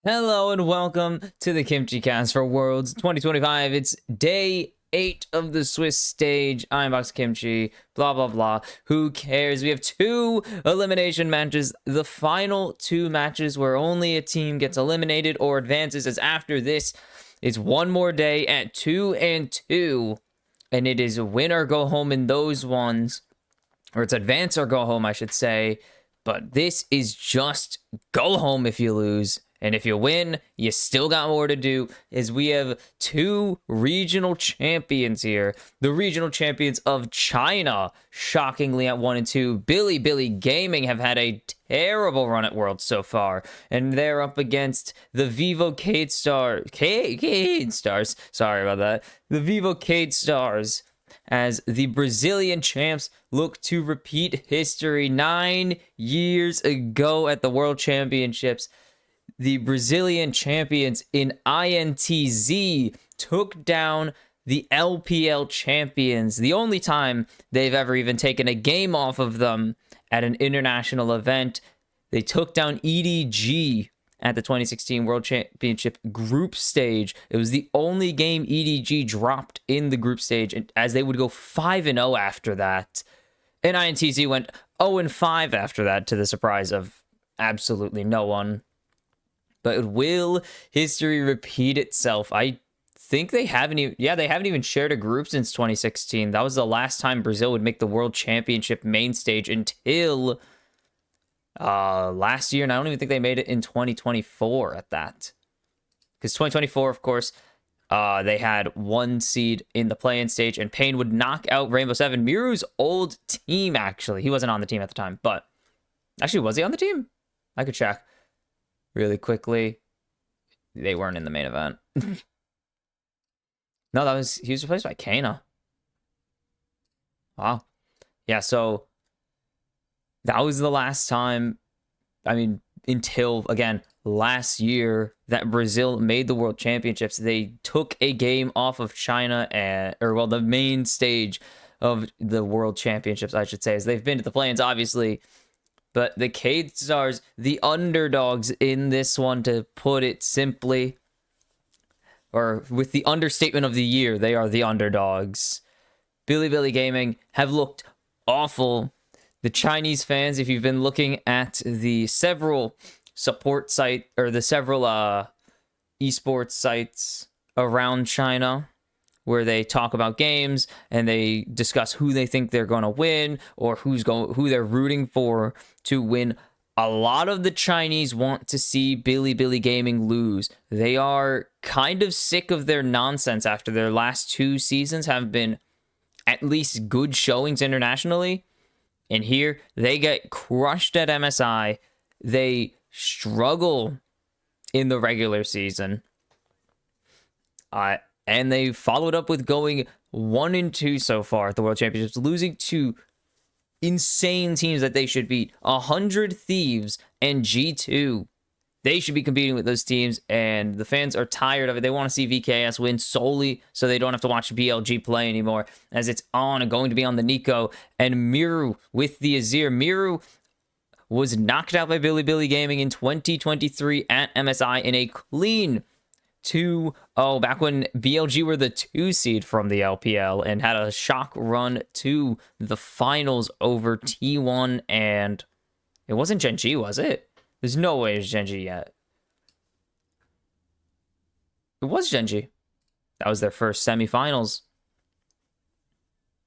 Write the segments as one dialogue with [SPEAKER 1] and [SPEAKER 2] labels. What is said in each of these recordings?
[SPEAKER 1] Hello and welcome to the kimchicast for Worlds 2025. It's day 8 of the Swiss stage. I'm Box Kimchi, blah blah blah. Who cares? We have 2 elimination matches. The final 2 matches where only a team gets eliminated or advances, as after this is one more day at 2 and 2. And it is win or go home in those ones. Or it's advance or go home, I should say. But this is just go home if you lose. And if you win, you still got more to do, as we have 2 regional champions here. The regional champions of China, shockingly at 1 and 2. Bilibili Gaming have had a terrible run at Worlds so far. And they're up against the Vivo Keyd Stars. Keyd Stars. Sorry about that. The Vivo Keyd Stars, as the Brazilian champs look to repeat history 9 years ago at the World Championships. The Brazilian champions in INTZ took down the LPL champions. The only time they've ever even taken a game off of them at an international event. They took down EDG at the 2016 World Championship group stage. It was the only game EDG dropped in the group stage, as they would go 5-0 after that. And INTZ went 0-5 after that, to the surprise of absolutely no one. But will history repeat itself? I think they haven't even... Yeah, they haven't even shared a group since 2016. That was the last time Brazil would make the World Championship main stage until last year. And I don't even think they made it in 2024 at that. Because 2024, of course, they had 1 seed in the play-in stage. And Pain would knock out Rainbow Seven, Miru's old team, actually. He wasn't on the team at the time, but... Actually, was he on the team? I could check really quickly. They weren't in the main event. No, he was replaced by Kana. Wow. Yeah, so that was the last time, I mean, until, again, last year that Brazil made the World Championships. They took a game off of China, the main stage of the World Championships, I should say, as they've been to the play-ins, obviously. But the Keyd Stars, the underdogs in this one, to put it simply, or with the understatement of the year, they are the underdogs. Bilibili Gaming have looked awful. The Chinese fans, if you've been looking at the several support site, or the several esports sites around China, where they talk about games and they discuss who they think they're going to win, or who they're rooting for to win. A lot of the Chinese want to see Bilibili Gaming lose. They are kind of sick of their nonsense after their last 2 seasons have been at least good showings internationally. And here they get crushed at MSI. They struggle in the regular season. And they followed up with going 1-2 so far at the World Championships, losing to insane teams that they should beat. 100 Thieves and G2. They should be competing with those teams, and the fans are tired of it. They want to see VKS win solely so they don't have to watch BLG play anymore, as it's on and going to be on the Nico. And Miru with the Azir. Miru was knocked out by Bilibili Gaming in 2023 at MSI in a clean 2-0, back when BLG were the 2 seed from the LPL and had a shock run to the finals over T1, and it wasn't Gen G, was it? There's no way it's Gen G yet. It was Gen G. That was their first semifinals,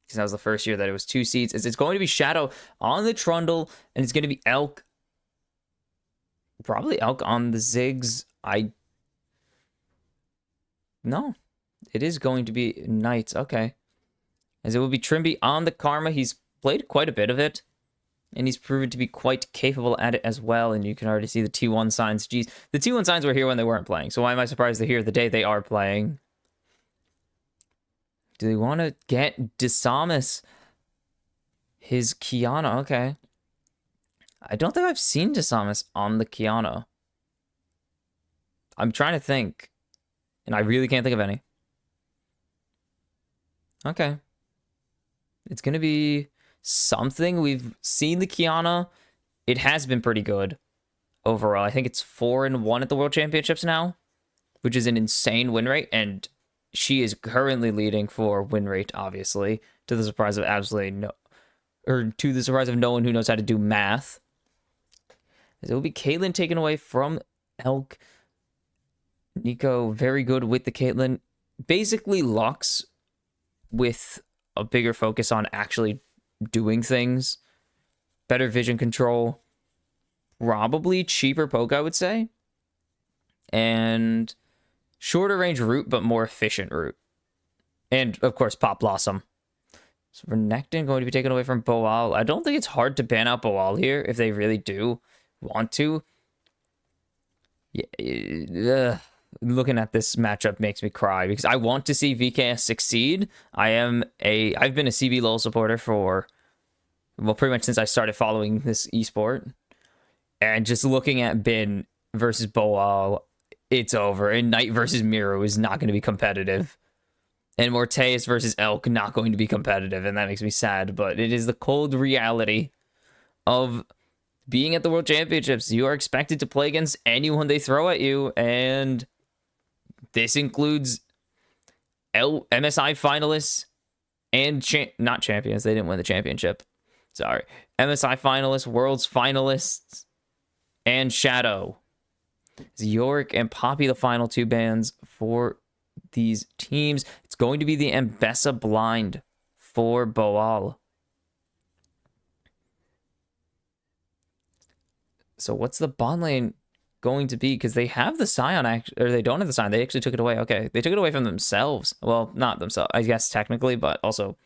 [SPEAKER 1] because that was the first year that it was 2 seeds. It's going to be Shadow on the Trundle, and it's going to be Elk. Probably Elk on the Ziggs. No, it is going to be Knights. Okay. As it will be Trimby on the Karma. He's played quite a bit of it, and he's proven to be quite capable at it as well. And you can already see the T1 signs. Geez, the T1 signs were here when they weren't playing. So why am I surprised they're here the day they are playing? Do they want to get Desamus? His Kiana. Okay. I don't think I've seen Desamus on the Kiana. I'm trying to think, and I really can't think of any. Okay. It's going to be something. We've seen the Kiana. It has been pretty good. overall. I think it's 4-1 at the World Championships now, which is an insane win rate, and she is currently leading for win rate, obviously, to the surprise of absolutely to the surprise of no one who knows how to do math. It will be Caitlyn taken away from Elk. Nico, very good with the Caitlyn. Basically, Lux with a bigger focus on actually doing things. Better vision control. Probably cheaper poke, I would say. And shorter range route, but more efficient route. And, of course, Pop Blossom. So Renekton going to be taken away from Boal. I don't think it's hard to ban out Boal here if they really do want to. Yeah, looking at this matchup makes me cry because I want to see VKS succeed. I've been a CB LoL supporter for, well, pretty much since I started following this esport. And just looking at Bin versus Boal, it's over. And Knight versus Miro is not going to be competitive. And Morteus versus Elk not going to be competitive, and that makes me sad. But it is the cold reality of being at the World Championships. You are expected to play against anyone they throw at you, and this includes MSI finalists and not champions. They didn't win the championship. Sorry. MSI finalists, Worlds finalists, and Shadow. Yorick and Poppy, the final two bans for these teams. It's going to be the Ambessa blind for Boal. So what's the bot lane going to be? Because they have the Scion, or they don't have the Scion. They actually took it away. Okay, they took it away from themselves. Well, not themselves, I guess, technically, but also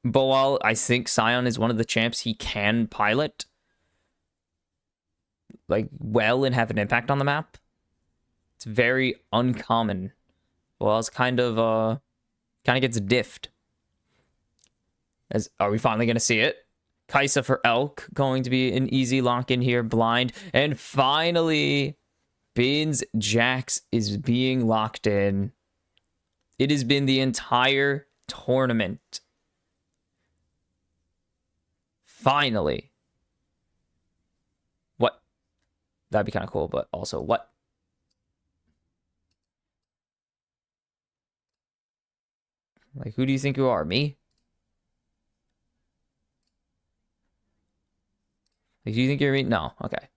[SPEAKER 1] Boal, I think Scion is one of the champs he can pilot like well and have an impact on the map. It's very uncommon. Well, it's kind of gets diffed. Are we finally gonna see it? Kaisa for Elk, going to be an easy lock in here, blind. And finally, Bin's Jax is being locked in. It has been the entire tournament. Finally. What? That'd be kind of cool, but also what? Like, who do you think you are? Me? Like, do you think you're me? No. Okay.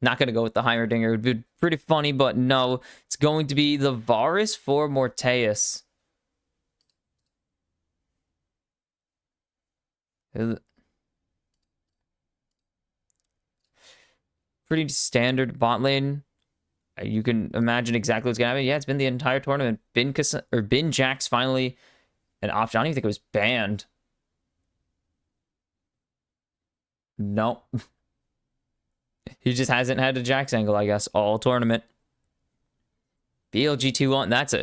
[SPEAKER 1] Not going to go with the Heimerdinger. It would be pretty funny, but no. It's going to be the Varus for Morteus. Pretty standard bot lane. You can imagine exactly what's going to happen. Yeah, it's been the entire tournament. Bin Jax finally an option. I don't even think it was banned. Nope. He just hasn't had a Jax angle, I guess, all tournament. BLG 2-1. That's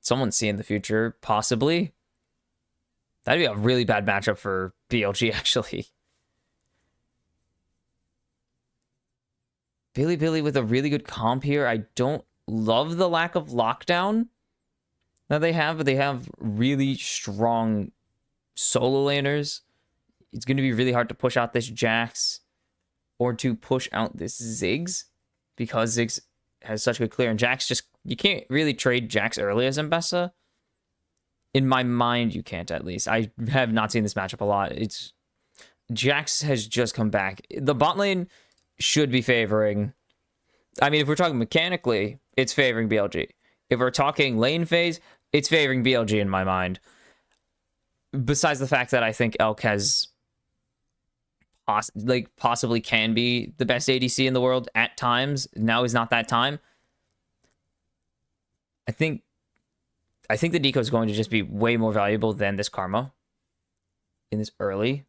[SPEAKER 1] someone seeing the future, possibly. That'd be a really bad matchup for BLG, actually. Bilibili with a really good comp here. I don't love the lack of lockdown that they have, but they have really strong solo laners. It's going to be really hard to push out this Jax or to push out this Ziggs because Ziggs has such good clear. And Jax just, you can't really trade Jax early as Ambessa. In my mind, you can't, at least. I have not seen this matchup a lot. Jax has just come back. The bot lane should be favoring, I mean, if we're talking mechanically, it's favoring BLG. If we're talking lane phase, it's favoring BLG in my mind. Besides the fact that I think Elk has possibly can be the best ADC in the world at times. Now is not that time. I think the Deco is going to just be way more valuable than this Karma in this early.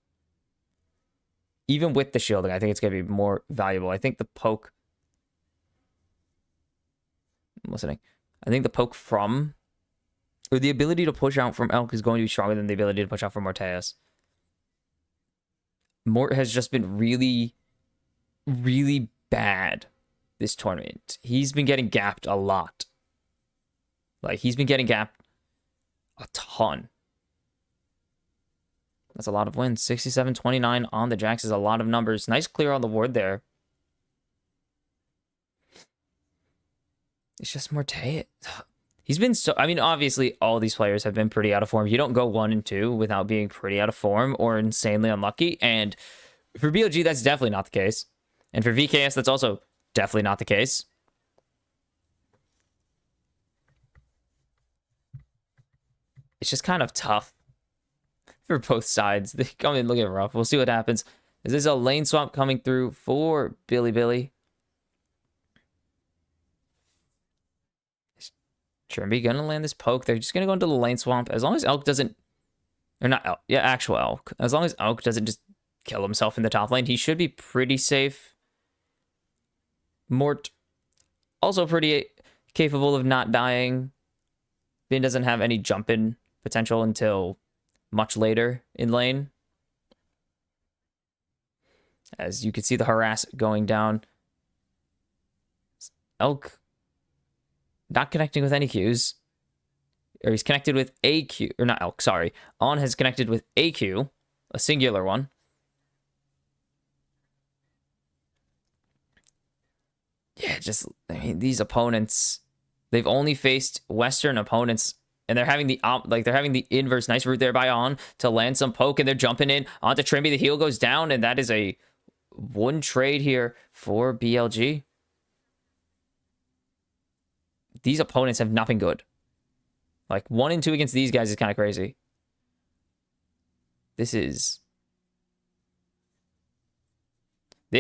[SPEAKER 1] Even with the shielding, I think it's going to be more valuable. I think the poke... I'm listening. I think the poke from... or the ability to push out from Elk is going to be stronger than the ability to push out from Morteus. Mort has just been really, really bad this tournament. He's been getting gapped a lot. Like, he's been getting gapped a ton. That's a lot of wins. 67-29 on the Jax is a lot of numbers. Nice clear on the ward there. It's just Morte. He's been so... I mean, obviously, all these players have been pretty out of form. You don't go 1 and 2 without being pretty out of form or insanely unlucky. And for BLG, that's definitely not the case. And for VKS, that's also definitely not the case. It's just kind of tough for both sides. They come in looking rough. We'll see what happens. Is this a lane swap coming through for Bilibili? Is Trimby gonna land this poke? They're just gonna go into the lane swamp. As long as Elk doesn't... Or not Elk. Yeah, actual Elk. As long as Elk doesn't just kill himself in the top lane, he should be pretty safe. Mort, also pretty capable of not dying. Bin doesn't have any jump-in potential until much later in lane. As you can see the harass going down. Elk not connecting with any Qs. Or he's connected with a Q. Or not Elk, sorry. On has connected with a Q. A singular one. Yeah, just, I mean, these opponents, they've only faced Western opponents, and they're having the they're having the inverse nice route there by On to land some poke, and they're jumping in onto Trimby. The heal goes down, and that is a one trade here for BLG. These opponents have not been good. Like 1 and 2 against these guys is kind of crazy. This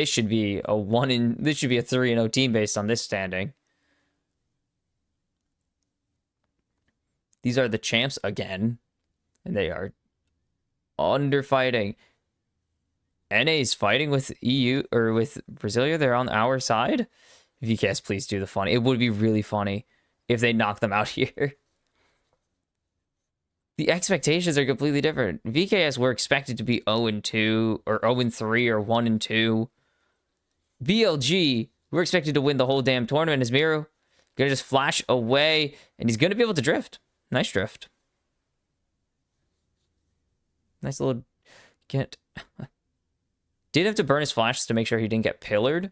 [SPEAKER 1] should be a 3-0 team based on this standing. These are the champs again, and they are underfighting. NA's fighting with EU or with Brasilia. They're on our side. VKS, please do the funny. It would be really funny if they knock them out here. The expectations are completely different. VKS were expected to be 0-2 or 0-3 or 1-2. BLG, we're expected to win the whole damn tournament. Is Miru gonna just flash away, and he's gonna be able to drift. Nice drift. Nice little get. Did have to burn his flashes to make sure he didn't get pillared.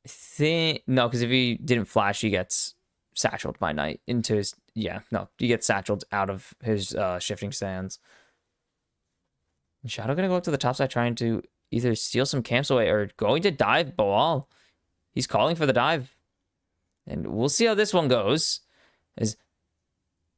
[SPEAKER 1] I think no, because if he didn't flash, he gets satcheled by Knight into his. Yeah, no, he gets satcheled out of his shifting sands. Shadow gonna go up to the top side trying to either steal some camps away or going to dive Boal. He's calling for the dive. And we'll see how this one goes. As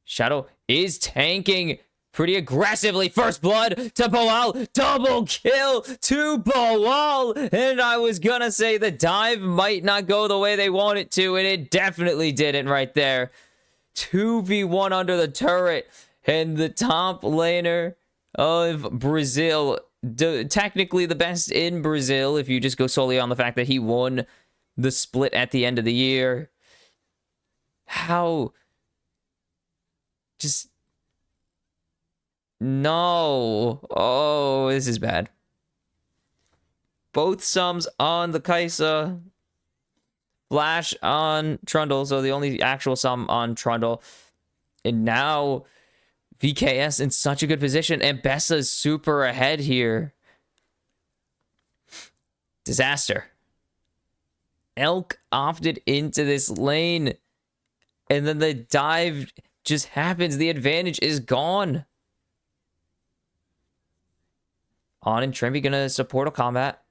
[SPEAKER 1] Shadow is tanking pretty aggressively. First blood to Boal. Double kill to Boal. And I was gonna say the dive might not go the way they want it to, and it definitely didn't right there. 2v1 under the turret. And the top laner of Brazil, technically the best in Brazil, if you just go solely on the fact that he won the split at the end of the year. How? Just... No. Oh, this is bad. Both sums on the Kaisa. Flash on Trundle, so the only actual sum on Trundle. And now VKS in such a good position, and Bessa's super ahead here. Disaster. Elk opted into this lane, and then the dive just happens. The advantage is gone. On and Trimby gonna support a combat,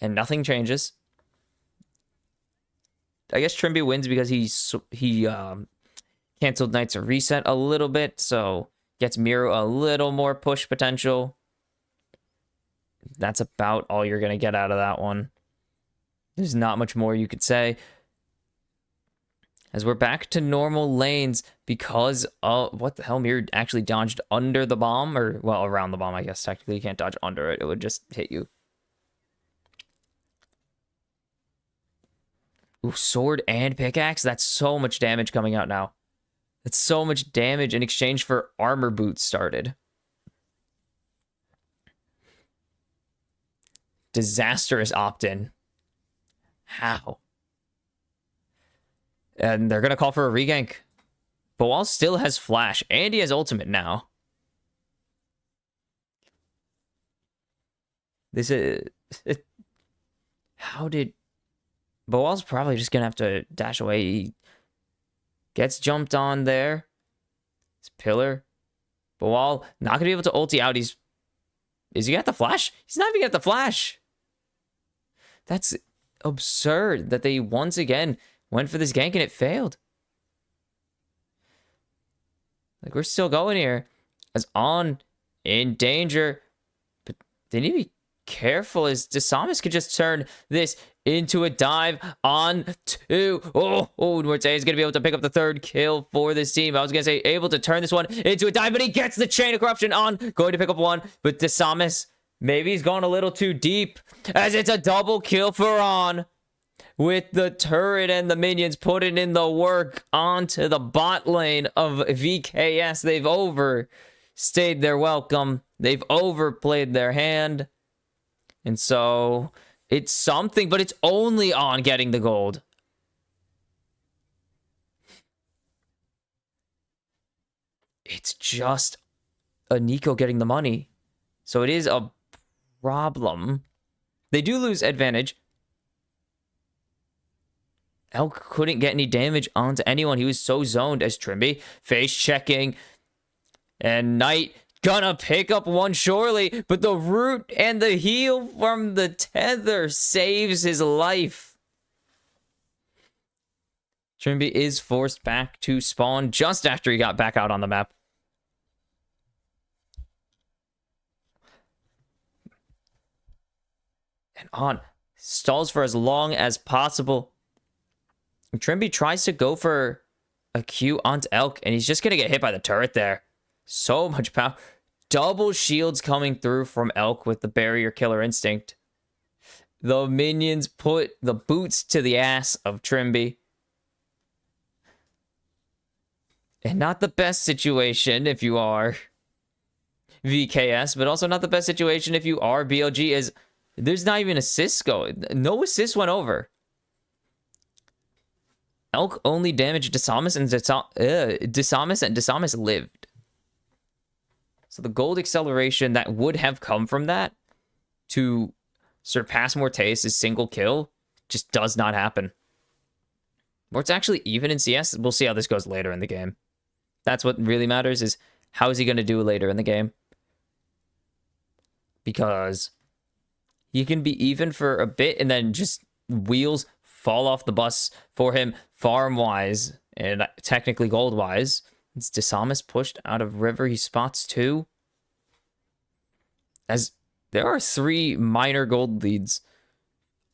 [SPEAKER 1] and nothing changes. I guess Trimby wins because he canceled Knight's reset a little bit, so gets Miru a little more push potential. That's about all you're going to get out of that one. There's not much more you could say. As we're back to normal lanes because what the hell, Miru actually dodged under the bomb, or well, around the bomb, I guess. Technically, you can't dodge under it. It would just hit you. Ooh, sword and pickaxe? That's so much damage coming out now. That's so much damage in exchange for armor boots started. Disastrous opt-in. How? And they're going to call for a regank. Boal still has flash, and he has ultimate now. This is... How did... Boal's probably just gonna have to dash away. He gets jumped on there. His pillar. Boal not gonna be able to ulti out. Is he gonna have to flash? He's not even gonna have to flash. That's absurd that they once again went for this gank and it failed. Like, we're still going here. As On in danger. But they need to be careful as DeSamus could just turn this into a dive on two. Oh, Norte is going to be able to pick up the third kill for this team. I was going to say able to turn this one into a dive, but he gets the chain of corruption. On going to pick up one, but DeSamus, maybe he's gone a little too deep as it's a double kill for On. With the turret and the minions putting in the work onto the bot lane of VKS. They've overstayed their welcome. They've overplayed their hand. And so it's something, but it's only On getting the gold. It's just a Nico getting the money. So it is a problem. They do lose advantage. Elk couldn't get any damage onto anyone. He was so zoned as Trimby. Face checking. And Knight gonna pick up one surely. But the root and the heal from the tether saves his life. Trimby is forced back to spawn just after he got back out on the map. And On stalls for as long as possible. Trimby tries to go for a Q onto Elk, and he's just going to get hit by the turret there. So much power. Double shields coming through from Elk with the barrier killer instinct. The minions put the boots to the ass of Trimby. And not the best situation if you are VKS, but also not the best situation if you are BLG, as there's not even assists going. No assists went over. Elk only damaged DeSamus, and DeSamus lived. So the gold acceleration that would have come from that to surpass Morteus' single kill just does not happen. Mort's actually even in CS. We'll see how this goes later in the game. That's what really matters, is how is he going to do later in the game. Because he can be even for a bit and then just wheels fall off the bus for him farm-wise and technically gold-wise. It's DeSamus pushed out of river. He spots two. As there are 3 minor gold leads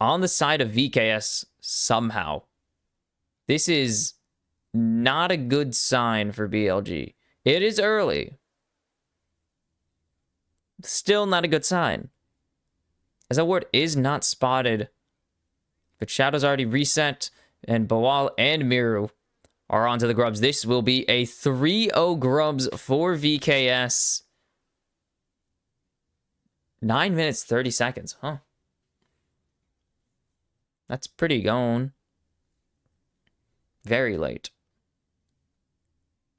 [SPEAKER 1] on the side of VKS somehow. This is not a good sign for BLG. It is early. Still not a good sign. As a ward is not spotted. But Shadow's already reset, and Boal and Miru are onto the Grubs. This will be a 3-0 Grubs for VKS. 9 minutes, 30 seconds, huh? That's pretty going. Very late.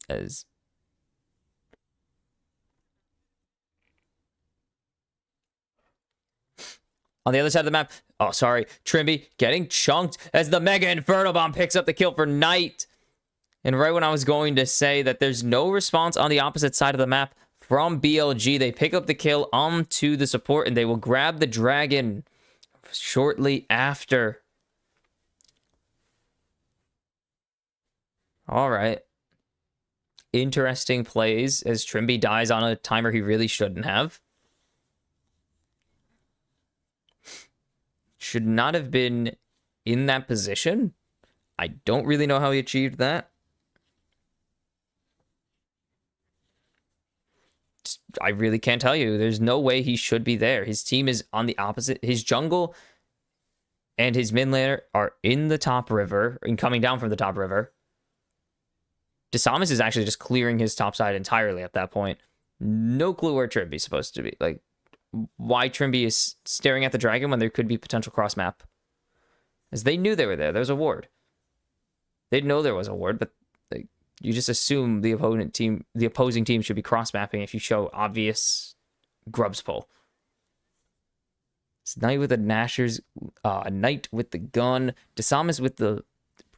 [SPEAKER 1] As on the other side of the map, oh, sorry, Trimby getting chunked as the Mega Inferno Bomb picks up the kill for Knight. And right when I was going to say that there's no response on the opposite side of the map from BLG, they pick up the kill onto the support, and they will grab the dragon shortly after. All right. Interesting plays as Trimby dies on a timer he really shouldn't have. Should not have been in that position. I don't really know how he achieved that. I really can't tell you. There's no way he should be there. His team is on the opposite. His jungle and his mid laner are in the top river and coming down from the top river. DeSamus is actually just clearing his top side entirely at that point. No clue where Trimby's supposed to be. Like, why Trimby is staring at the dragon when there could be potential cross map. As they knew they were there. There's a ward. They didn't know there was a ward, but you just assume the opposing team should be cross mapping if you show obvious Grubs pull. It's Knight with the Nashers, Knight with the gun. Desamas with the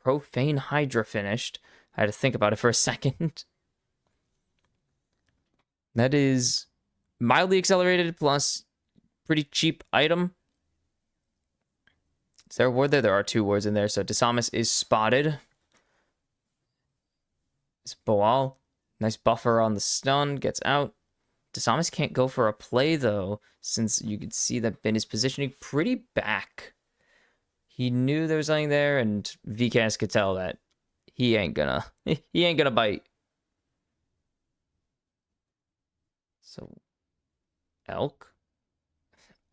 [SPEAKER 1] Profane Hydra finished. I had to think about it for a second. That is mildly accelerated plus pretty cheap item. Is there a ward there? There are 2 wards in there. So Desamas is spotted. It's Boal. Nice buffer on the stun. Gets out. Desamas can't go for a play, though, since you could see that Bin is positioning pretty back. He knew there was something there, and VCast could tell that he ain't gonna bite. So, Elk.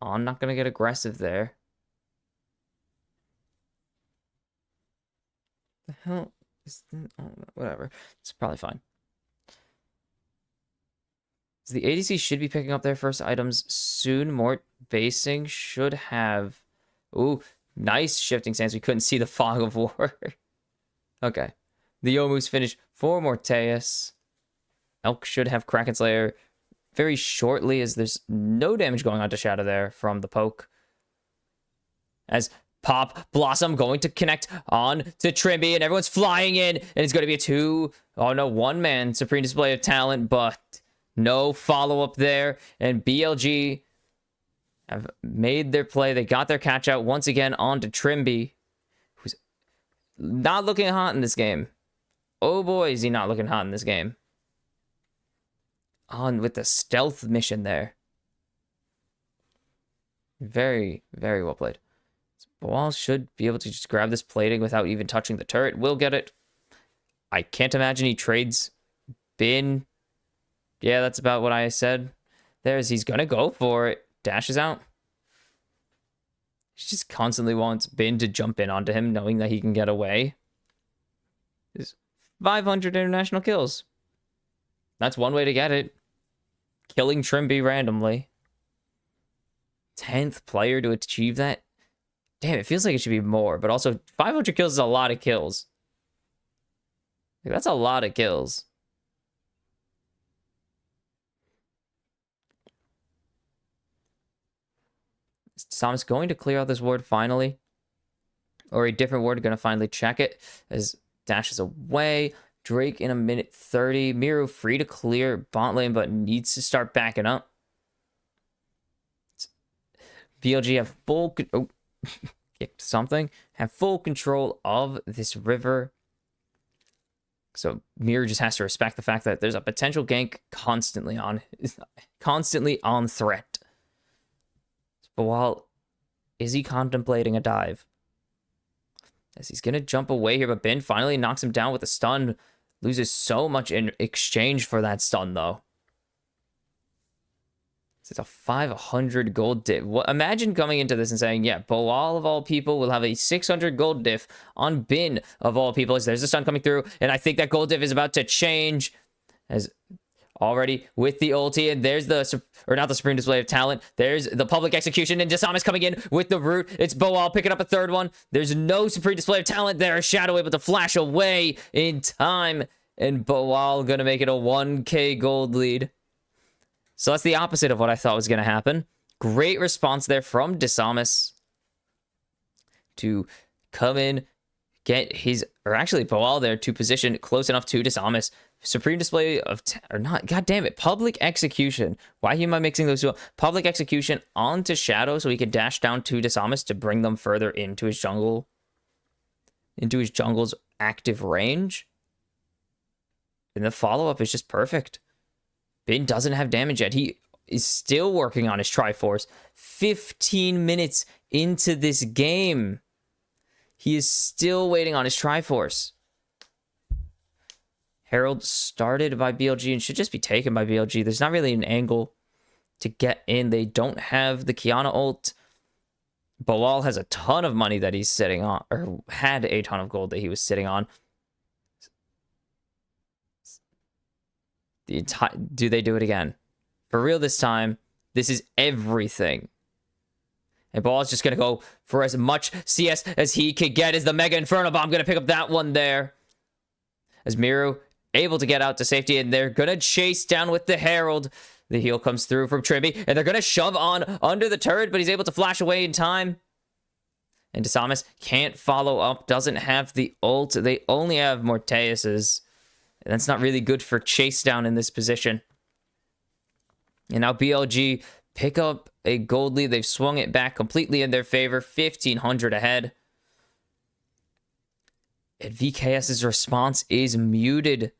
[SPEAKER 1] Oh, I'm not gonna get aggressive there. The hell is that? Oh, whatever. It's probably fine. So the ADC should be picking up their first items soon. Mort basing should have... Ooh, nice shifting stance. We couldn't see the fog of war. Okay. The Yomu's finished for Morteus. Elk should have Kraken Slayer very shortly, as there's no damage going on to Shadow there from the poke. As Pop Blossom going to connect on to Trimby, and everyone's flying in, and it's going to be a 1-man Supreme Display of Talent, but... no follow-up there, and BLG have made their play. They got their catch out once again onto Trimby, who's not looking hot in this game. Oh boy, is he not looking hot in this game. On with the stealth mission there. Very, very well played. So Boal should be able to just grab this plating without even touching the turret. Will get it. I can't imagine he trades Bin. Yeah, that's about what I said. He's gonna go for it. Dashes out. He just constantly wants Bin to jump in onto him, knowing that he can get away. There's 500 international kills. That's one way to get it. Killing Trimby randomly. 10th player to achieve that. Damn, it feels like it should be more, but also 500 kills is a lot of kills. Like, that's a lot of kills. Sam's going to clear out this ward finally. Or a different ward going to finally check it. As dashes away. Drake in a minute 30. Miru free to clear bot lane, but needs to start backing up. BLG have full... Oh, kicked something. Have full control of this river. So Miru just has to respect the fact that there's a potential gank constantly on threat. But while is he contemplating a dive? As he's going to jump away here, but Bin finally knocks him down with a stun. Loses so much in exchange for that stun, though. It's a 500 gold diff. Imagine coming into this and saying, yeah, Boal of all people will have a 600 gold diff on Bin of all people. As there's a stun coming through, and I think that gold diff is about to change. As... already with the ulti, and there's the, or not the Supreme Display of Talent, there's the public execution, and Desamas coming in with the root. It's Boal picking up a third one. There's no Supreme Display of Talent there. Shadow able to flash away in time, and Boal gonna make it a 1k gold lead. So that's the opposite of what I thought was gonna happen. Great response there from Desamas to come in, get his, or actually Boal there to position close enough to Desamas. Supreme Display of... or not... God damn it. Public Execution. Why am I mixing those two up? Public Execution onto Shadow so he can dash down to Desamas to bring them further into his jungle. Into his jungle's active range. And the follow-up is just perfect. Bin doesn't have damage yet. He is still working on his Triforce. 15 minutes into this game. He is still waiting on his Triforce. Herald started by BLG and should just be taken by BLG. There's not really an angle to get in. They don't have the Kiana ult. Boal has a ton of money that he's sitting on, or had a ton of gold that he was sitting on. Do they do it again? For real this time, this is everything. And Boal's just going to go for as much CS as he could get as the Mega Inferno Bomb. Going to pick up that one there. As Miru able to get out to safety, and they're going to chase down with the Herald. The heal comes through from Trimby, and they're going to shove on under the turret, but he's able to flash away in time. And Desamas can't follow up, doesn't have the ult. They only have Morteus's. And that's not really good for chase down in this position. And now BLG pick up a gold lead. They've swung it back completely in their favor. 1,500 ahead. And VKS's response is muted.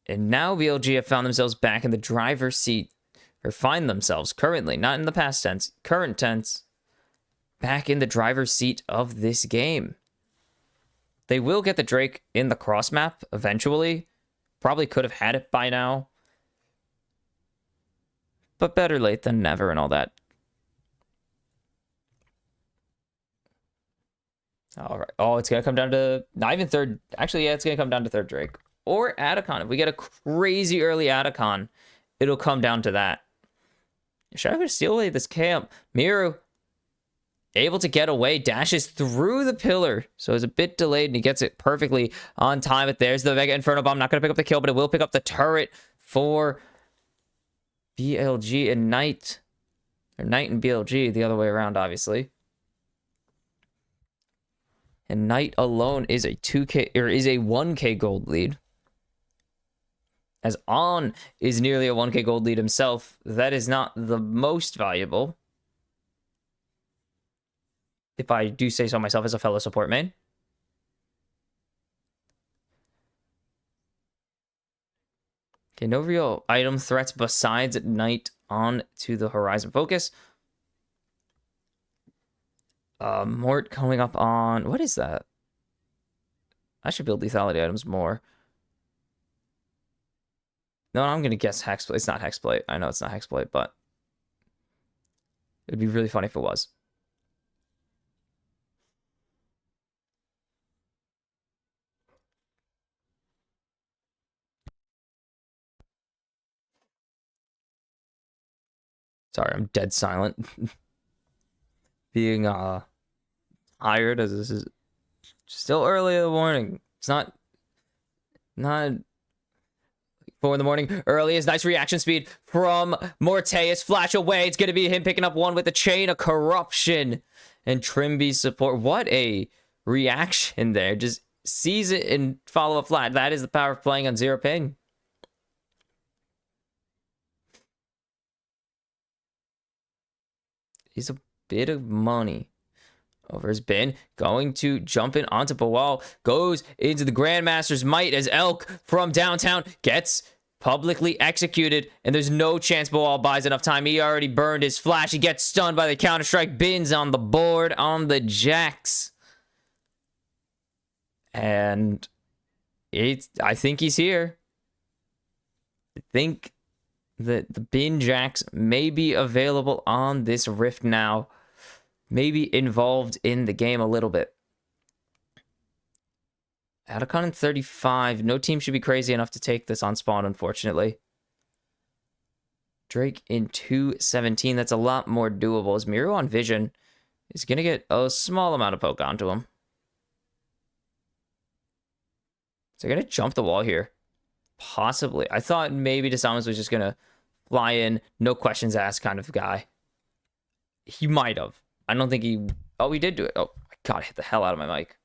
[SPEAKER 1] And now BLG have found themselves back in the driver's seat. Or find themselves currently, not in the past tense, current tense. Back in the driver's seat of this game. They will get the Drake in the cross map eventually. Probably could have had it by now. But better late than never and all that. All right. Oh, it's going to come down to not even third. Actually, yeah, it's going to come down to third Drake. Or Atacon. If we get a crazy early Atacon, it'll come down to that. Should I steal away this camp? Miru, able to get away, dashes through the pillar. So it's a bit delayed, and he gets it perfectly on time. But there's the Vega Inferno Bomb. Not going to pick up the kill, but it will pick up the turret for BLG and Knight. Or Knight and BLG, the other way around, obviously. And Knight alone is a 2K, or is a 1K gold lead. As On is nearly a 1K gold lead himself. That is not the most valuable. If I do say so myself as a fellow support main. Okay, no real item threats besides Knight on to the horizon focus. Mort coming up on... What is that? I should build lethality items more. No, I'm going to guess Hexblade. It's not Hexblade. I know it's not Hexblade, but it would be really funny if it was. Sorry, I'm dead silent. Being tired as this is still early in the morning. It's not 4 in the morning. Early is nice reaction speed from Morteus. Flash away. It's going to be him picking up one with the Chain of Corruption. And Trimby's support. What a reaction there. Just sees it and follow up flat. That is the power of playing on 0 ping. He's a bit of money over his bin. Going to jump in onto Bawal. Goes into the Grandmaster's might as Elk from downtown gets publicly executed. And there's no chance Bawal buys enough time. He already burned his flash. He gets stunned by the Counter-Strike. Bins on the board on the Jax. And I think he's here. I think that the bin Jax may be available on this Rift now. Maybe involved in the game a little bit. Atacon in 35. No team should be crazy enough to take this on spawn, unfortunately. Drake in 217. That's a lot more doable. As Miru on Vision is going to get a small amount of poke onto him. So they're going to jump the wall here. Possibly. I thought maybe Desamas was just going to fly in, no questions asked kind of guy. He might have. I don't think he... Oh, he did do it. Oh, my God, I hit the hell out of my mic.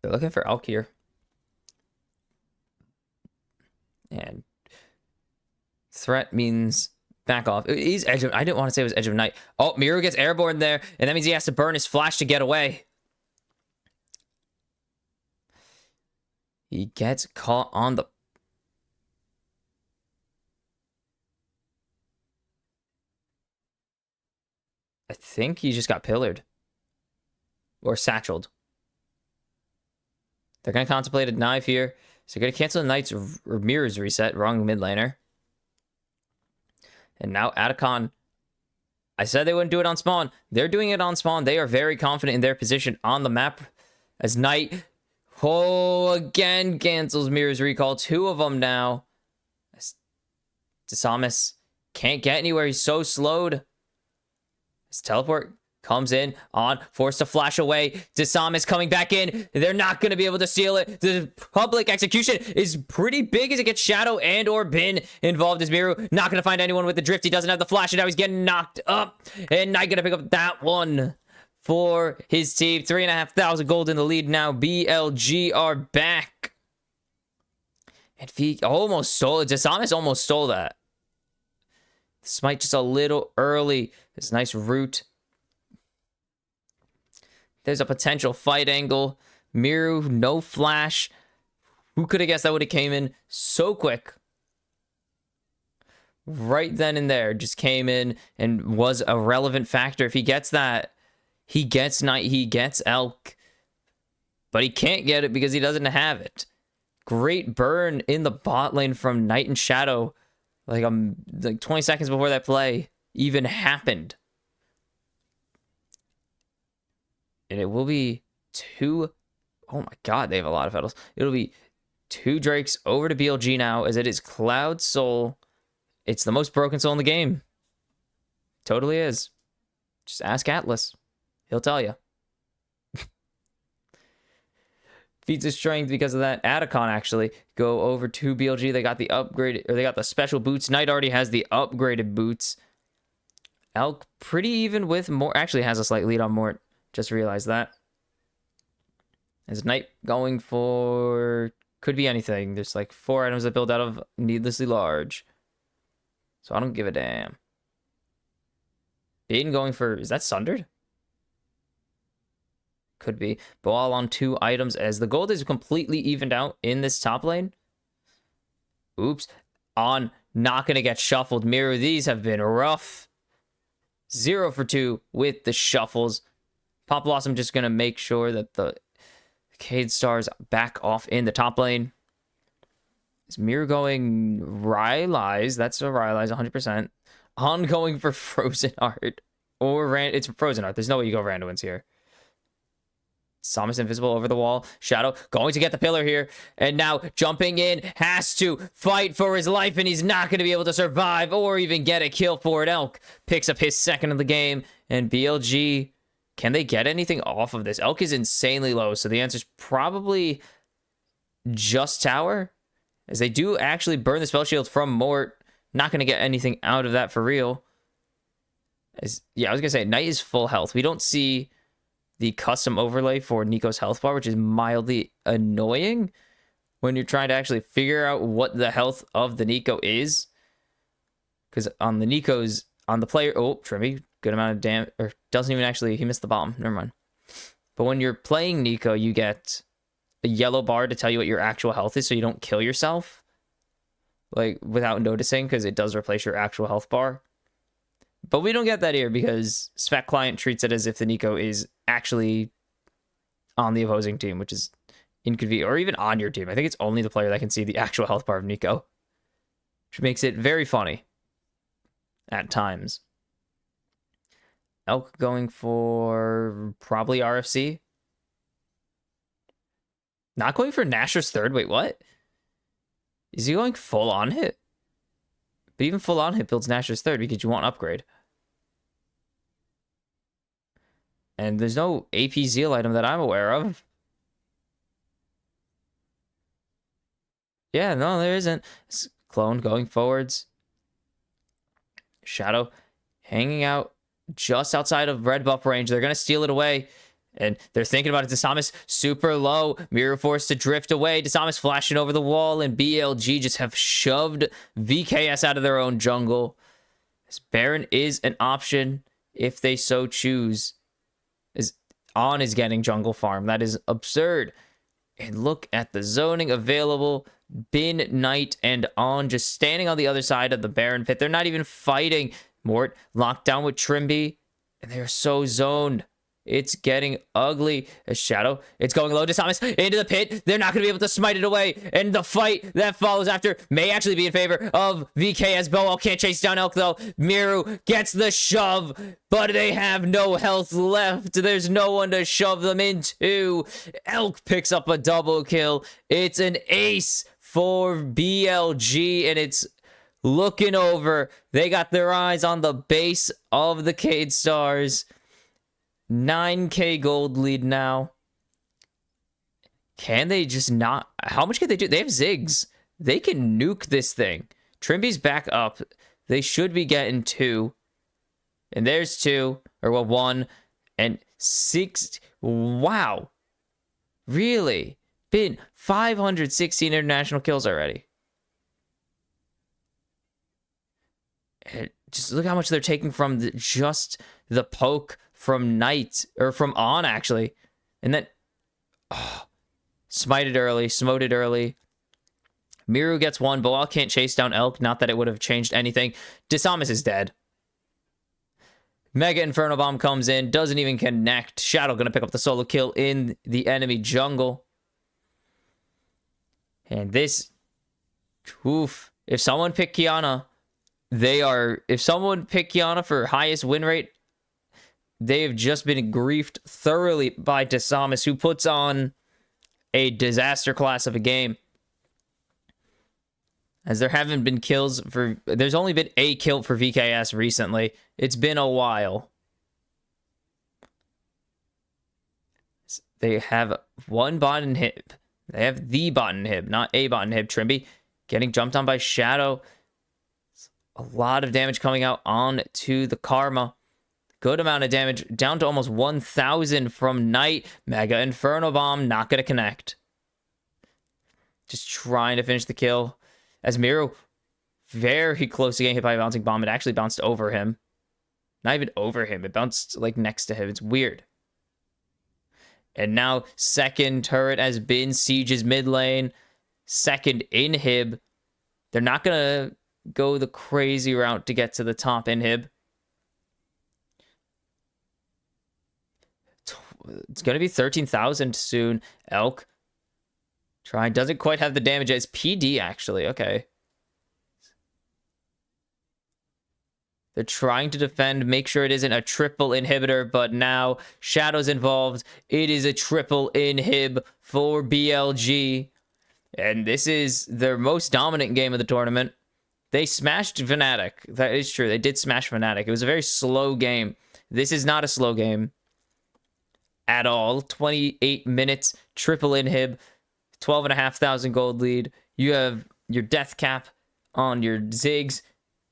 [SPEAKER 1] They're looking for Elk here. And threat means back off. It is Edge of... I didn't want to say it was Edge of Night. Oh, Miru gets airborne there, and that means he has to burn his flash to get away. He gets caught on the... I think he just got pillared. Or satcheled. They're going to contemplate a knife here. So they're going to cancel the Knight's or Mirror's reset. Wrong mid laner. And now Atacon. I said they wouldn't do it on spawn. They're doing it on spawn. They are very confident in their position on the map. As Knight... Oh, again cancels Mirror's recall. 2 of them now. Desamas can't get anywhere. He's so slowed. His teleport comes in on, forced to flash away. Desamis coming back in. They're not going to be able to steal it. The public execution is pretty big as it gets Shadow and or Bin involved as Miru. Not going to find anyone with the drift. He doesn't have the flash, and now he's getting knocked up. And Knight going to pick up that one for his team. 3,500 gold in the lead now. BLG are back. And he almost stole it. Desamis almost stole that. Smite just a little early. This nice root. There's a potential fight angle. Miru, no flash. Who could have guessed that would have came in so quick? Right then and there, just came in and was a relevant factor. If he gets that, he gets Knight, he gets Elk. But he can't get it because he doesn't have it. Great burn in the bot lane from Knight and Shadow. Like 20 seconds before that play even happened. And it will be 2... Oh my god, they have a lot of Fettles. It'll be 2 Drakes over to BLG now, as it is Cloud Soul. It's the most broken soul in the game. Totally is. Just ask Atlas. He'll tell you. Feats his strength because of that. Atacon actually go over to BLG. They got the upgrade, or they got the special boots. Knight already has the upgraded boots. Elk pretty even with Mort. Actually has a slight lead on Mort. Just realized that. As Knight going for... Could be anything. There's like 4 items that build out of needlessly large. So I don't give a damn. Baden going for... Is that Sundered? Could be. Ball on 2 items as the gold is completely evened out in this top lane. Oops. On not going to get shuffled. Miru, these have been rough. 0 for 2 with the shuffles. Pop Blossom just going to make sure that the Keyd Stars back off in the top lane. Is Miru going Rylai's? That's a Rylai's 100%. On going for Frozen Heart. Or it's Frozen Heart. There's no way you go Randuin's here. Samus invisible over the wall. Shadow going to get the pillar here. And now jumping in. Has to fight for his life. And he's not going to be able to survive or even get a kill for it. Elk picks up his second of the game. And BLG, can they get anything off of this? Elk is insanely low. So the answer is probably just tower. As they do actually burn the spell shield from Mort. Not going to get anything out of that for real. Yeah, I was going to say, Knight is full health. We don't see the custom overlay for Nico's health bar, which is mildly annoying when you're trying to actually figure out what the health of the Nico is. Because on the Nico's, on the player, oh, Trimmy, good amount of damage, or doesn't even actually, he missed the bomb, never mind. But when you're playing Nico, you get a yellow bar to tell you what your actual health is so you don't kill yourself, like, without noticing, because it does replace your actual health bar. But we don't get that here because Spec Client treats it as if the Nico is actually on the opposing team, which is inconvenient, or even on your team. I think it's only the player that can see the actual health bar of Nico, which makes it very funny at times. Elk going for probably RFC. Not going for Nashor's third. Wait, what? Is he going full on hit? But even full on hit builds Nashor's third because you want upgrade. And there's no AP Zeal item that I'm aware of. Yeah, no, there isn't. It's Clone going forwards. Shadow hanging out just outside of red buff range. They're going to steal it away. And they're thinking about it. Desamis super low. Mirror forced to drift away. Desamis flashing over the wall. And BLG just have shoved VKS out of their own jungle. This Baron is an option if they so choose. On is getting jungle farm. That is absurd. And look at the zoning available. Bin, Knight, and On just standing on the other side of the Baron pit. They're not even fighting. Mort locked down with Trimby. And they're so zoned. It's getting ugly. A Shadow. It's going low. Desamis into the pit. They're not going to be able to smite it away. And the fight that follows after may actually be in favor of VKS. Boel can't chase down Elk, though. Miru gets the shove. But they have no health left. There's no one to shove them into. Elk picks up a double kill. It's an ace for BLG. And it's looking over. They got their eyes on the base of the Keyd Stars. 9K gold lead now. Can they just not? How much can they do? They have Ziggs. They can nuke this thing. Trimby's back up. They should be getting 2. And there's 2. Or, well, 1. And 6. Wow. Really? Been 516 international kills already. And just look how much they're taking from just the poke from Knight. Or from On, actually. And then... Oh, smited early. Smoted early. Miru gets 1. Boal can't chase down Elk. Not that it would have changed anything. Disamus is dead. Mega Inferno Bomb comes in. Doesn't even connect. Shadow gonna pick up the solo kill in the enemy jungle. And this... Oof. If someone picked Kiana, they are... If someone picked Kiana for highest win rate, they have just been griefed thoroughly by Disamus, who puts on a disaster class of a game. As there haven't been kills for... There's only been a kill for VKS recently. It's been a while. They have 1 bot inhib. They have the bot inhib, not a bot inhib. Trimby getting jumped on by Shadow. A lot of damage coming out on to the Karma. Good amount of damage. Down to almost 1,000 from Knight. Mega Inferno Bomb not going to connect. Just trying to finish the kill. As Miru, very close to getting hit by a bouncing bomb. It actually bounced over him. Not even over him. It bounced, like, next to him. It's weird. And now, second turret has been Siege's mid lane. Second inhib. They're not going to go the crazy route to get to the top inhib. It's going to be 13,000 soon. Elk. Trying, doesn't quite have the damage as PD, actually. Okay. They're trying to defend, make sure it isn't a triple inhibitor, but now Shadow's involved. It is a triple inhib for BLG. And this is their most dominant game of the tournament. They smashed Fnatic. That is true. They did smash Fnatic. It was a very slow game. This is not a slow game at all. 28 minutes, triple inhib. 12,500 gold lead. You have your death cap on your Ziggs.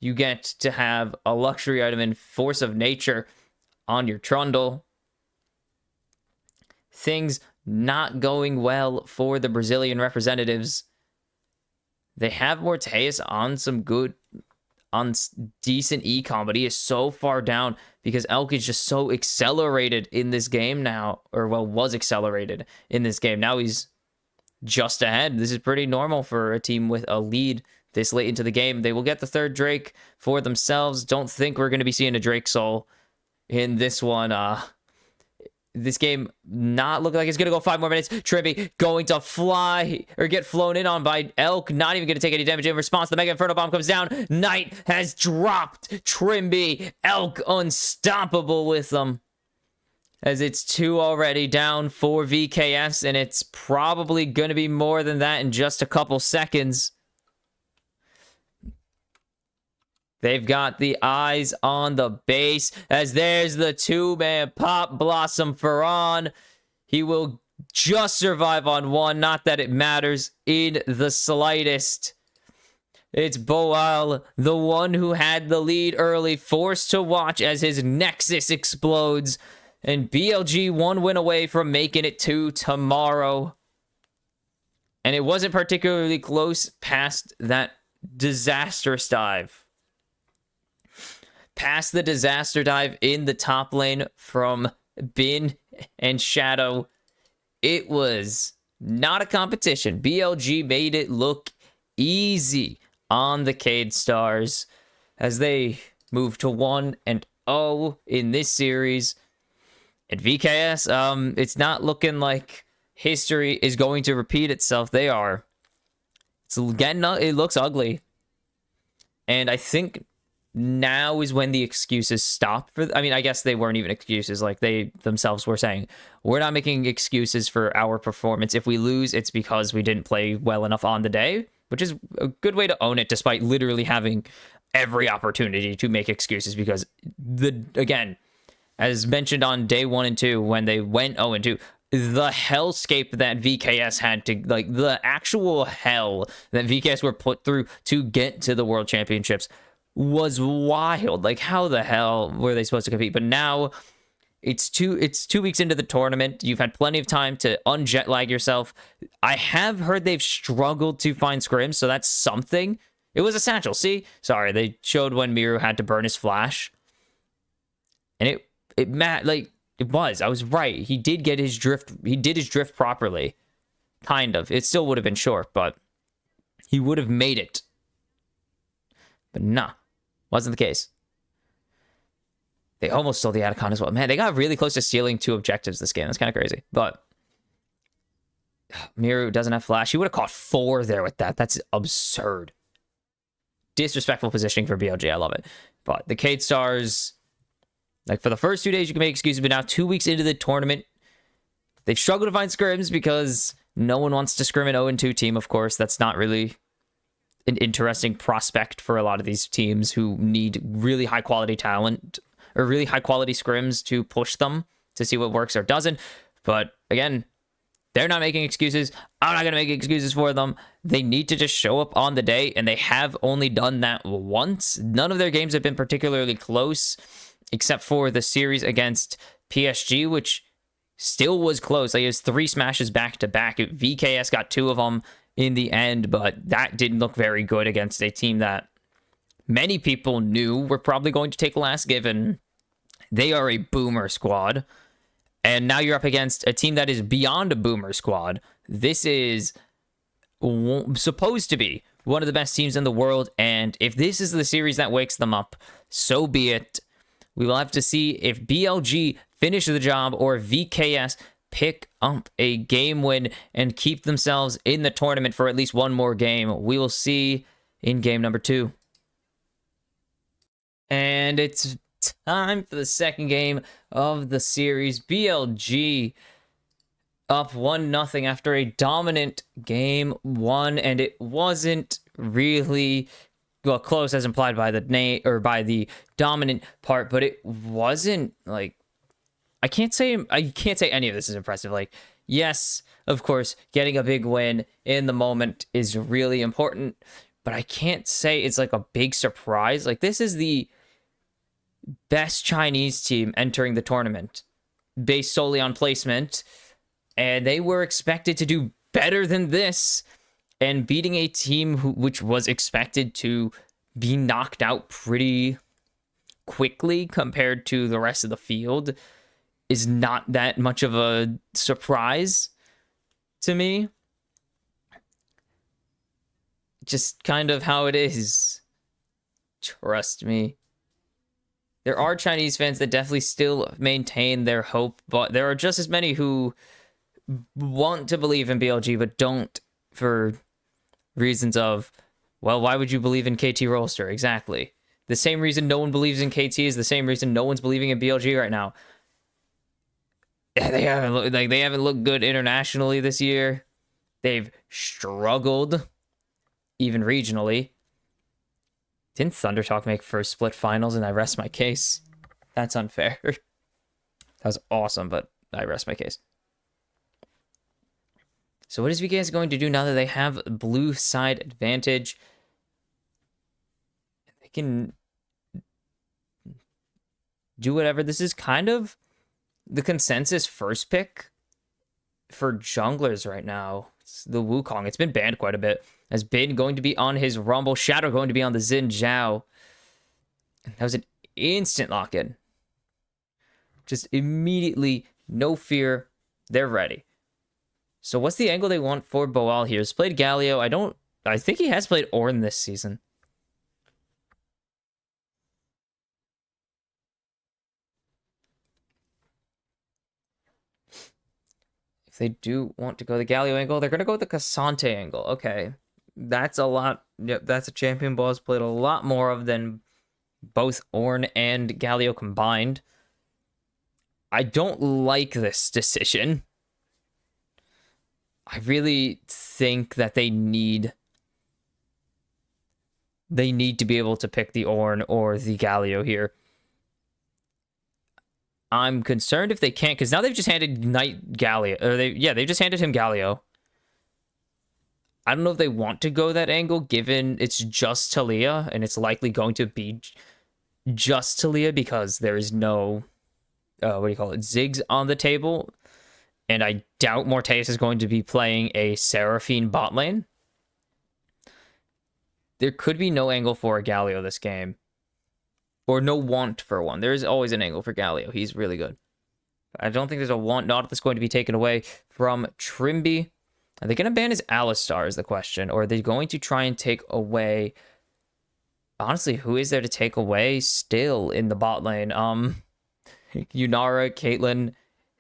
[SPEAKER 1] You get to have a luxury item in Force of Nature on your Trundle. Things not going well for the Brazilian representatives. They have Morteus on some good, on decent econ, but he is so far down because Elk is just so accelerated in this game now, or well, was accelerated in this game. Now he's just ahead. This is pretty normal for a team with a lead this late into the game. They will get the 3rd Drake for themselves. Don't think we're going to be seeing a Drake Soul in this one. This game not looking like it's going to go 5 more minutes. Trimby going to fly or get flown in on by Elk. Not even going to take any damage in response. The Mega Inferno Bomb comes down. Knight has dropped Trimby. Elk unstoppable with them. As it's 2 already down for VKS, and it's probably going to be more than that in just a couple seconds. They've got the eyes on the base, as there's the 2-man Pop Blossom for On. He will just survive on 1, not that it matters in the slightest. It's Boal, the one who had the lead early, forced to watch as his Nexus explodes. And BLG 1 win away from making it to tomorrow. And it wasn't particularly close past that disastrous dive. Past the disaster dive in the top lane from Bin and Shadow, it was not a competition. BLG made it look easy on the Keyd Stars as they move to 1-0 in this series. At VKS, it's not looking like history is going to repeat itself. They are. It's getting, it looks ugly. And I think now is when the excuses stop. I mean, I guess they weren't even excuses. Like, they themselves were saying, we're not making excuses for our performance. If we lose, it's because we didn't play well enough on the day, which is a good way to own it, despite literally having every opportunity to make excuses because, again, as mentioned on day 1 and 2 when they went 0-2. The hellscape that VKS had to, like, the actual hell that VKS were put through to get to the World Championships was wild. Like, how the hell were they supposed to compete? But now it's 2 weeks into the tournament. You've had plenty of time to unjet lag yourself. I have heard they've struggled to find scrims, so that's something. It was a satchel. See? Sorry, they showed when Miru had to burn his flash. And it was. I was right. He did get his drift. He did his drift properly. Kind of. It still would have been short, but he would have made it. But nah. Wasn't the case. They almost stole the Atacon as well. Man, they got really close to stealing 2 objectives this game. That's kind of crazy. But Miru doesn't have flash. He would have caught 4 there with that. That's absurd. Disrespectful positioning for BLG. I love it. But the Keyd Stars, like, for the first 2 days, you can make excuses, but now 2 weeks into the tournament, they've struggled to find scrims because no one wants to scrim an 0-2 team, of course. That's not really an interesting prospect for a lot of these teams who need really high-quality talent or really high-quality scrims to push them to see what works or doesn't. But, again, they're not making excuses. I'm not going to make excuses for them. They need to just show up on the day, and they have only done that once. None of their games have been particularly close, except for the series against PSG, which still was close. Like, it was 3 smashes back-to-back. VKS got 2 of them in the end, but that didn't look very good against a team that many people knew were probably going to take last, given they are a boomer squad. And now you're up against a team that is beyond a boomer squad. This is supposed to be one of the best teams in the world, and if this is the series that wakes them up, so be it. We will have to see if BLG finish the job or VKS pick up a game win and keep themselves in the tournament for at least one more game. We will see in game number 2. And it's time for the second game of the series. BLG up 1-0 after a dominant game 1, and it wasn't really, well, close as implied by the name or by the dominant part, but it wasn't like, I can't say any of this is impressive. Like, yes, of course, getting a big win in the moment is really important, but I can't say it's like a big surprise. Like, this is the best Chinese team entering the tournament based solely on placement, and they were expected to do better than this, and beating a team which was expected to be knocked out pretty quickly compared to the rest of the field is not that much of a surprise to me. Just kind of how it is. Trust me. There are Chinese fans that definitely still maintain their hope, but there are just as many who want to believe in BLG but don't, for reasons of, well, why would you believe in KT Rolster? Exactly. The same reason no one believes in KT is the same reason no one's believing in BLG right now. They haven't looked good internationally this year. They've struggled, even regionally. Didn't Thunder Talk make first split finals and I rest my case? That's unfair. That was awesome, but I rest my case. So what is VKS going to do now that they have blue side advantage? They can do whatever. This is kind of the consensus first pick for junglers right now. It's the Wukong. It's been banned quite a bit. Has been going to be on his Rumble. Shadow going to be on the Xin Zhao. That was an instant lock-in. Just immediately, no fear. They're ready. So what's the angle they want for Boal here? He's played Galio. I think he has played Ornn this season. If they do want to go the Galio angle, they're going to go with the Cassante angle. Okay. That's a lot. Yep, that's a champion Boal's played a lot more of than both Ornn and Galio combined. I don't like this decision. I really think that they need to be able to pick the Ornn or the Galio here. I'm concerned if they can't, because now they've just handed Knight Galio, or they've just handed him Galio. I don't know if they want to go that angle, given it's just Talia, and it's likely going to be just Talia because there is no, what do you call it, Ziggs on the table, and I doubt Morteus is going to be playing a Seraphine bot lane. There could be no angle for a Galio this game, or no want for one. There is always an angle for Galio. He's really good. I don't think there's a want not that's going to be taken away from Trimby. Are they going to ban his Alistar is the question, or are they going to try and take away... Honestly, who is there to take away still in the bot lane? Yunara, Caitlyn,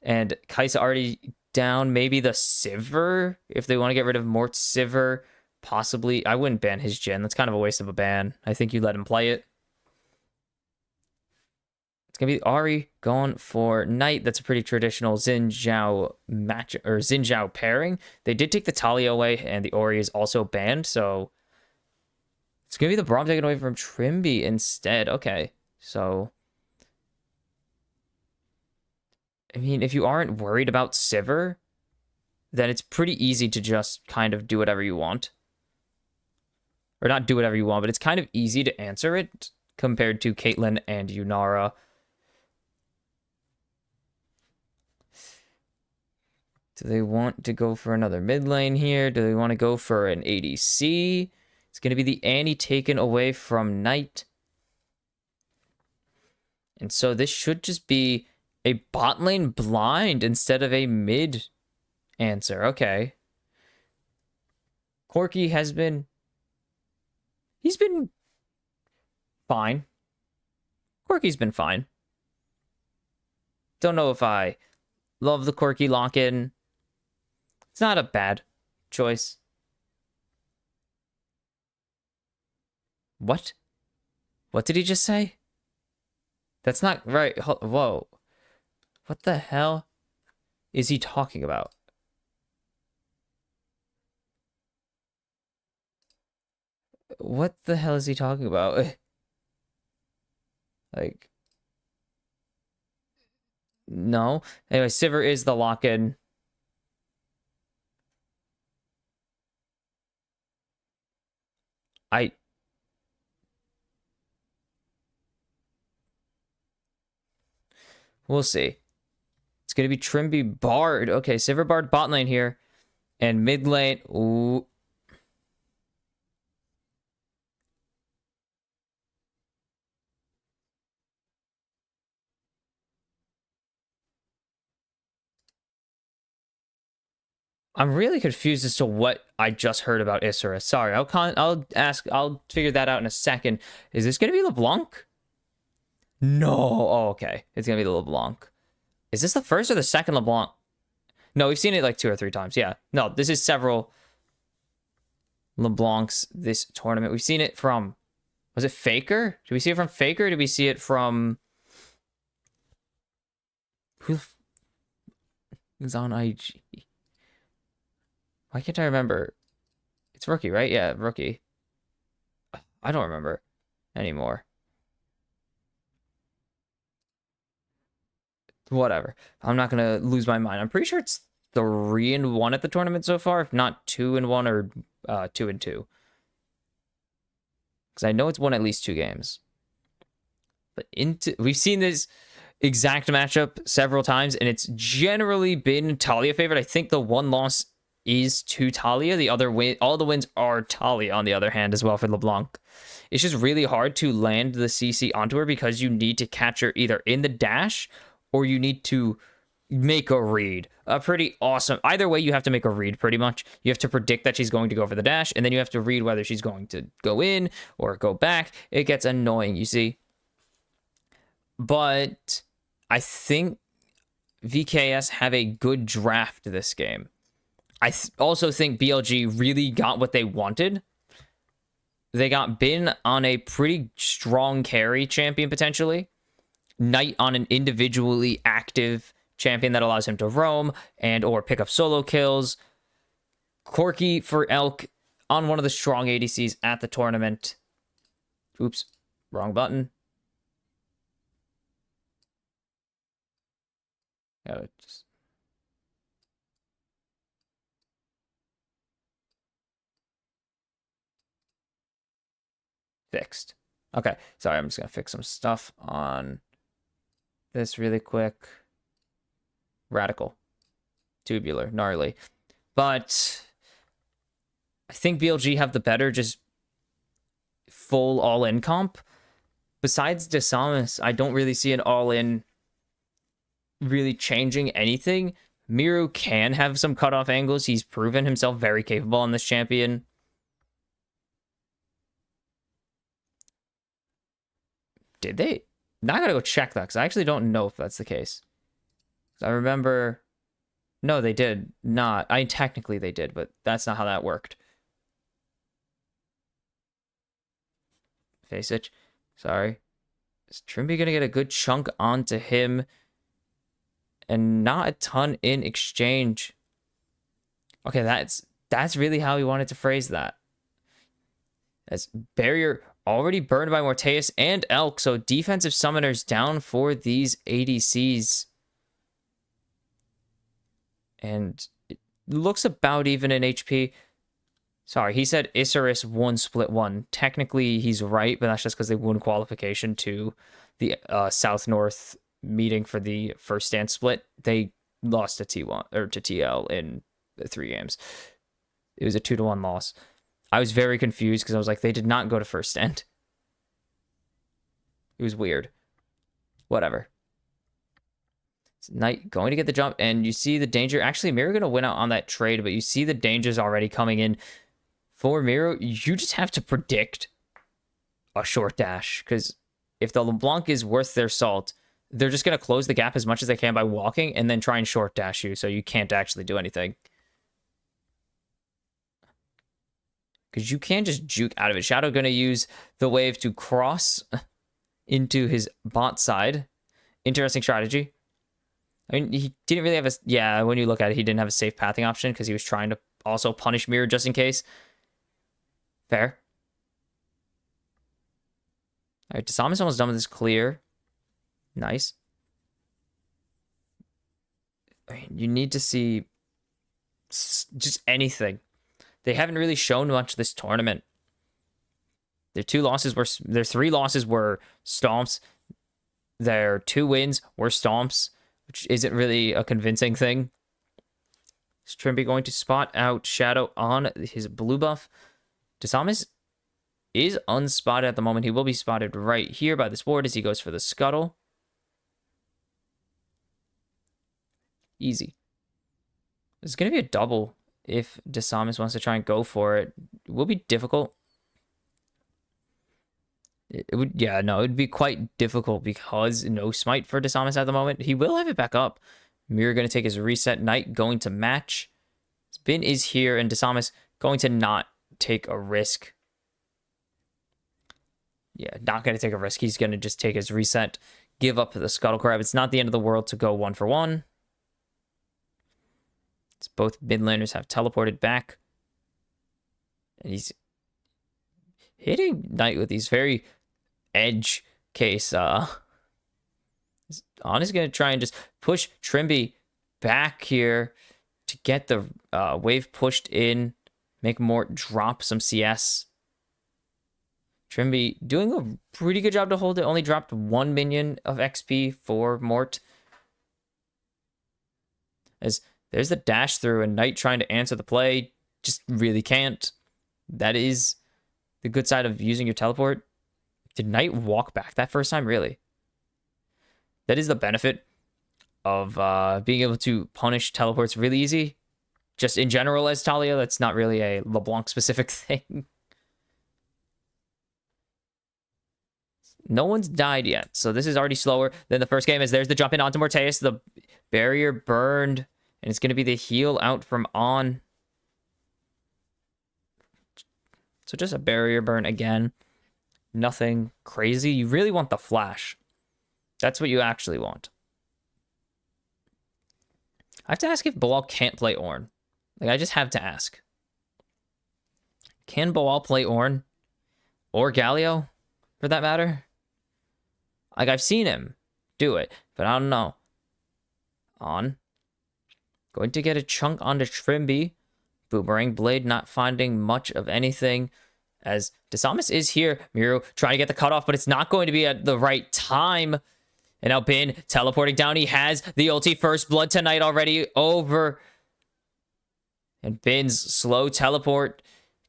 [SPEAKER 1] and Kai'Sa already down. Maybe the Sivir, if they want to get rid of Mort Sivir. Possibly. I wouldn't ban his Jhin. That's kind of a waste of a ban. I think you let him play it. It's going to be Ahri going for Knight. That's a pretty traditional Xin Zhao match, or Xin Zhao pairing. They did take the Talia away, and the Ori is also banned, so it's going to be the Braum taken away from Trimby instead. Okay, so I mean, if you aren't worried about Sivir, then it's pretty easy to just kind of do whatever you want. Or not do whatever you want, but it's kind of easy to answer it compared to Caitlyn and Yunara. Do they want to go for another mid lane here? Do they want to go for an ADC? It's going to be the Annie taken away from Knight. And so this should just be a bot lane blind instead of a mid answer. Okay. Corki has been... He's been fine. Corki's been fine. Don't know if I love the Corki lock-in. It's not a bad choice. What? What did he just say? That's not right. Whoa. What the hell is he talking about? What the hell is he talking about? Like, no. Anyway, Sivir is the lock-in. We'll see. It's going to be Trimby Bard. Okay, Sivir Bard bot lane here. And mid lane. Ooh. I'm really confused as to what I just heard about Isra. Sorry, I'll figure that out in a second. Is this going to be LeBlanc? No. Oh, okay. It's going to be the LeBlanc. Is this the first or the second LeBlanc? No, we've seen it like 2 or 3 times. Yeah. No, this is several LeBlancs this tournament. We've seen it from... Was it Faker? Did we see it from Faker? Or did we see it from... Who's on IG? Why can't I remember? It's Rookie, right? Yeah, Rookie. I don't remember anymore. Whatever. I'm not going to lose my mind. I'm pretty sure it's 3-1 at the tournament so far, if not 2-1 or 2-2. Because I know it's won at least 2 games. But we've seen this exact matchup several times, and it's generally been Talia favored. I think the one loss is to Talia. The other all the wins are Talia, on the other hand, as well for LeBlanc. It's just really hard to land the CC onto her because you need to catch her either in the dash or you need to make a read. A pretty awesome... Either way, you have to make a read, pretty much. You have to predict that she's going to go for the dash, and then you have to read whether she's going to go in or go back. It gets annoying, you see. But I think VKS have a good draft this game. I also think BLG really got what they wanted. They got Bin on a pretty strong carry champion, potentially. Knight on an individually active champion that allows him to roam and or pick up solo kills. Corki for Elk on one of the strong ADCs at the tournament. Oops, wrong button. Gotta just... Fixed. Okay, sorry, I'm just gonna fix some stuff on this really quick. Radical. Tubular. Gnarly. But I think BLG have the better just full all-in comp. Besides DeSamus, I don't really see an all-in really changing anything. Miru can have some cutoff angles. He's proven himself very capable on this champion. Did they? Now I gotta go check that, because I actually don't know if that's the case. I remember... No, they did not. Technically they did, but that's not how that worked. Face it. Sorry. Is Trimby gonna get a good chunk onto him? And not a ton in exchange. Okay, that's really how he wanted to phrase that. As barrier already burned by Morteus and Elk, so defensive summoners down for these ADCs. And it looks about even in HP. Sorry, he said Isurus won split 1. Technically, he's right, but that's just because they won qualification to the South-North meeting for the first stand split. They lost to T1 or to TL in 3 games. It was a 2-1 loss. I was very confused because I was like, they did not go to first stand. It was weird. Whatever. Knight going to get the jump, and you see the danger. Actually, Miru going to win out on that trade, but you see the dangers already coming in for Miru. You just have to predict a short dash, because if the LeBlanc is worth their salt, they're just going to close the gap as much as they can by walking and then try and short dash you, so you can't actually do anything. Because you can just juke out of it. Shadow going to use the wave to cross into his bot side. Interesting strategy. I mean, he didn't really have a... Yeah, when you look at it, he didn't have a safe pathing option because he was trying to also punish Mirror just in case. Fair. All right, DeSamus almost done with this clear. Nice. I mean, you need to see just anything. They haven't really shown much this tournament. Their 3 losses were stomps. Their 2 wins were stomps, which isn't really a convincing thing. Is Trimby going to spot out Shadow on his blue buff? DeSamus is unspotted at the moment. He will be spotted right here by this ward as he goes for the scuttle. Easy. It's going to be a double if DeSamus wants to try and go for it. It will be difficult. It would, yeah, no, it would be quite difficult because no smite for DeSamus at the moment. He will have it back up. Mirror going to take his reset. Knight going to match. Spin is here, and DeSamus going to not take a risk. Yeah, not going to take a risk. He's going to just take his reset, give up the Scuttle Crab. It's not the end of the world to go 1 for 1. It's both mid laners have teleported back. And he's hitting Knight with these very edge case. On is going to try and just push Trimby back here to get the wave pushed in, make Mort drop some CS. Trimby doing a pretty good job to hold it. Only dropped 1 minion of XP for Mort. As there's the dash through, and Knight trying to answer the play. Just really can't. That is the good side of using your teleport. Did Knight walk back that first time? Really? That is the benefit of being able to punish teleports really easy. Just in general as Talia, that's not really a LeBlanc specific thing. No one's died yet, so this is already slower than the first game. As there's the jump in onto Morteus, the barrier burned, and it's going to be the heal out from On. So just a barrier burn again. Nothing crazy. You really want the flash. That's what you actually want. I have to ask if Bilal can't play Ornn. Like, I just have to ask. Can Bilal play Ornn? Or Galio, for that matter? Like, I've seen him do it, but I don't know. On. Going to get a chunk onto Trimby. Boomerang Blade not finding much of anything. As Desamas is here. Miru trying to get the cutoff, but it's not going to be at the right time. And now Bin teleporting down. He has the ulti. First blood tonight already over. And Bin's slow teleport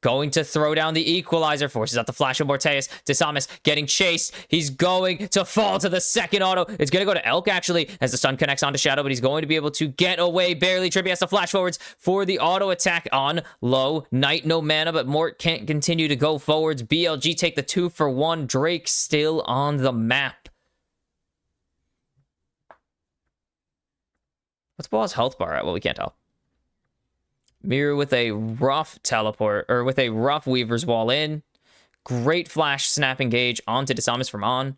[SPEAKER 1] going to throw down the equalizer. Forces out the flash of Morteus. Desamas getting chased. He's going to fall to the second auto. It's going to go to Elk, actually, as the stun connects onto Shadow, but he's going to be able to get away barely. Trippy has to flash forwards for the auto attack on low. Knight, no mana, but Mort can't continue to go forwards. BLG take the 2-for-1. Drake still on the map. What's Ball's health bar at? Well, we can't tell. Miru with a rough teleport, or with a rough Weaver's Wall in. Great flash snap engage onto Desamas from on.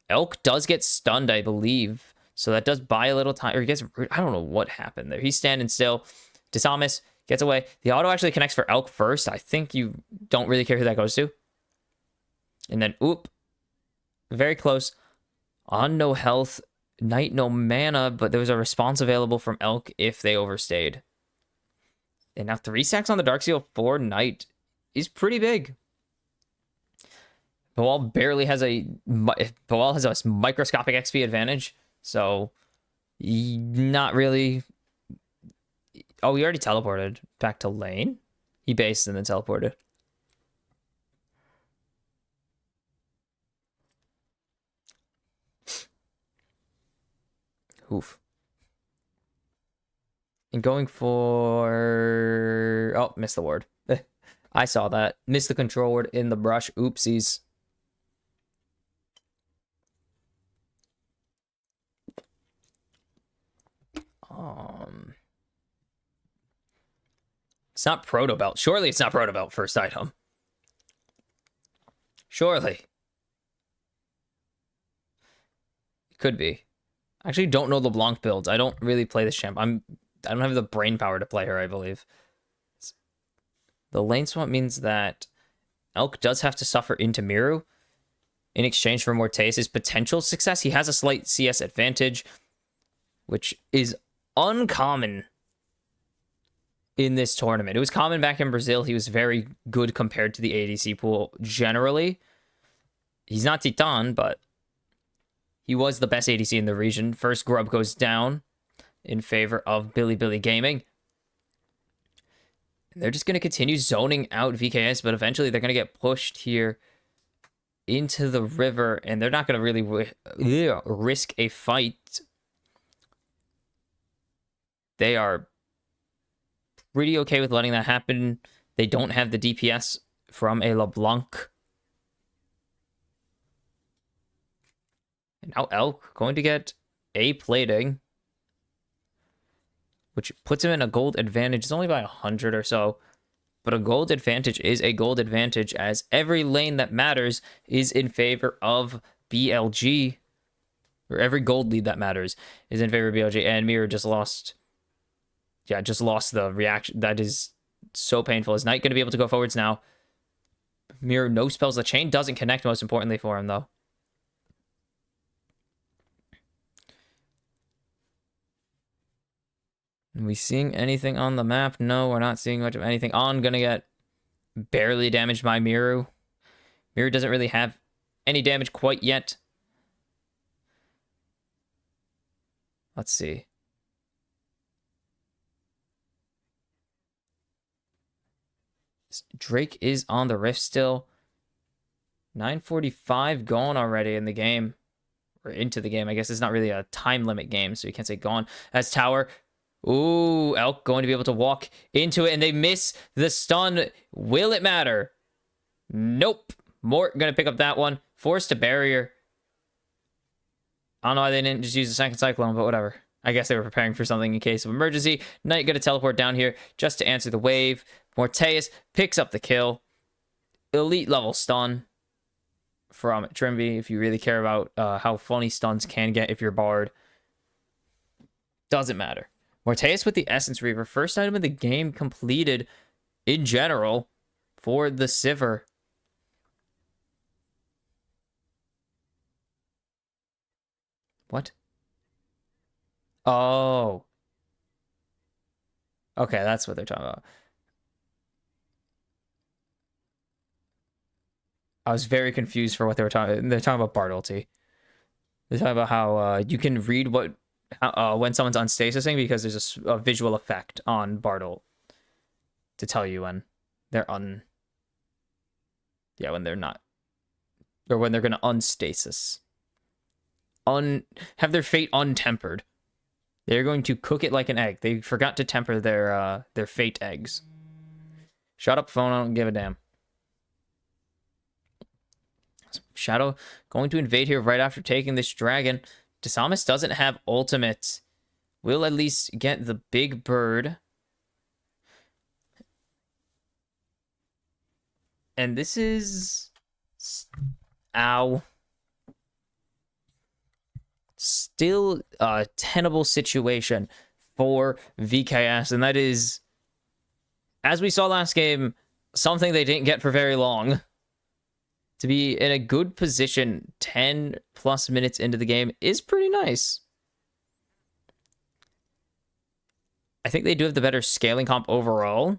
[SPEAKER 1] Elk does get stunned, I believe. So that does buy a little time. Or he gets, I don't know what happened there. He's standing still. Desamas gets away. The auto actually connects for Elk first. I think you don't really care who that goes to. And then, oop. Very close. On no health. Knight, no mana. But there was a response available from Elk if they overstayed. And now 3 stacks on the Dark Seal for Knight is pretty big. Boal barely has a... Boal has a microscopic XP advantage. So, not really... Oh, he already teleported back to lane. He based and then teleported. Oof. And going for... Oh, missed the ward. I saw that. Missed the control ward in the brush. Oopsies. It's not Proto Belt. Surely it's not Proto Belt first item. Surely. It could be. I actually don't know LeBlanc builds. I don't really play this champ. I don't have the brain power to play her, I believe. The lane swap means that Elk does have to suffer into Miru in exchange for Morteus' potential success. He has a slight CS advantage, which is uncommon in this tournament. It was common back in Brazil. He was very good compared to the ADC pool generally. He's not Titan, but he was the best ADC in the region. First Grub goes down in favor of Bilibili Gaming. And they're just going to continue zoning out VKS, but eventually they're going to get pushed here into the river, and they're not going to really risk a fight. They are pretty okay with letting that happen. They don't have the DPS from a LeBlanc. And now Elk going to get a plating, which puts him in a gold advantage. It's only by 100 or so, but a gold advantage is a gold advantage, as every lane that matters is in favor of BLG, or every gold lead that matters is in favor of BLG. And Mirror just lost. Yeah, just lost the reaction. That is so painful. Is Knight going to be able to go forwards now? Mirror no spells. The chain doesn't connect, most importantly for him, though. Are we seeing anything on the map? No, we're not seeing much of anything. On gonna get barely damaged by Miru. Miru doesn't really have any damage quite yet. Let's see. Drake is on the rift still. 9:45 gone already in the game. Or into the game. I guess it's not really a time limit game, so you can't say gone. As Tower... Ooh, Elk going to be able to walk into it, and they miss the stun. Will it matter? Nope. Mort going to pick up that one. Forced a barrier. I don't know why they didn't just use the second Cyclone, but whatever. I guess they were preparing for something in case of emergency. Knight going to teleport down here just to answer the wave. Morteus picks up the kill. Elite level stun from Trimby, if you really care about how funny stuns can get if you're Bard. Doesn't matter. Morteus with the Essence Reaver. First item of the game completed in general for the Sivir. What? Oh. Okay, that's what they're talking about. I was very confused for what they were talking. They're talking about Bartlety. They're talking about how you can read what when someone's unstasising because there's a visual effect on Bartle to tell you when they're when they're not, or when they're gonna unstasis, have their fate untempered. They're going to cook it like an egg. They forgot to temper their fate eggs. Shut up, phone. I don't give a damn. Shadow going to invade here right after taking this dragon. Desamus doesn't have ultimate. We'll at least get the big bird. And this is... Ow. Still a tenable situation for VKS. And that is, as we saw last game, something they didn't get for very long. To be in a good position 10 plus minutes into the game is pretty nice. I think they do have the better scaling comp overall.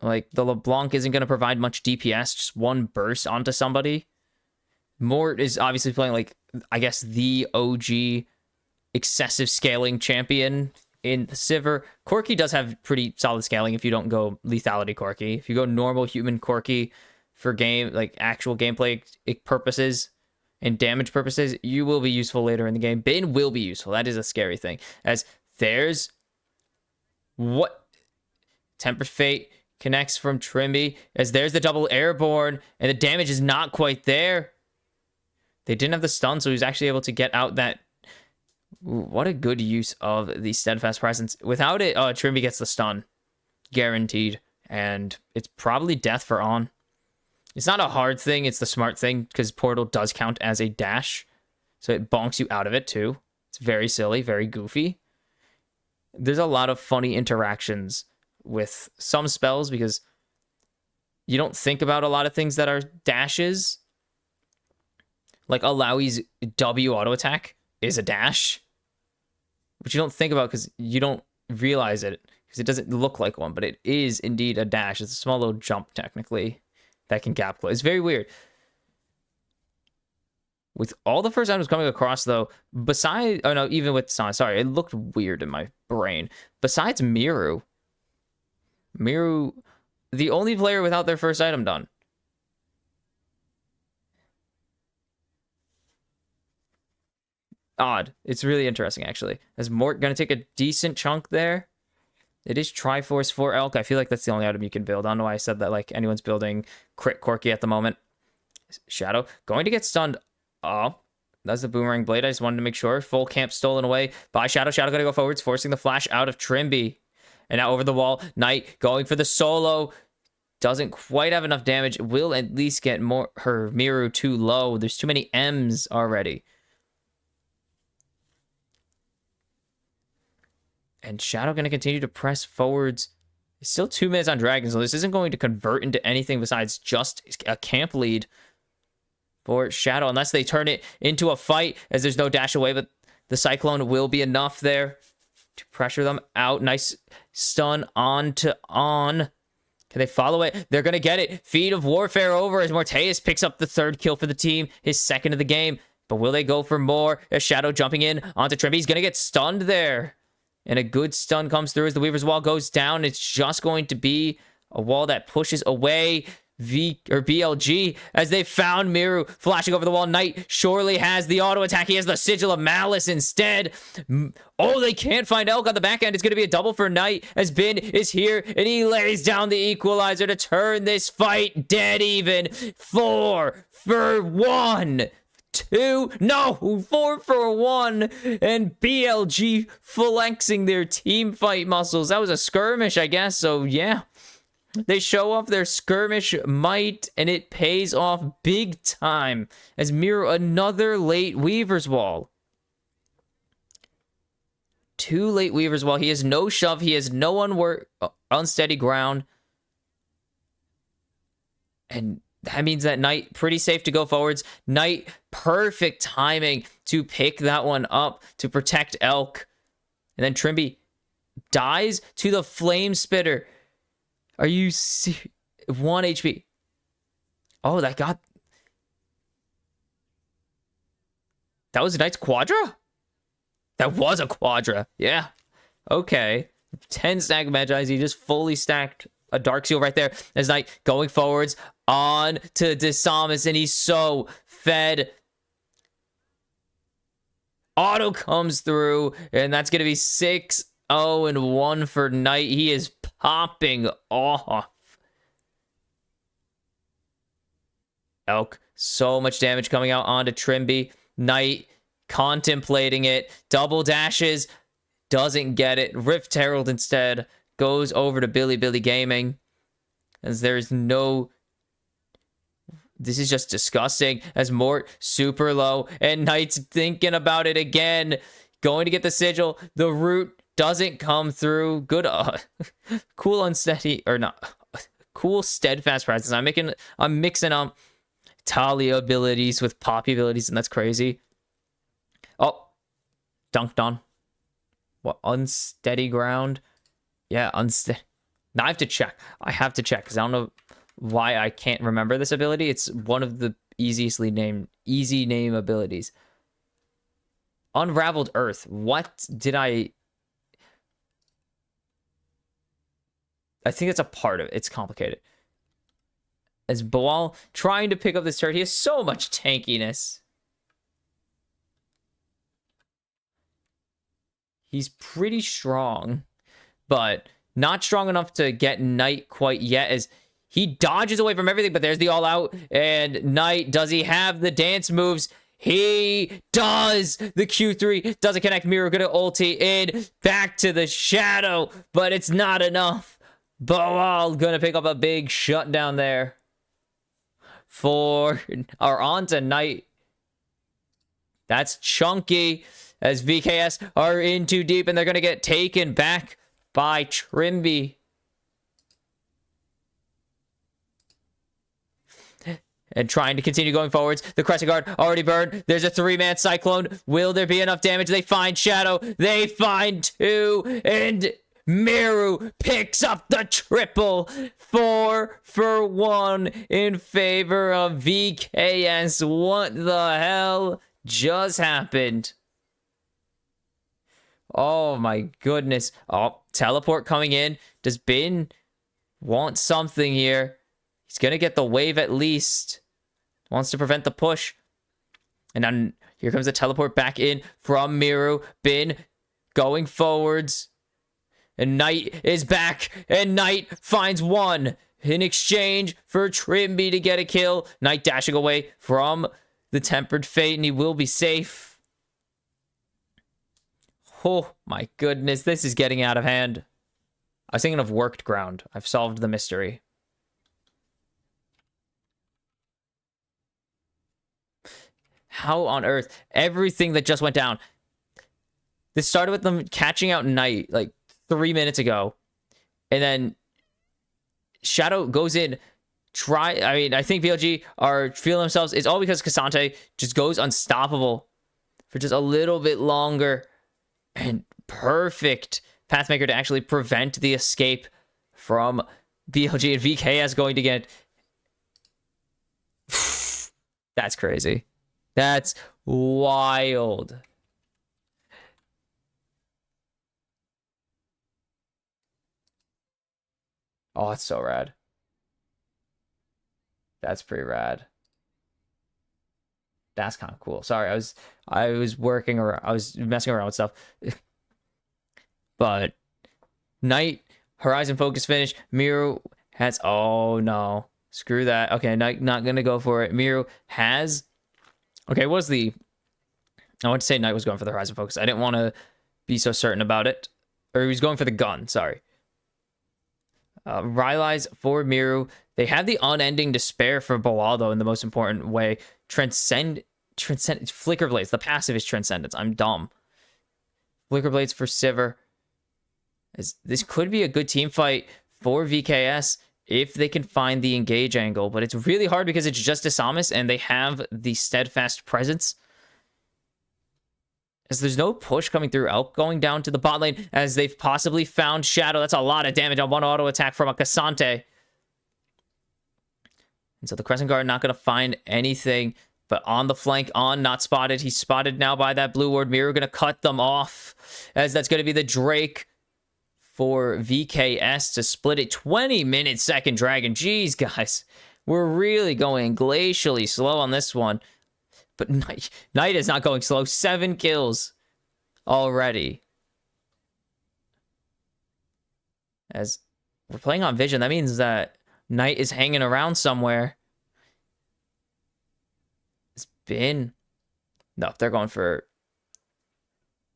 [SPEAKER 1] Like, the LeBlanc isn't going to provide much DPS, just one burst onto somebody. Mort is obviously playing, like, I guess, the OG excessive scaling champion in the Sivir. Corki does have pretty solid scaling if you don't go lethality Corki. If you go normal human Corki for game, like, actual gameplay purposes and damage purposes, you will be useful later in the game. Bin will be useful. That is a scary thing. As there's... What? Temper Fate connects from Trimby, as there's the double airborne, and the damage is not quite there. They didn't have the stun, so he was actually able to get out that... Ooh, what a good use of the steadfast presence. Without it, Trimby gets the stun. Guaranteed. And it's probably death for On. It's not a hard thing, it's the smart thing, because Portal does count as a dash. So it bonks you out of it, too. It's very silly, very goofy. There's a lot of funny interactions with some spells, because you don't think about a lot of things that are dashes. Like Alawi's W auto attack is a dash, which you don't think about because you don't realize it, because it doesn't look like one, but it is indeed a dash. It's a small little jump, technically, that can gap close. It's very weird. With all the first items coming across, though, besides... Oh, no, even with... Sorry, it looked weird in my brain. Besides Miru, the only player without their first item done. Odd. It's really interesting, actually. Is Mort going to take a decent chunk there? It is Triforce for Elk. I feel like that's the only item you can build. I don't know why I said that, like, anyone's building Crit Corki at the moment. Shadow going to get stunned. Oh, that's the Boomerang Blade. I just wanted to make sure. Full camp stolen away by Shadow. Shadow going to go forwards, forcing the flash out of Trimby. And now over the wall, Knight going for the solo. Doesn't quite have enough damage. Will at least get more her Miru too low. There's too many M's already. And Shadow going to continue to press forwards. It's still 2 minutes on Dragon, so this isn't going to convert into anything besides just a camp lead for Shadow, unless they turn it into a fight, as there's no dash away, but the Cyclone will be enough there to pressure them out. Nice stun onto On. Can they follow it? They're going to get it. Feed of Warfare over as Morteus picks up the 3rd kill for the team, his 2nd of the game. But will they go for more? As Shadow jumping in onto Trimby. He's going to get stunned there. And a good stun comes through as the Weaver's Wall goes down. It's just going to be a wall that pushes away BLG as they found Miru flashing over the wall. Knight surely has the auto attack. He has the Sigil of Malice instead. Oh, they can't find Elk on the back end. It's going to be a double for Knight as Bin is here and he lays down the equalizer to turn this fight dead even. 4 for 1. 2, no, 4 for 1, and BLG flexing their team fight muscles. That was a skirmish, I guess, so yeah. They show off their skirmish might, and it pays off big time as Miru another late Weaver's Wall. 2 late Weaver's Wall. He has no shove. He has no unsteady ground. And That means that Knight pretty safe to go forwards. Knight, perfect timing to pick that one up to protect Elk. And then Trimby dies to the Flame Spitter. Are you 1 HP? Oh, that was a Knight's Quadra? That was a Quadra. Yeah. Okay. 10 stack Magi's. He just fully stacked a Dark Seal right there. As Knight going forwards on to Desamus, and he's so fed. Auto comes through, and that's going to be 6-0-1 for Knight. He is popping off. Elk, so much damage coming out onto Trimby. Knight contemplating it. Double dashes. Doesn't get it. Rift Herald instead goes over to Bilibili Gaming. As there's no... This is just disgusting. As Mort super low. And Knight's thinking about it again. Going to get the sigil. The root doesn't come through. Good. Cool unsteady. Or not. Cool steadfast presence. I'm mixing up Talia abilities with Poppy abilities. And that's crazy. Oh. Dunked on. What? Unsteady ground? Yeah, unsteady. Now I have to check. I have to check because I don't know why I can't remember this ability. It's one of the easy name abilities. Unraveled Earth. What did I think it's a part of it. It's complicated. As Boal trying to pick up this turret, he has so much tankiness. He's pretty strong, but not strong enough to get Knight quite yet, as he dodges away from everything, but there's the all-out, and Knight, does he have the dance moves? He does! The Q3 doesn't connect. Miru gonna ulti in, back to the shadow, but it's not enough. Boal gonna pick up a big shutdown there. On to Knight. That's chunky. As VKS are in too deep, and they're going to get taken back by Trimby. And trying to continue going forwards. The Crescent Guard already burned. There's a 3-man Cyclone. Will there be enough damage? They find Shadow. They find 2. And Miru picks up the triple. 4 for 1 in favor of VKS. What the hell just happened? Oh my goodness. Oh, teleport coming in. Does Bin want something here? He's going to get the wave at least. Wants to prevent the push. And then here comes the teleport back in from Miru. Bin going forwards. And Knight is back. And Knight finds 1 in exchange for Trimby to get a kill. Knight dashing away from the Tempered Fate, and he will be safe. Oh my goodness, this is getting out of hand. I was thinking of Worked Ground. I've solved the mystery. How on earth? Everything that just went down. This started with them catching out Knight like 3 minutes ago. And then Shadow goes in. I think BLG are feeling themselves. It's all because Cassante just goes unstoppable for just a little bit longer. And perfect Pathmaker to actually prevent the escape from BLG, and VKS going to get... That's crazy. That's wild. Oh, it's so rad. That's pretty rad. That's kind of cool. Sorry, I was working around. I was messing around with stuff. But Knight, Horizon Focus finish. Miru has... Oh, no. Screw that. Okay, Knight not going to go for it. Miru has... Okay, what was the... I want to say Knight was going for the Horizon Focus. I didn't want to be so certain about it. Or he was going for the gun. Sorry. Rylai's for Miru. They have the Unending Despair for Boal, though, in the most important way. Transcend Flicker Blades. The passive is Transcendence. I'm dumb. Flicker Blades for Sivir. This could be a good team fight for VKS. if they can find the engage angle, but it's really hard because it's just Isamis and they have the steadfast presence. As there's no push coming through. Elk going down to the bot lane as they've possibly found Shadow. That's a lot of damage on one auto attack from a Cassante. And so the Crescent Guard not going to find anything, but on the flank, not spotted. He's spotted now by that blue ward. Mirror going to cut them off as that's going to be the Drake for VKS to split it. 20-minute second dragon. Jeez, guys. We're really going glacially slow on this one. But Knight is not going slow. 7 kills already. As we're playing on Vision, that means that Knight is hanging around somewhere. It's been... No, they're going for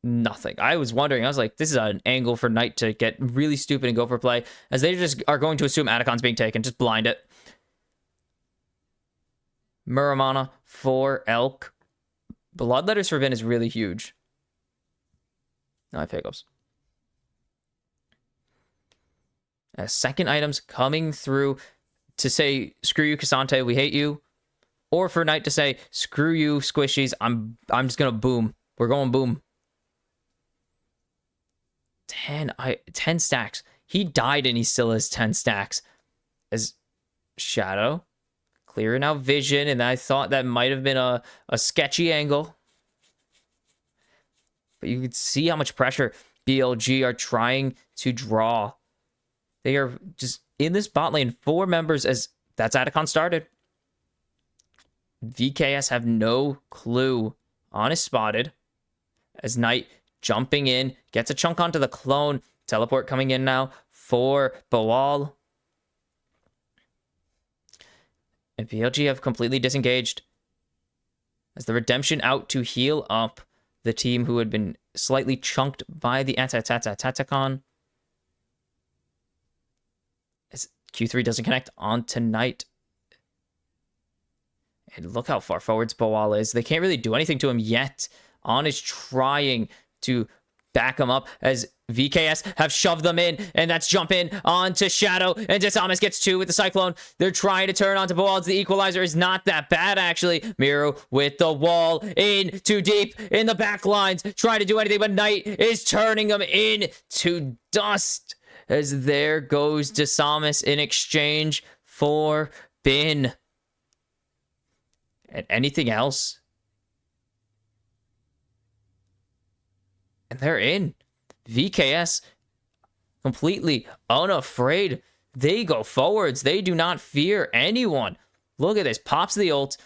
[SPEAKER 1] nothing. I was wondering. I was like, this is an angle for Knight to get really stupid and go for play. As they just are going to assume Atacon's being taken. Just blind it. Muramana for Elk. Bloodletters for Ben is really huge. No pickups. Second items coming through to say, screw you, Cassante, we hate you. Or for Knight to say, screw you, squishies, I'm just gonna boom. We're going boom. 10 stacks. He died and he still has 10 stacks. As Shadow. Clear now Vision, and I thought that might have been a sketchy angle. But you could see how much pressure BLG are trying to draw. They are just in this bot lane. 4 members as that's Atacon started. VKS have no clue. On is spotted. As Knight jumping in. Gets a chunk onto the clone. Teleport coming in now for Boal. And PLG have completely disengaged. As the Redemption out to heal up the team who had been slightly chunked by the Atacon. As Q3 doesn't connect on tonight. And look how far forwards Boal is. They can't really do anything to him yet. On is trying to back him up as VKS have shoved them in, and that's jump in onto Shadow, and Disamis gets 2 with the Cyclone. They're trying to turn onto Boal. The equalizer is not that bad, actually. Miro with the wall in too deep in the back lines, trying to do anything, but Knight is turning them in to dust. As there goes Disamis in exchange for Bin. And anything else? And they're in. VKS completely unafraid. They go forwards. They do not fear anyone. Look at this. Pops the ult,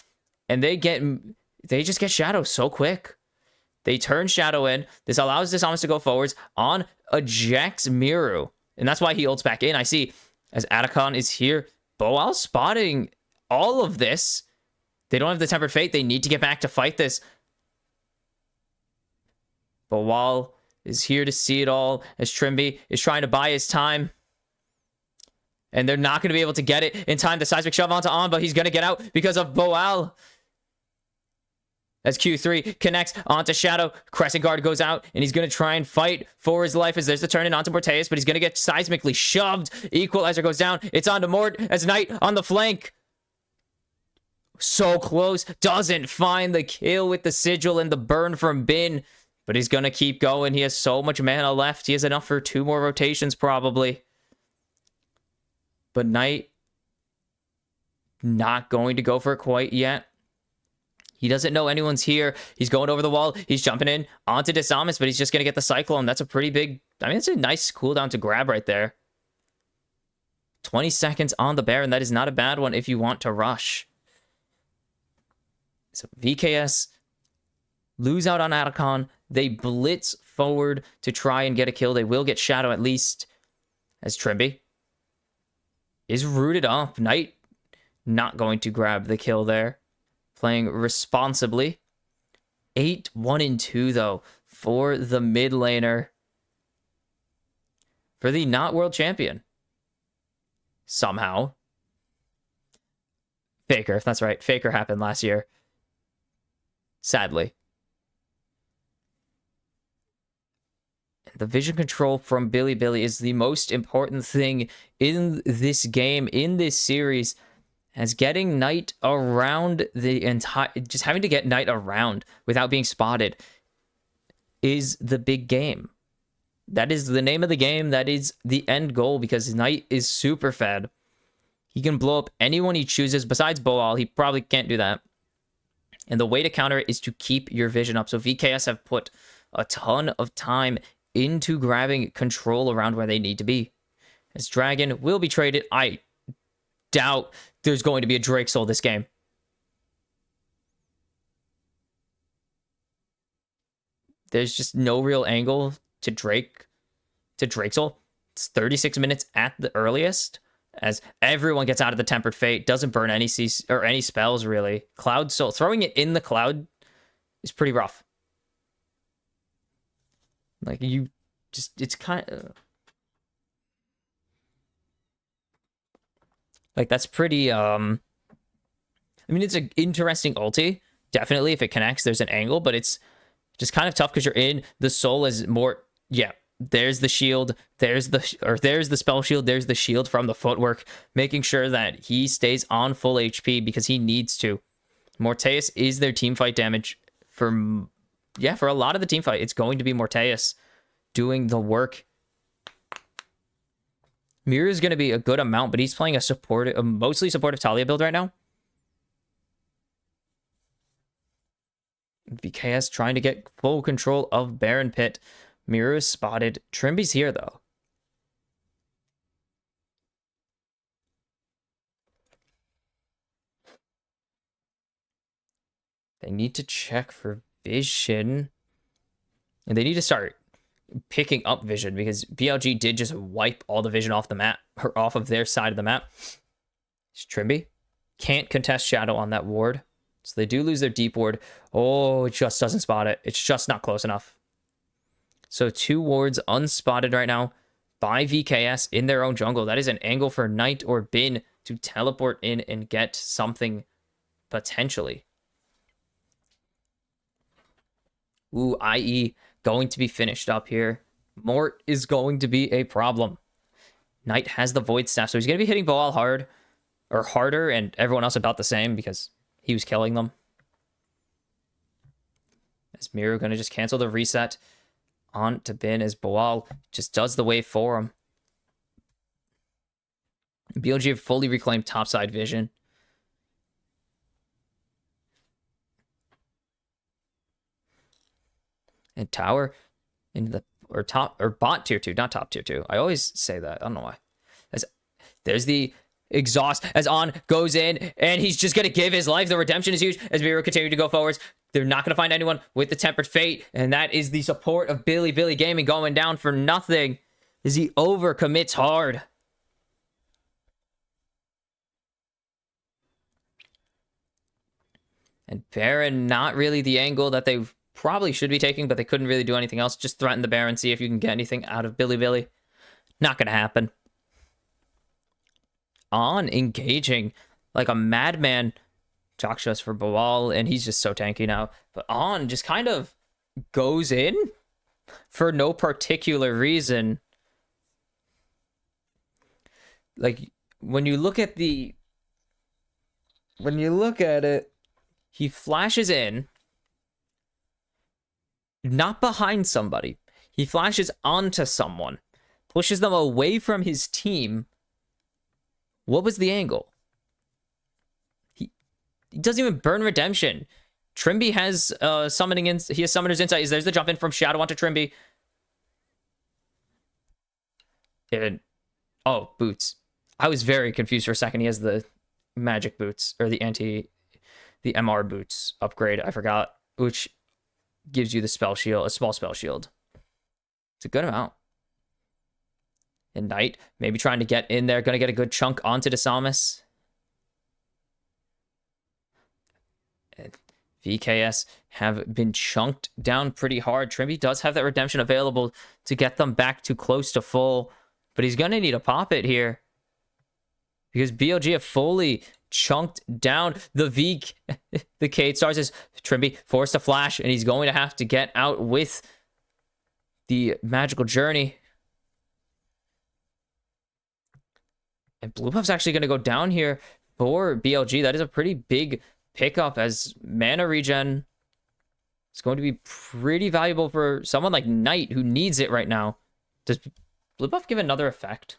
[SPEAKER 1] and they just get Shadow so quick. They turn Shadow in. This allows Disamis to go forwards on ejects Miru. And that's why he ults back in. I see as Atacon is here. Boal spotting all of this. They don't have the Tempered Fate. They need to get back to fight this. Boal is here to see it all as Trimby is trying to buy his time. And they're not going to be able to get it in time. The seismic shove onto On, but he's going to get out because of Boal. As Q3 connects onto Shadow. Crescent Guard goes out, and he's going to try and fight for his life as there's the turn in onto Morteus, but he's going to get seismically shoved. Equalizer goes down. It's onto Mort as Knight on the flank. So close. Doesn't find the kill with the sigil and the burn from Bin. But he's going to keep going. He has so much mana left. He has enough for 2 more rotations, probably. But Knight not going to go for it quite yet. He doesn't know anyone's here. He's going over the wall. He's jumping in onto Disamis, but he's just going to get the Cyclone. That's a pretty big... I mean, it's a nice cooldown to grab right there. 20 seconds on the Baron. That is not a bad one if you want to rush. So VKS lose out on Atacon. They blitz forward to try and get a kill. They will get Shadow at least. As Trimby is rooted up. Knight not going to grab the kill there. Playing responsibly. 8-1-2 though for the mid laner. For the not world champion. Somehow. Faker, that's right. Faker happened last year. Sadly. The vision control from Bilibili is the most important thing in this game, in this series, as getting Knight around the entire... Just having to get Knight around without being spotted is the big game. That is the name of the game. That is the end goal, because Knight is super fed. He can blow up anyone he chooses. Besides Boal, he probably can't do that. And the way to counter it is to keep your vision up. So VKS have put a ton of time into grabbing control around where they need to be. As Dragon will be traded. I doubt there's going to be a Drake Soul this game. There's just no real angle to Drake Soul. It's 36 minutes at the earliest, as everyone gets out of the Tempered Fate, doesn't burn any any spells really. Cloud Soul, throwing it in the cloud is pretty rough. Like, you just, it's kind of like, that's pretty I mean, it's an interesting ulti, definitely. If it connects, there's an angle, but it's just kind of tough because you're in the soul as more... Yeah, there's the shield, there's the spell shield, there's the shield from the footwork, making sure that he stays on full HP because he needs to. Morteus is their team fight damage for a lot of the team fight. It's going to be Morteus doing the work. Miru is going to be a good amount, but he's playing a mostly supportive Talia build right now. VKS trying to get full control of Baron Pit. Miru is spotted. Trimby's here, though. They need to check for vision. And they need to start picking up vision, because BLG did just wipe all the vision off the map, or off of their side of the map. Trimby can't contest Shadow on that ward. So they do lose their deep ward. Oh, it just doesn't spot it. It's just not close enough. So 2 wards unspotted right now by VKS in their own jungle. That is an angle for Knight or Bin to teleport in and get something potentially. Ooh, IE going to be finished up here. Mort is going to be a problem. Knight has the Void Staff, so he's going to be hitting Boal hard, or harder, and everyone else about the same because he was killing them. As Miru going to just cancel the reset on to Bin, as Boal just does the wave for him. BLG have fully reclaimed topside vision. And tower into the bot tier 2, not top tier 2. I always say that. I don't know why. There's the exhaust as On goes in, and he's just going to give his life. The redemption is huge as Miru continue to go forwards. They're not going to find anyone with the Tempered Fate, and that is the support of Bilibili Gaming going down for nothing as he overcommits hard. And Baron, not really the angle that they probably should be taking, but they couldn't really do anything else. Just threaten the Baron, see if you can get anything out of Bilibili. Not going to happen. On engaging like a madman. Joksha's for Boal, and he's just so tanky now. But On just kind of goes in for no particular reason. Like, when you look at it, he flashes in, not behind somebody. He flashes onto someone, pushes them away from his team. What was the angle? He doesn't even burn redemption. Trimby has he has Summoner's Insight. There's the jump in from Shadow onto Trimby. Oh, boots. I was very confused for a second. He has the magic boots, or the MR boots upgrade. I forgot, which gives you the spell shield, a small spell shield. It's a good amount. And Knight maybe trying to get in there, gonna get a good chunk onto Desamus. And VKS have been chunked down pretty hard. Trimby does have that redemption available to get them back to close to full, but he's gonna need a pop it here because BLG have fully chunked down the Keyd Stars. Is Trimby forced to flash, and he's going to have to get out with the magical journey. And blue buff's actually going to go down here for BLG. That is a pretty big pickup, as mana regen is going to be pretty valuable for someone like Knight, who needs it right now. Does blue buff give another effect?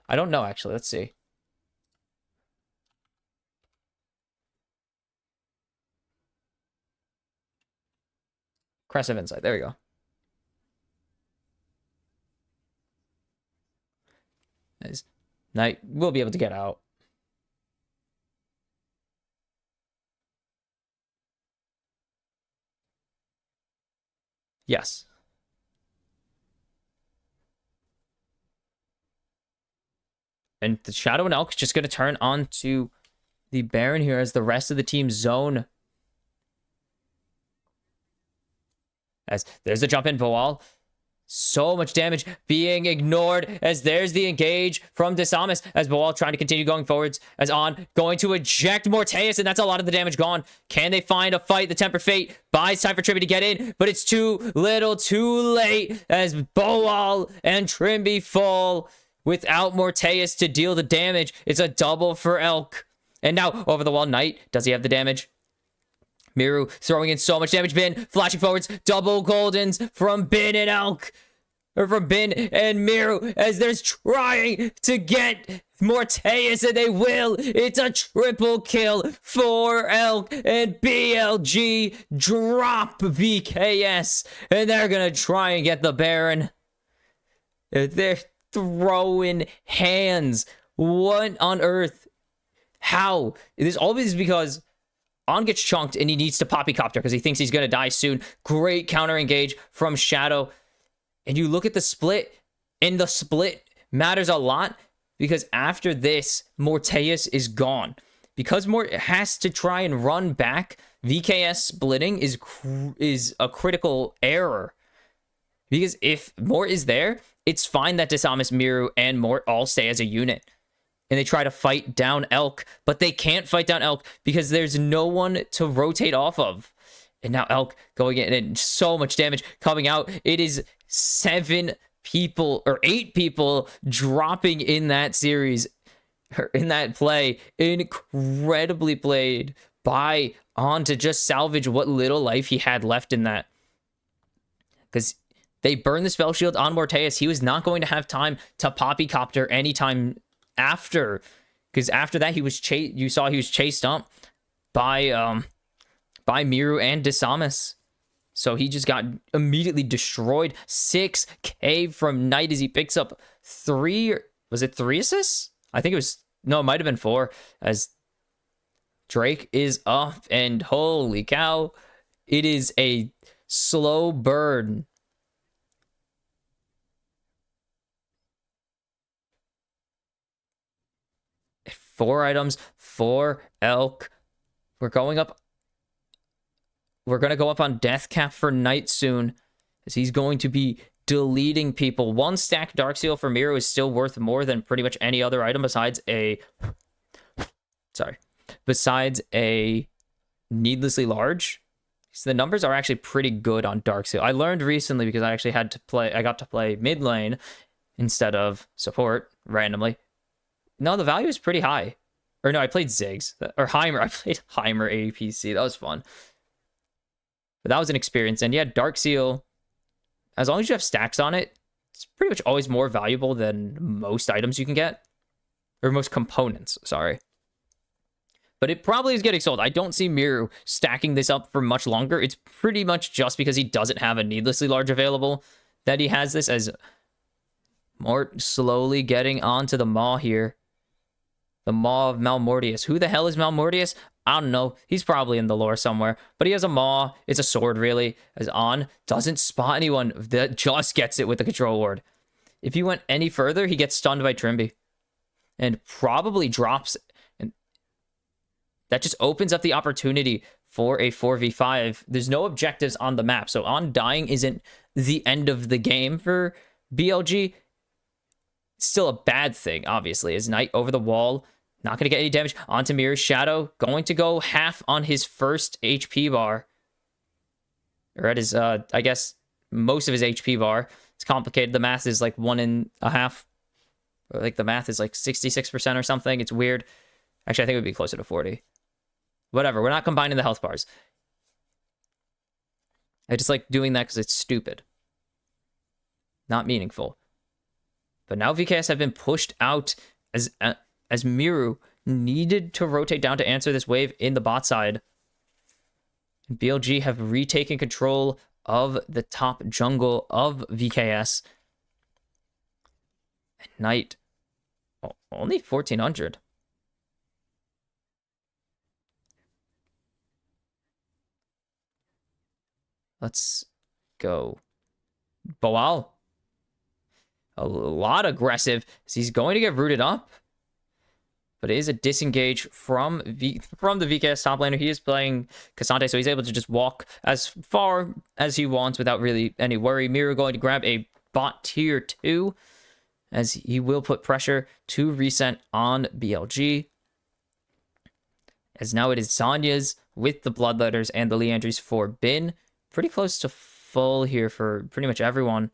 [SPEAKER 1] I don't know, actually. Let's see. Crest of Insight. There we go. Nice. Knight will be able to get out. Yes. And the Shadow and Elk is just going to turn on to the Baron here as the rest of the team zone. As there's the jump in Boal. So much damage being ignored, as there's the engage from Disamis, as Boal trying to continue going forwards, as On going to eject Morteus, and that's a lot of the damage gone. Can they find a fight? The Temper Fate buys time for Trimby to get in, but it's too little, too late, as Boal and Trimby fall without Morteus to deal the damage. It's a double for Elk. And now over the wall, Knight. Does he have the damage? Miru throwing in so much damage. Bin flashing forwards. Double Goldens from Bin and Elk. Or from Bin and Miru, as they're trying to get Morteus, and they will. It's a triple kill for Elk, and BLG drop BKS. And they're going to try and get the Baron. They're throwing hands. What on earth? How? This always because On gets chunked and he needs to poppycopter because he thinks he's going to die soon. Great counter engage from Shadow. And you look at the split, and the split matters a lot because after this, Morteus is gone. Because Mort has to try and run back, VKS splitting is a critical error. Because if Mort is there, it's fine that Disamis, Miru, and Mort all stay as a unit. And they try to fight down Elk, but they can't fight down Elk because there's no one to rotate off of. And now Elk going in, and so much damage coming out. It is 7 people or 8 people dropping in that series, or in that play. Incredibly played by On to just salvage what little life he had left in that. Because they burned the spell shield on Morteus. He was not going to have time to poppycopter anytime after, because after that you saw he was chased up by Miru and Disamis. So he just got immediately destroyed. 6k from Knight as he picks up 3, was it 3 assists? I think it was, no, it might have been 4, as Drake is up, and holy cow, it is a slow burn. Four items for Elk. We're going up. We're going to go up on death cap for Knight soon, as he's going to be deleting people. 1 stack Dark Seal for Miru is still worth more than pretty much any other item besides a needlessly large. So the numbers are actually pretty good on Dark Seal. I learned recently because I actually I got to play mid lane instead of support randomly. No, the value is pretty high. Or no, I played Ziggs. Or Heimer. I played Heimer APC. That was fun. But that was an experience. And yeah, Dark Seal, as long as you have stacks on it, it's pretty much always more valuable than most items you can get. Or most components, sorry. But it probably is getting sold. I don't see Miru stacking this up for much longer. It's pretty much just because he doesn't have a needlessly large available that he has this, as Mort slowly getting onto the Maw here. The Maw of Malmortius. Who the hell is Malmortius? I don't know. He's probably in the lore somewhere. But he has a Maw. It's a sword, really. As On doesn't spot anyone that just gets it with the control ward. If he went any further, he gets stunned by Trimby. And probably drops. And that just opens up the opportunity for a 4v5. There's no objectives on the map. So On dying isn't the end of the game for BLG. Still a bad thing, obviously. As Knight over the wall. Not going to get any damage onto Mirror's Shadow. Going to go half on his first HP bar. Or at his, I guess, most of his HP bar. It's complicated. The math is like 1.5. Or like the math is like 66% or something. It's weird. Actually, I think it would be closer to 40. Whatever. We're not combining the health bars. I just like doing that because it's stupid. Not meaningful. But now VKS have been pushed out as Miru needed to rotate down to answer this wave in the bot side. BLG have retaken control of the top jungle of VKS. Knight, only 1,400. Let's go. Boal. A lot aggressive. He's going to get rooted up. But it is a disengage from the VKS top laner. He is playing Cassante, so he's able to just walk as far as he wants without really any worry. Miru going to grab a bot tier 2, as he will put pressure to reset on BLG. As now it is Zanya's with the Bloodletters and the Leandries for Bin. Pretty close to full here for pretty much everyone.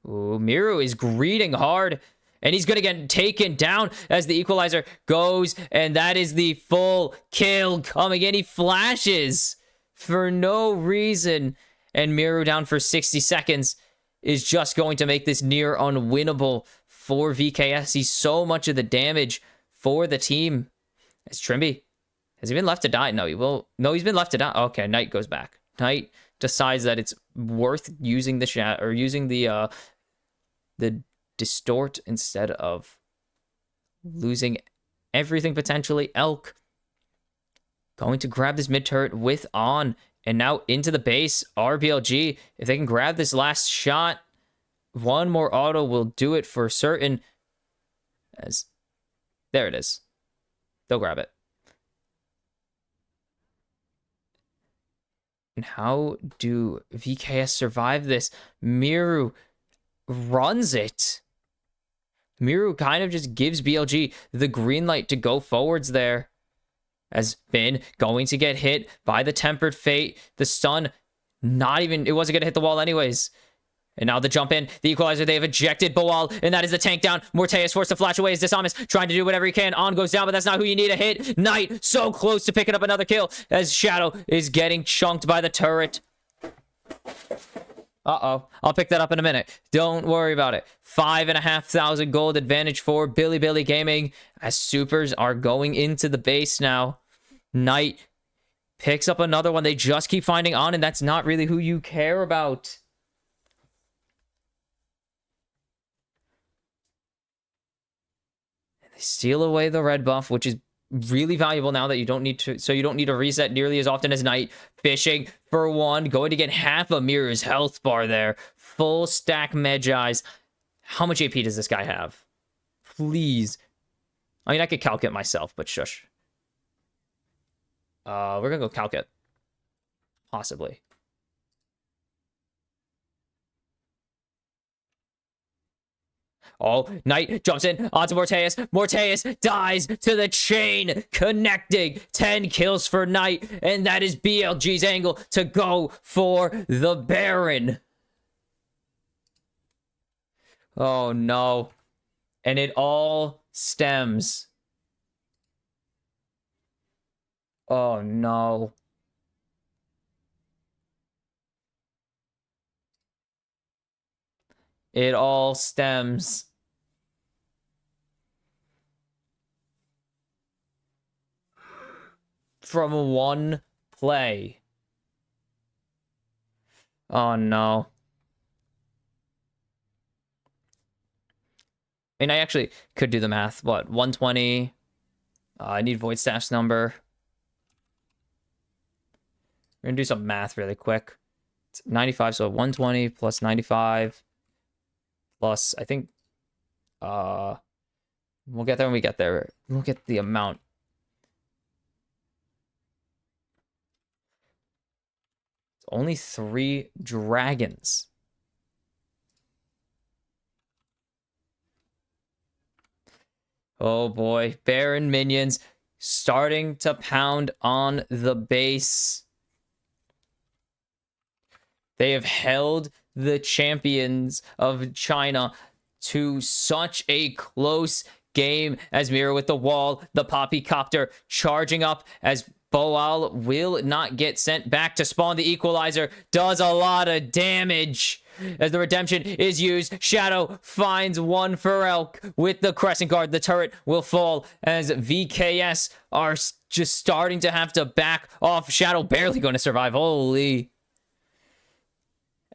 [SPEAKER 1] Ooh, Miru is greeting hard. And he's going to get taken down as the equalizer goes. And that is the full kill coming in. He flashes for no reason. And Miru down for 60 seconds is just going to make this near unwinnable for VKS. He's so much of the damage for the team. As Trimby, has he been left to die? No, he will. No, he's been left to die. Okay, Knight goes back. Knight decides that it's worth using the shot or using the distort instead of losing everything potentially. Elk going to grab this mid turret with on, and now into the base. RBLG, if they can grab this last shot, one more auto will do it for certain. As there it is, they'll grab it. And how do VKS survive this? Miru runs it. Miru kind of just gives BLG the green light to go forwards there. As Bin going to get hit by the Tempered Fate. The stun, not even, it wasn't going to hit the wall anyways. And now the jump in, the equalizer, they have ejected Boal, and that is the tank down. Morte is forced to flash away as Dishonest, trying to do whatever he can. On goes down, but that's not who you need to hit. Knight, so close to picking up another kill, as Shadow is getting chunked by the turret. Uh-oh. I'll pick that up in a minute. Don't worry about it. 5,500 gold advantage for Bilibili Gaming, as supers are going into the base now. Knight picks up another one. They just keep finding on, and that's not really who you care about. They steal away the red buff, which is really valuable now that you don't need to, so you don't need to reset nearly as often as Knight. Fishing for one, going to get half of Miru's health bar there. Full stack Medjai's. How much AP does this guy have? Please. I mean, I could calc it myself, but shush. We're gonna go calc it. Possibly. Oh, Knight jumps in onto Morteus. Morteus dies to the chain, connecting. 10 kills for Knight, and that is BLG's angle to go for the Baron. Oh, no. And it all stems. Oh, no. It all stems from one play. Oh, no. I mean, I actually could do the math. What, 120? I need Void Staff's number. We're going to do some math really quick. It's 95, so 120 plus 95 plus, I think, we'll get there when we get there. We'll get the amount. It's only 3 dragons. Oh boy, Baron minions starting to pound on the base. They have held the champions of China to such a close game as Mira with the wall, the Poppy Copter charging up as Boal will not get sent back to spawn. The equalizer does a lot of damage as the redemption is used. Shadow finds one for Elk with the crescent guard. The turret will fall as VKS are just starting to have to back off. Shadow barely going to survive. Holy.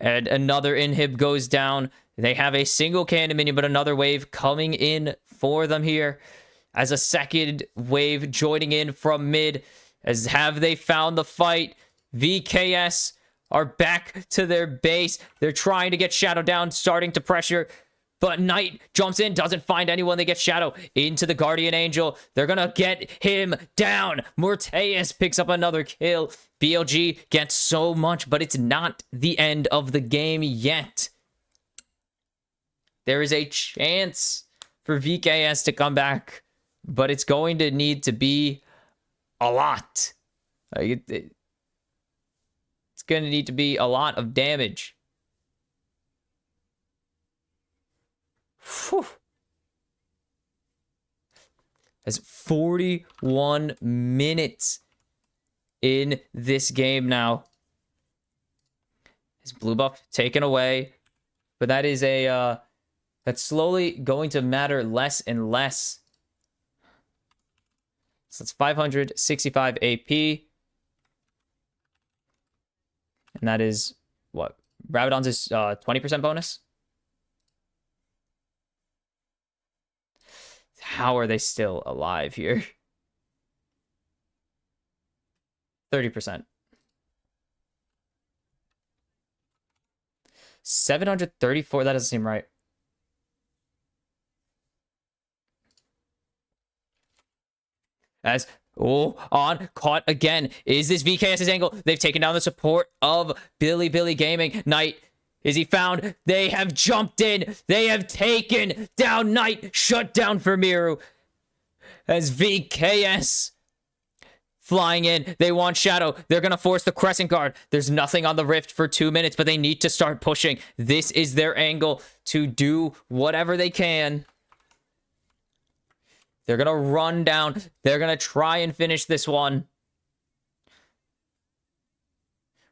[SPEAKER 1] And another inhib goes down. They have a single cannon minion, but another wave coming in for them here as a second wave joining in from mid. As have they found the fight? VKS are back to their base. They're trying to get Shadow down, starting to pressure. But Knight jumps in, doesn't find anyone. They get Shadow into the Guardian Angel. They're going to get him down. Morteus picks up another kill. BLG gets so much, but it's not the end of the game yet. There is a chance for VKS to come back, but it's going to need to be a lot. It's going to need to be a lot of damage. Whew. That's 41 minutes in this game now. His blue buff taken away, but that is a that's slowly going to matter less and less. So it's 565 AP. And that is what? Rabadon's is 20% bonus. How are they still alive here? 30%. 734, that doesn't seem right. As, on, caught again. Is this VKS's angle? They've taken down the support of Bilibili Gaming. Knight, is he found? They have jumped in. They have taken down Knight. Shut down for Miru. As VKS flying in. They want Shadow. They're going to force the Crescent Guard. There's nothing on the Rift for 2 minutes, but they need to start pushing. This is their angle to do whatever they can. They're going to run down. They're going to try and finish this one.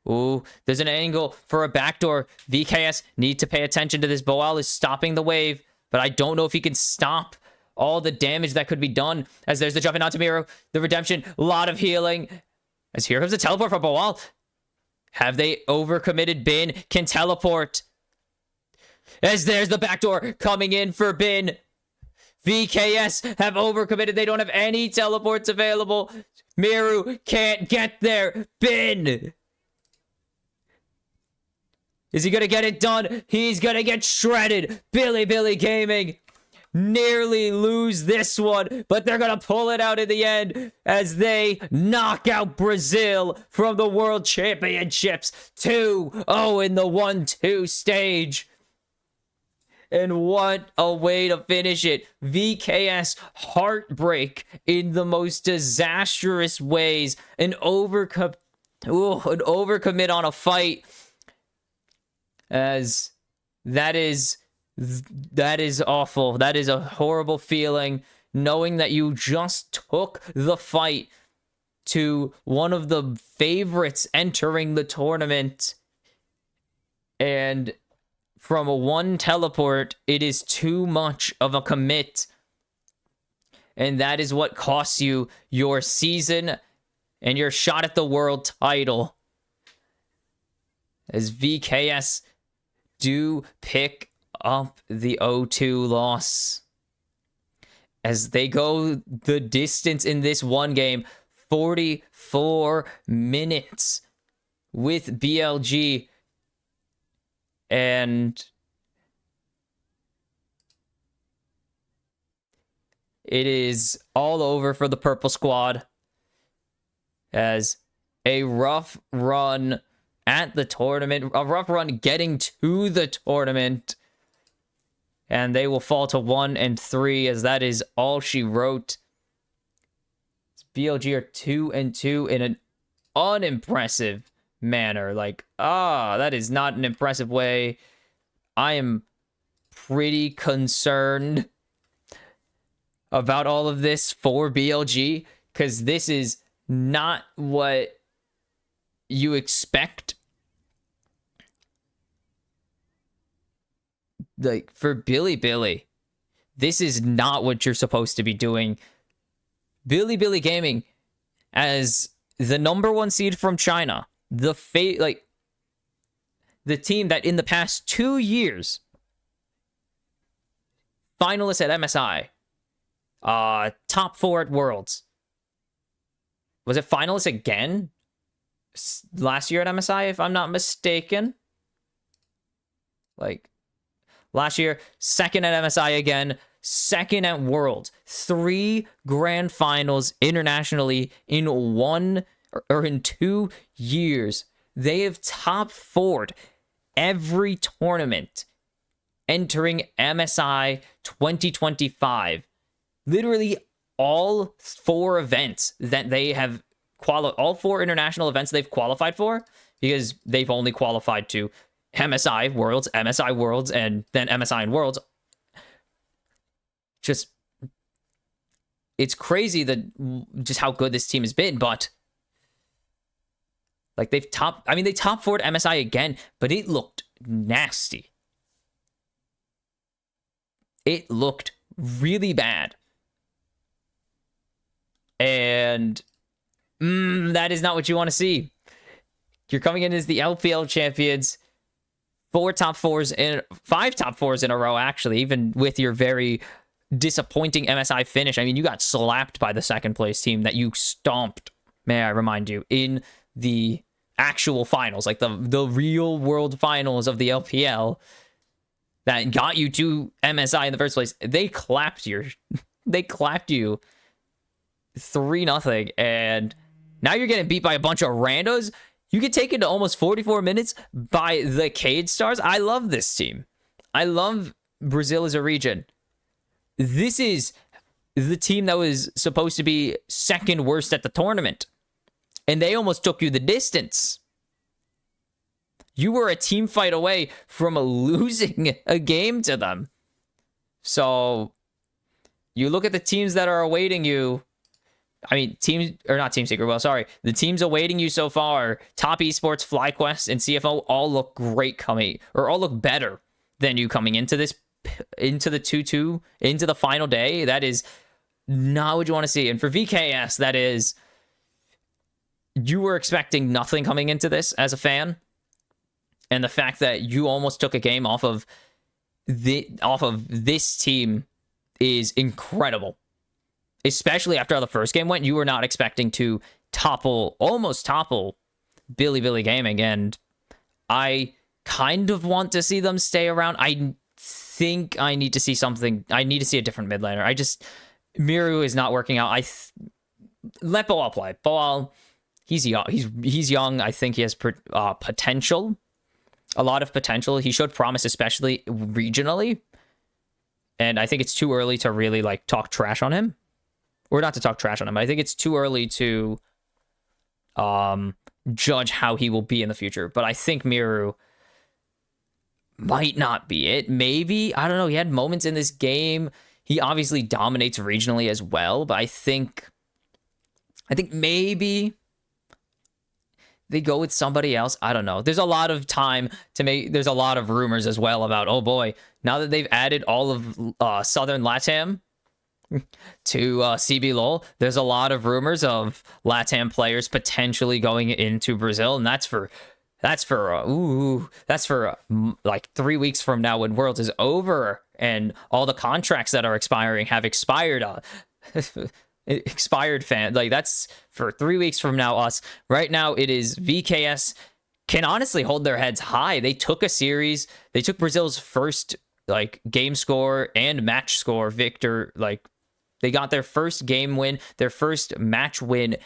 [SPEAKER 1] Ooh, there's an angle for a backdoor. VKS need to pay attention to this. Boal is stopping the wave, but I don't know if he can stop all the damage that could be done. As there's the jumping onto Miro. The redemption, a lot of healing. As here comes the teleport for Boal. Have they overcommitted? Bin can teleport. As there's the backdoor coming in for Bin. VKS have overcommitted. They don't have any teleports available. Miru can't get there. Bin. Is he going to get it done? He's going to get shredded. Bilibili Gaming nearly lose this one, but they're going to pull it out in the end as they knock out Brazil from the World Championships 2-0 in the 1-2 stage. And what a way to finish it. VKS heartbreak in the most disastrous ways. An overcommit on a fight. As that is awful. That is a horrible feeling, knowing that you just took the fight to one of the favorites entering the tournament, and from a one teleport, it is too much of a commit. And that is what costs you your season and your shot at the world title. As VKS do pick up the 0-2 loss. As they go the distance in this one game, 44 minutes with BLG. And it is all over for the Purple Squad. As a rough run at the tournament, a rough run getting to the tournament. And they will fall to 1-3, as that is all she wrote. BLG are 2-2 in an unimpressive manner. Like, that is not an impressive way. I am pretty concerned about all of this for BLG, because this is not what you expect. Like, for Bilibili, this is not what you're supposed to be doing. Bilibili Gaming, as the #1 seed from China, the team that in the past 2 years, finalists at MSI, top 4 at Worlds. Was it finalists again last year at MSI, if I'm not mistaken? Like, last year, second at MSI again, second at Worlds. 3 grand finals internationally in 2 years. They have top 4'd every tournament entering MSI 2025. Literally all 4 events that they have all 4 international events they've qualified for, because they've only qualified to MSI Worlds, and then MSI and Worlds. Just, it's crazy that just how good this team has been, but like they top 4'd MSI again, but it looked nasty. It looked really bad. And that is not what you want to see. You're coming in as the LPL champions, 5 top 4s in a row, actually, even with your very disappointing MSI finish. I mean, you got slapped by the second place team that you stomped, may I remind you, in the actual finals, like the real world finals of the LPL that got you to MSI in the first place. They clapped you 3-0, and now you're getting beat by a bunch of randos. You get taken to almost 44 minutes by the Keyd Stars. I love this team. I love Brazil as a region. This is the team that was supposed to be second worst at the tournament, and they almost took you the distance. You were a team fight away from losing a game to them. So you look at the teams that are awaiting you. I mean, the teams awaiting you so far, Top Esports, FlyQuest, and CFO all look great all look better than you coming into the 2-2, into the final day. That is not what you want to see. And for VKS, that is, you were expecting nothing coming into this as a fan. And the fact that you almost took a game off of this team is incredible. Especially after how the first game went, you were not expecting to almost topple Bilibili Gaming, and I kind of want to see them stay around. I think I need to see something. I need to see a different mid laner. Miru is not working out. Let Boal play. Boal, he's young. He's young. I think he has potential, a lot of potential. He showed promise, especially regionally, and I think it's too early to really talk trash on him. Or not to talk trash on him. I think it's too early to judge how he will be in the future. But I think Miru might not be it. Maybe. I don't know. He had moments in this game. He obviously dominates regionally as well. But I think maybe they go with somebody else. I don't know. There's a lot of time to make. There's a lot of rumors as well about, oh boy, now that they've added all of Southern LATAM to CBLOL, there's a lot of rumors of LATAM players potentially going into Brazil, and that's for 3 weeks from now when Worlds is over and all the contracts that are expiring have expired. Expired fan, that's for 3 weeks from now. Us right now, it is VKS can honestly hold their heads high. They took a series. They took Brazil's first game score and match score victor. They got their first game win, their first match win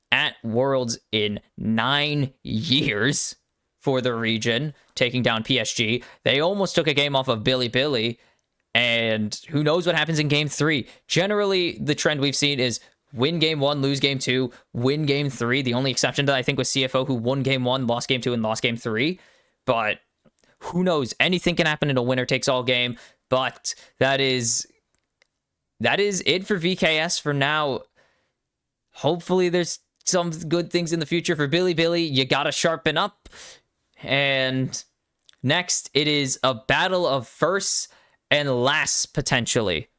[SPEAKER 1] at Worlds in 9 years for the region, taking down PSG. They almost took a game off of Bilibili, and who knows what happens in game 3. Generally, the trend we've seen is win game 1, lose game 2, win game 3. The only exception to that, I think, was CFO, who won game 1, lost game 2, and lost game 3. But who knows? Anything can happen in a winner-takes-all game. But that is it for VKS for now. Hopefully there's some good things in the future for Bilibili. You gotta sharpen up. And next, it is a battle of firsts and lasts, potentially.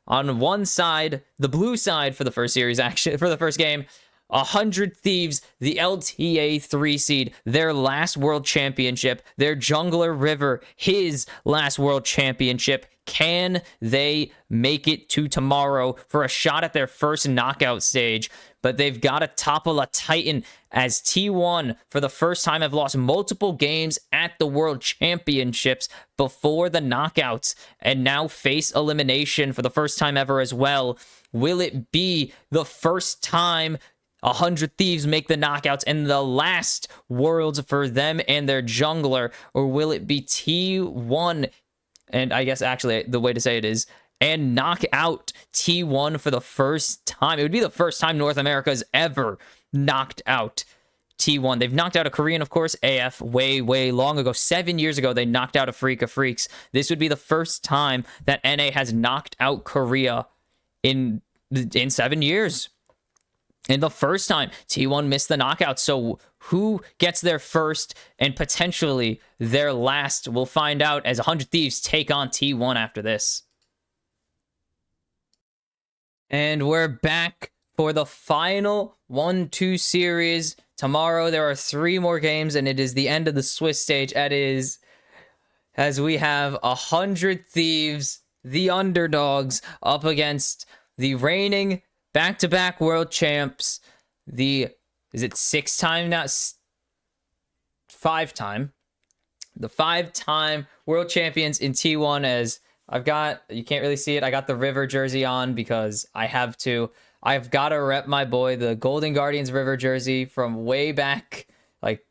[SPEAKER 1] On one side, the blue side for the first series, actually, for the first game, 100 Thieves, the LTA 3 seed, their last world championship, their jungler River, his last world championship. Can they make it to tomorrow for a shot at their first knockout stage? But they've got to topple a Titan, as T1 for the first time have lost multiple games at the World Championships before the knockouts, and now face elimination for the first time ever as well. Will it be the first time 100 Thieves make the knockouts and the last worlds for them and their jungler? Or will it be T1, and I guess actually the way to say it is, and knock out T1 for the first time? It would be the first time North America's ever knocked out T1. They've knocked out a Korean, of course, AF, way long ago. 7 years ago, they knocked out Afreeca Freecs. This would be the first time that NA has knocked out Korea in 7 years. And the first time T1 missed the knockout. So who gets their first and potentially their last? We'll find out as 100 Thieves take on T1 after this. And we're back for the final 1-2 series. Tomorrow there are 3 more games, and it is the end of the Swiss stage. That is, as we have 100 Thieves, the underdogs, up against the reigning back-to-back world champs. Is it 6-time now? 5-time. The 5-time world champions in T1, as I've got, you can't really see it, I got the River jersey on because I have to. I've got to rep my boy, the Golden Guardians River jersey from way back, like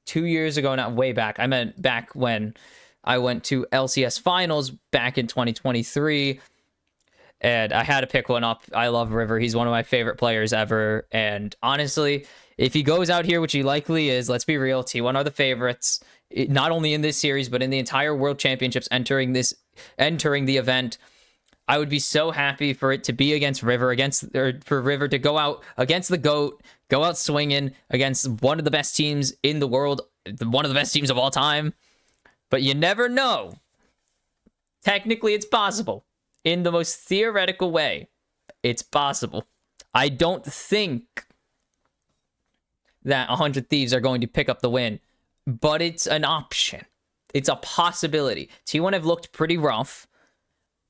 [SPEAKER 1] 2 years ago. Not way back, I meant back when I went to LCS finals back in 2023. And I had to pick one up. I love River. He's one of my favorite players ever. And honestly, if he goes out here, which he likely is, let's be real, T1 are the favorites, not only in this series, but in the entire World Championships entering the event. I would be so happy for it to be against River, for River to go out against the GOAT, go out swinging against one of the best teams in the world, one of the best teams of all time. But you never know. Technically, it's possible. In the most theoretical way, it's possible. I don't think that 100 Thieves are going to pick up the win, but it's an option. It's a possibility. T1 have looked pretty rough,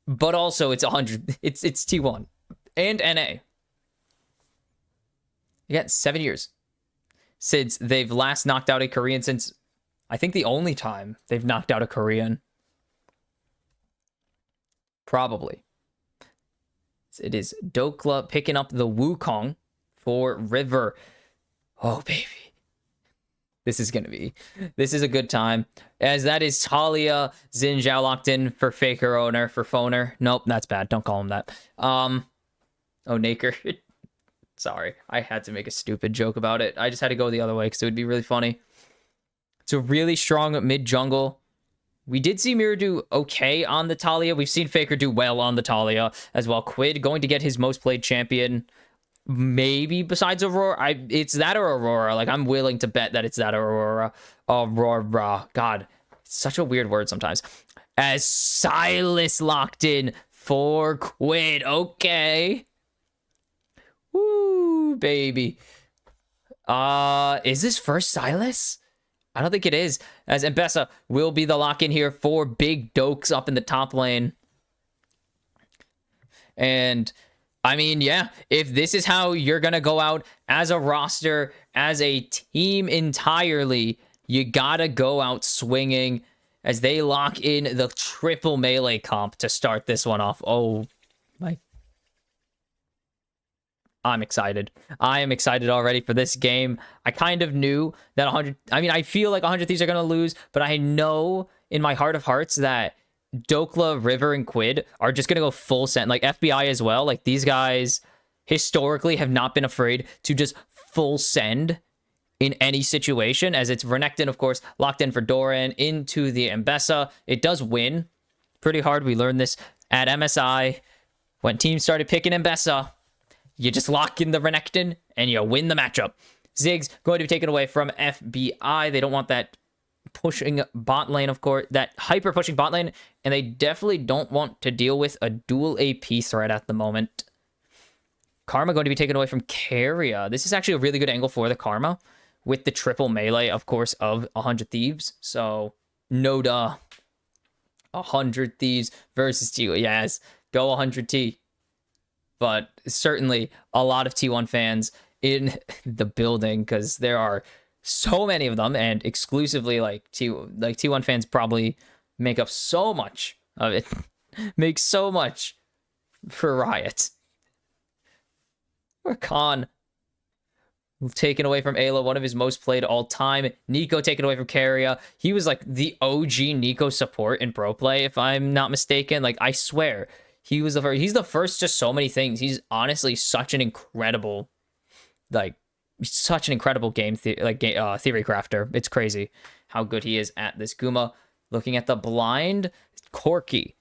[SPEAKER 1] but also it's 100. It's T1 and NA. You got 7 years since they've last knocked out a Korean, since I think the only time they've knocked out a Korean. Probably. It is Dokla picking up the Wukong for River. Oh, baby. This is a good time. As that is Talia Xin locked in for Faker owner, for Phoner. Nope, that's bad. Don't call him that. Oh, Naker. Sorry. I had to make a stupid joke about it. I just had to go the other way because it would be really funny. It's a really strong mid-jungle. We did see Mira do okay on the Talia. We've seen Faker do well on the Talia as well. Quid going to get his most played champion, maybe besides Aurora. It's that or Aurora. Like, I'm willing to bet that it's that or Aurora. Aurora. God, it's such a weird word sometimes. As Silas locked in for Quid. Okay. Woo, baby. Is this first Silas? I don't think it is, as Mbessa will be the lock-in here for Big Dokes up in the top lane. And, I mean, yeah, if this is how you're going to go out as a roster, as a team entirely, you got to go out swinging as they lock in the triple melee comp to start this one off. Oh, my. I'm excited. I am excited already for this game. I kind of knew that 100... I mean, I feel like 100 Thieves are going to lose, but I know in my heart of hearts that Dokla, River, and Quid are just going to go full send. Like, FBI as well. Like, these guys historically have not been afraid to just full send in any situation, as it's Renekton, of course, locked in for Doran into the Mbessa. It does win pretty hard. We learned this at MSI. When teams started picking Mbessa, you just lock in the Renekton and you win the matchup. Ziggs going to be taken away from FBI. They don't want that pushing bot lane, of course, that hyper pushing bot lane, and they definitely don't want to deal with a dual AP threat at the moment. Karma going to be taken away from Keria. This is actually a really good angle for the Karma with the triple melee, of course, of 100 Thieves. So, no duh. 100 Thieves versus T1. Yes, go 100T. But certainly a lot of T1 fans in the building, because there are so many of them, and exclusively T1 fans probably make up so much of it. Make so much for Riot. Or Khan taken away from Ayla, one of his most played all time. Nico taken away from Keria. He was like the OG Nico support in pro play, if I'm not mistaken. Like, I swear, he's the first to so many things. He's honestly such an incredible, game theory crafter. It's crazy how good he is at this. Guma looking at the blind. Corki.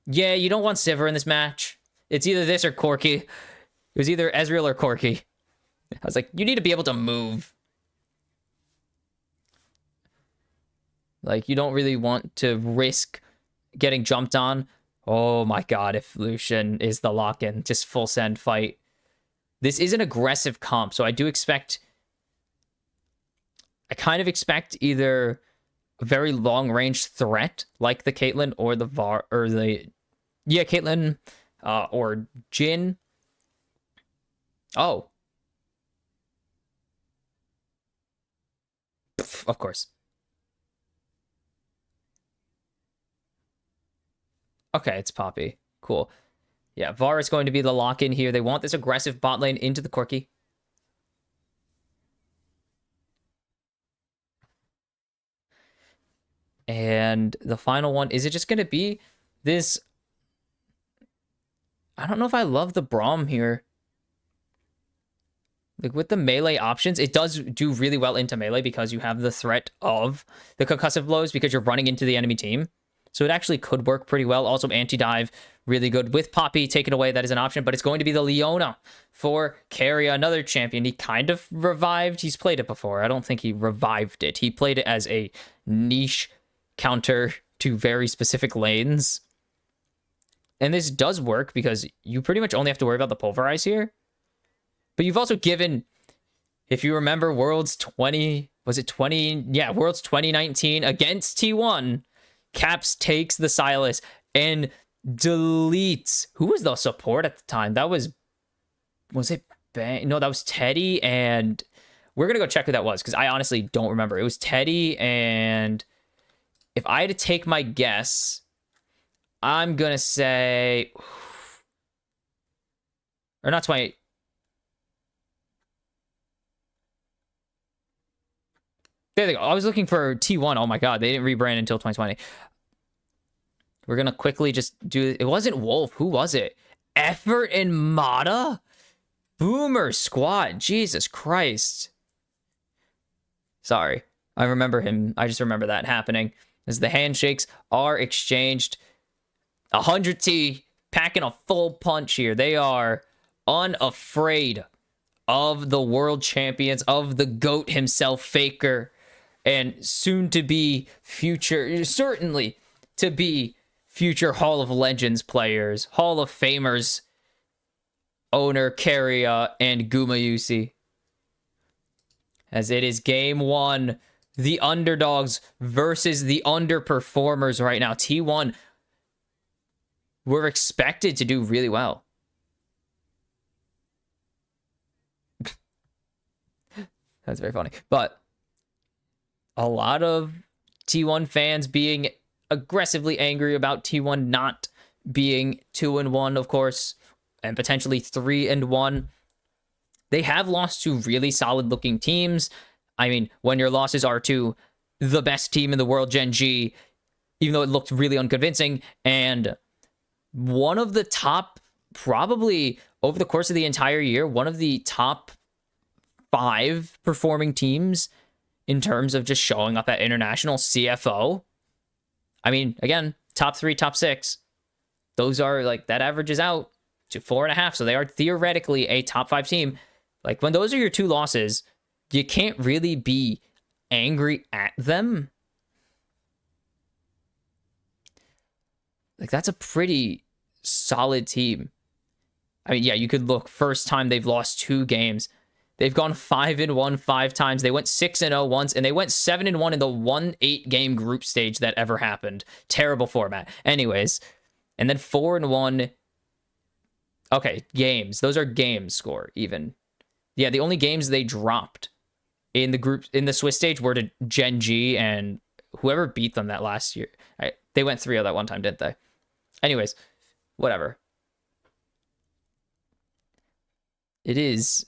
[SPEAKER 1] Yeah, you don't want Sivir in this match. It's either this or Corki. It was either Ezreal or Corki. I was like, you need to be able to move. Like, you don't really want to risk getting jumped on. Oh my god, if Lucian is the lock-in, just full send fight. This is an aggressive comp, so I kind of expect either a very long-range threat, like the Caitlyn or the Caitlyn or Jhin. Oh. Of course. Okay, it's Poppy. Cool. Yeah, Var is going to be the lock-in here. They want this aggressive bot lane into the Corki. And the final one, is it just going to be this? I don't know if I love the Braum here. Like, with the melee options, it does do really well into melee because you have the threat of the concussive blows because you're running into the enemy team. So it actually could work pretty well. Also, anti-dive, really good. With Poppy taken away, that is an option, but it's going to be the Leona for Keria, another champion. He kind of revived. He's played it before. I don't think he revived it. He played it as a niche counter to very specific lanes. And this does work because you pretty much only have to worry about the pulverize here. But you've also given, if you remember Worlds 20, was it 20? Yeah, Worlds 2019 against T1. Caps takes the Silas and deletes. Who was the support at the time? That was it Bang? No, that was Teddy, and we're going to go check who that was because I honestly don't remember. It was Teddy, and if I had to take my guess, I'm going to say, or not 20. There they go. I was looking for T1. Oh my god, they didn't rebrand until 2020. We're gonna quickly just do it. Wasn't Wolf. Who was it? Effort and Mata? Boomer Squad. Jesus Christ. Sorry. I remember him. I just remember that happening. As the handshakes are exchanged. 100T packing a full punch here. They are unafraid of the world champions, of the GOAT himself, Faker, and soon to be certainly to be future Hall of Legends players, Hall of Famers, owner Keria and Gumayusi. As it is game one, the underdogs versus the underperformers right now. T1 were expected to do really well. That's very funny. But a lot of T1 fans being aggressively angry about T1 not being 2-1, of course, and potentially 3-1. They have lost to really solid looking teams. I mean, when your losses are to the best team in the world, Gen G, even though it looked really unconvincing, and one of the top, probably over the course of the entire year, one of the top 5 performing teams in terms of just showing up at international CFO. I mean, again, top 3, top 6. Those are like, that averages out to 4.5. So they are theoretically a top 5 team. Like, when those are your 2 losses, you can't really be angry at them. Like, that's a pretty solid team. I mean, yeah, you could look, first time they've lost 2 games. They've gone 5-1 5 times. They went 6-0 once, and they went 7-1 in the 1-8 game group stage that ever happened. Terrible format. Anyways, and then 4-1. Okay, games. Those are games score, even. Yeah, the only games they dropped in the group, in the Swiss stage, were to Gen G and whoever beat them that last year. They went 3-0 that one time, didn't they? Anyways, whatever. It is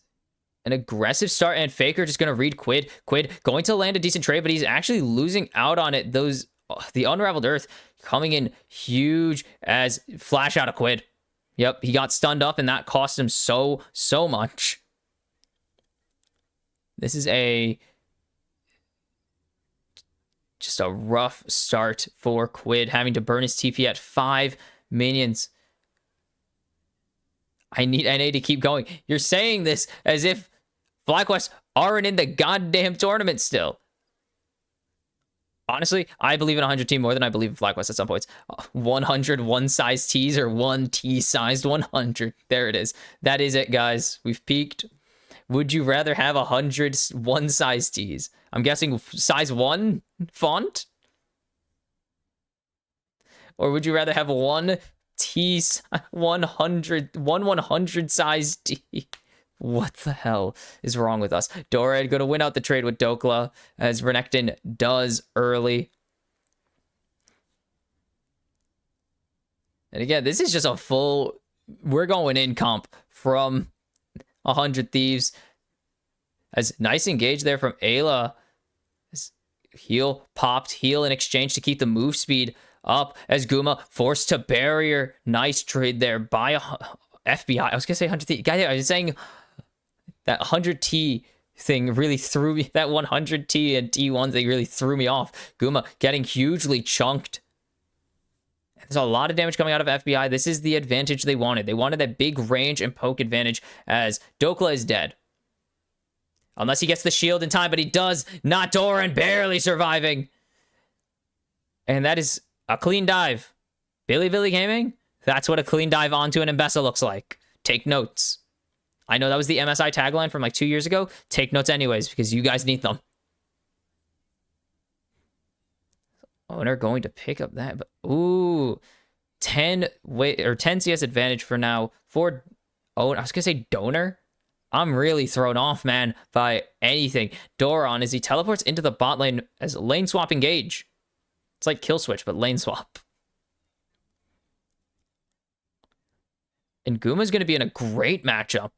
[SPEAKER 1] an aggressive start, and Faker just going to read Quid. Quid going to land a decent trade, but he's actually losing out on it. The Unraveled Earth coming in huge as flash out of Quid. Yep, he got stunned up, and that cost him so much. This is just a rough start for Quid, having to burn his TP at 5 minions. I need NA to keep going. You're saying this as if FlyQuest aren't in the goddamn tournament still. Honestly, I believe in 100 T more than I believe in FlyQuest at some points. 100 one-sized Ts or 1 T-sized 100. There it is. That is it, guys. We've peaked. Would you rather have 100 one-sized Ts? I'm guessing size 1 font? Or would you rather have 1 T 100 size T? What the hell is wrong with us? Dorad going to win out the trade with Dokla, as Renekton does early. And again, this is just a full, we're going in comp from 100 Thieves. As nice engage there from Ayla. Heal popped, heal in exchange to keep the move speed up, as Guma forced to barrier. Nice trade there by FBI. I was going to say 100T. Guys, I was saying that 100T thing really threw me. That 100T and T1 thing really threw me off. Guma getting hugely chunked. There's a lot of damage coming out of FBI. This is the advantage they wanted. They wanted that big range and poke advantage, as Dokla is dead. Unless he gets the shield in time, but he does not. Doran barely surviving. And that is a clean dive. Bilibili Gaming, that's what a clean dive onto an Mbessa looks like. Take notes. I know that was the MSI tagline from like 2 years ago. Take notes anyways, because you guys need them. Owner going to pick up that, but ooh, 10 CS advantage for now for I was gonna say Donor. I'm really thrown off, man, by anything. Doran, as he teleports into the bot lane as lane swap engage. It's like kill switch, but lane swap. And Guma's going to be in a great matchup.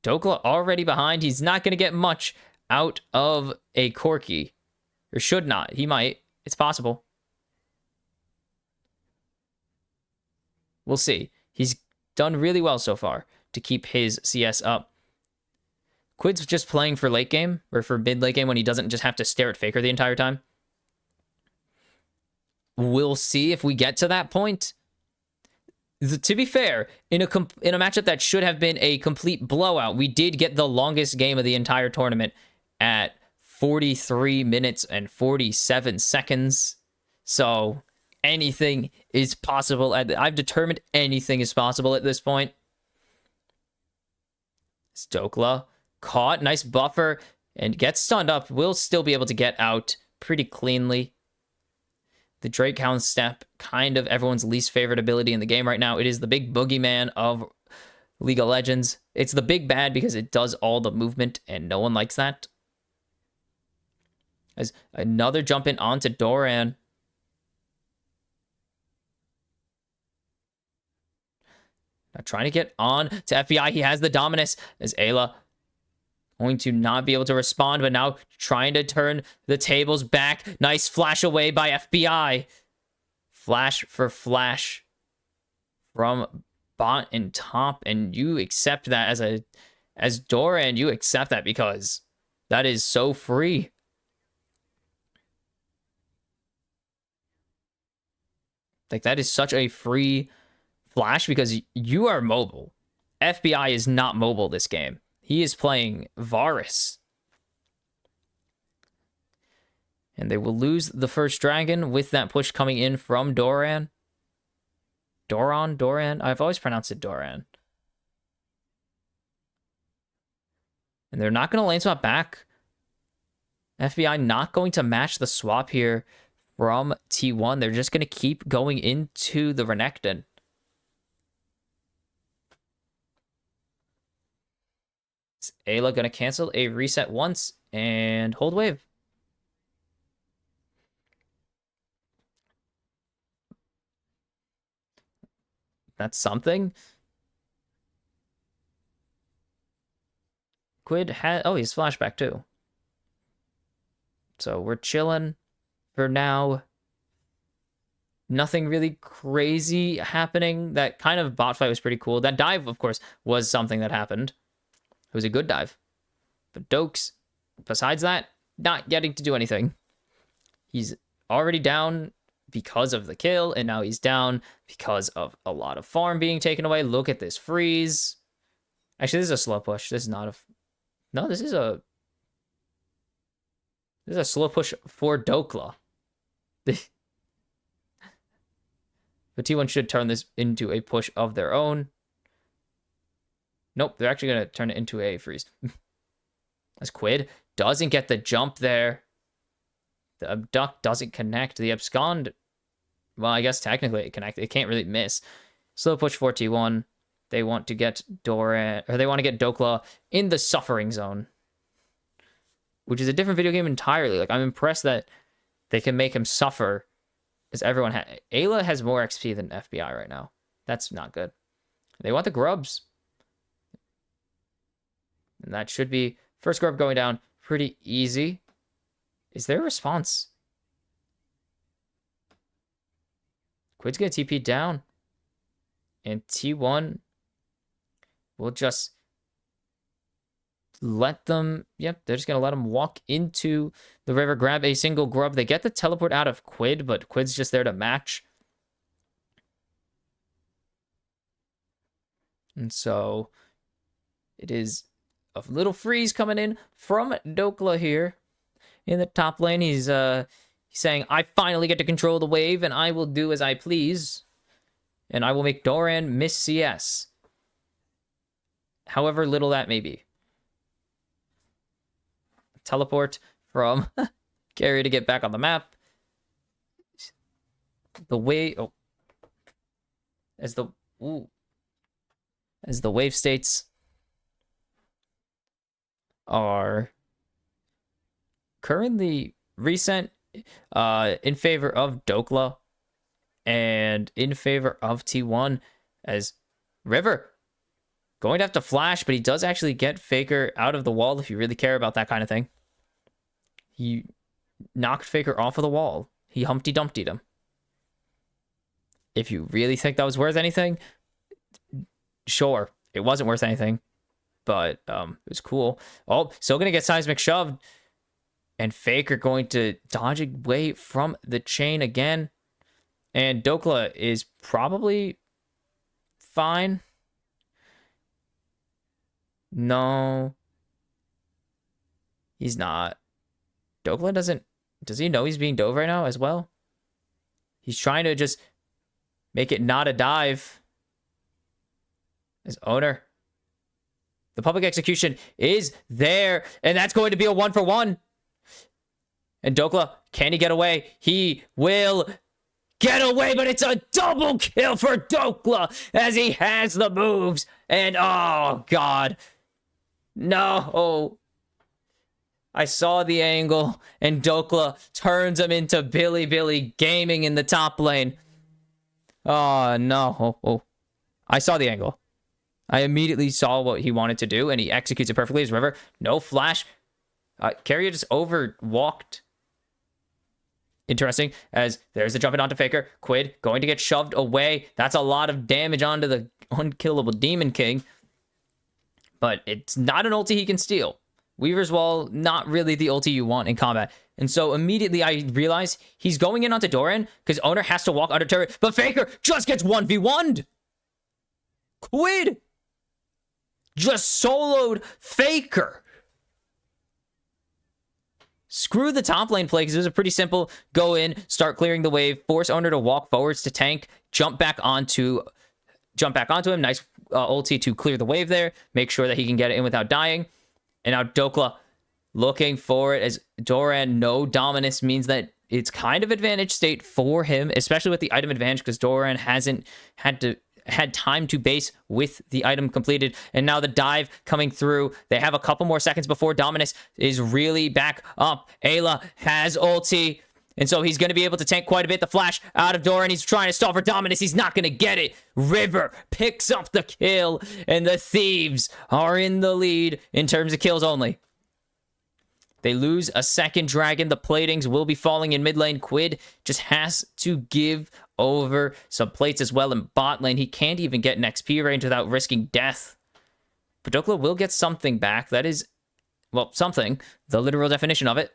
[SPEAKER 1] Dokla already behind. He's not going to get much out of a Corki. Or should not. He might. It's possible. We'll see. He's done really well so far to keep his CS up. Quid's just playing for late game, or for mid-late game, when he doesn't just have to stare at Faker the entire time. We'll see if we get to that point. To be fair, in a matchup that should have been a complete blowout, we did get the longest game of the entire tournament at 43 minutes and 47 seconds. So anything is possible. I've determined anything is possible at this point. Stokla caught, nice buffer, and gets stunned up. Will still be able to get out pretty cleanly. The Drake Hound step, kind of everyone's least favorite ability in the game right now. It is the big boogeyman of League of Legends. It's the big bad because it does all the movement, and no one likes that. As another jump in onto Doran. Now trying to get on to FBI. He has the Dominus, as Ayla going to not be able to respond, but now trying to turn the tables back. Nice flash away by FBI. Flash for flash from bot and top, and you accept that as Doran, you accept that because that is so free. Like, that is such a free flash because you are mobile. FBI is not mobile this game. He is playing Varus. And they will lose the first dragon with that push coming in from Doran. Doran? I've always pronounced it Doran. And they're not going to lane swap back. FBI not going to match the swap here from T1. They're just going to keep going into the Renekton. Is Ayla going to cancel a reset once and hold wave? That's something. Quid had... Oh, he's flashback too. So we're chilling for now. Nothing really crazy happening. That kind of bot fight was pretty cool. That dive, of course, was something that happened. It was a good dive. But Dokes, besides that, not getting to do anything. He's already down because of the kill, and now he's down because of a lot of farm being taken away. Look at this freeze. Actually, this is a slow push. This is not a... No, this is a slow push for Dokla. But T1 should turn this into a push of their own. Nope, they're actually going to turn it into a freeze. As Quid doesn't get the jump there. The abduct doesn't connect. The abscond, well, I guess technically it connected. It can't really miss. Slow push for T1. They want to get Doran, or they want to get Dokla in the suffering zone, which is a different video game entirely. Like, I'm impressed that they can make him suffer, as everyone has. Ayla has more XP than FBI right now. That's not good. They want the grubs. And that should be first grub going down pretty easy. Is there a response? Quid's gonna TP down. And T1 will just let them... Yep, they're just gonna let them walk into the river, grab a single grub. They get the teleport out of Quid, but Quid's just there to match. And so it is a little freeze coming in from Dokla here in the top lane. He's saying, I finally get to control the wave, and I will do as I please. And I will make Doran miss CS. However little that may be. Teleport from Carry to get back on the map. The way... Oh. As the wave states are currently recent in favor of Dokla and in favor of T1, as River going to have to flash, but he does actually get Faker out of the wall if you really care about that kind of thing. He knocked Faker off of the wall. He Humpty Dumpty'd him. If you really think that was worth anything, sure, it wasn't worth anything, but it was cool. Oh, still gonna get seismic shoved, and Faker going to dodge away from the chain again, and Dokla is probably fine. No, he's not. Dokla doesn't... Does he know he's being dove right now as well? He's trying to just make it not a dive. As owner, the public execution is there, and that's going to be a 1-for-1. And Dokla, can he get away? He will get away, but it's a double kill for Dokla as he has the moves. And oh god, no. Oh, I saw the angle, and Dokla turns him into Bilibili Gaming in the top lane. Oh no. Oh. I saw the angle. I immediately saw what he wanted to do, and he executes it perfectly as River. No flash. Carrier just overwalked. Interesting, as there's the jumping onto Faker. Quid going to get shoved away. That's a lot of damage onto the unkillable Demon King. But it's not an ulti he can steal. Weaver's Wall, not really the ulti you want in combat. And so immediately I realize he's going in onto Doran because Owner has to walk under turret. But Faker just gets 1v1'd. Quid just soloed Faker. Screw the top lane play because it was a pretty simple go in, start clearing the wave, force Owner to walk forwards to tank, jump back onto him. Nice ulti to clear the wave there. Make sure that he can get it in without dying. And now Dokla looking for it as Doran, no dominance means that it's kind of advantage state for him, especially with the item advantage because Doran hasn't had time to base with the item completed. And now the dive coming through. They have a couple more seconds before Dominus is really back up. Ayla has ulti. And so he's going to be able to tank quite a bit. The flash out of Doran. He's trying to stall for Dominus. He's not going to get it. River picks up the kill. And the Thieves are in the lead in terms of kills only. They lose a second dragon. The platings will be falling in mid lane. Quid just has to give over some plates as well in bot lane. He can't even get an XP range without risking death. Padokla will get something back. That is, well, something. The literal definition of it.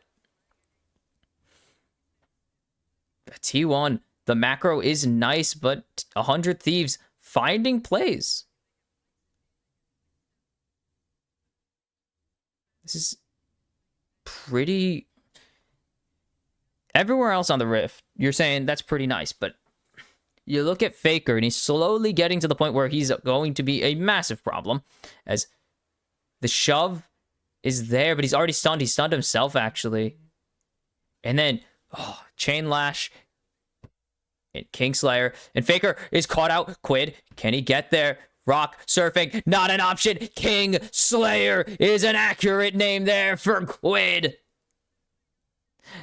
[SPEAKER 1] T1, the macro is nice, but 100 Thieves finding plays. This is pretty... Everywhere else on the Rift, you're saying that's pretty nice, but you look at Faker, and he's slowly getting to the point where he's going to be a massive problem, as the shove is there, but he's already stunned. He stunned himself, actually. And then, Chain Lash, and Kingslayer, and Faker is caught out. Quid, can he get there? Rock surfing, not an option. Kingslayer is an accurate name there for Quid.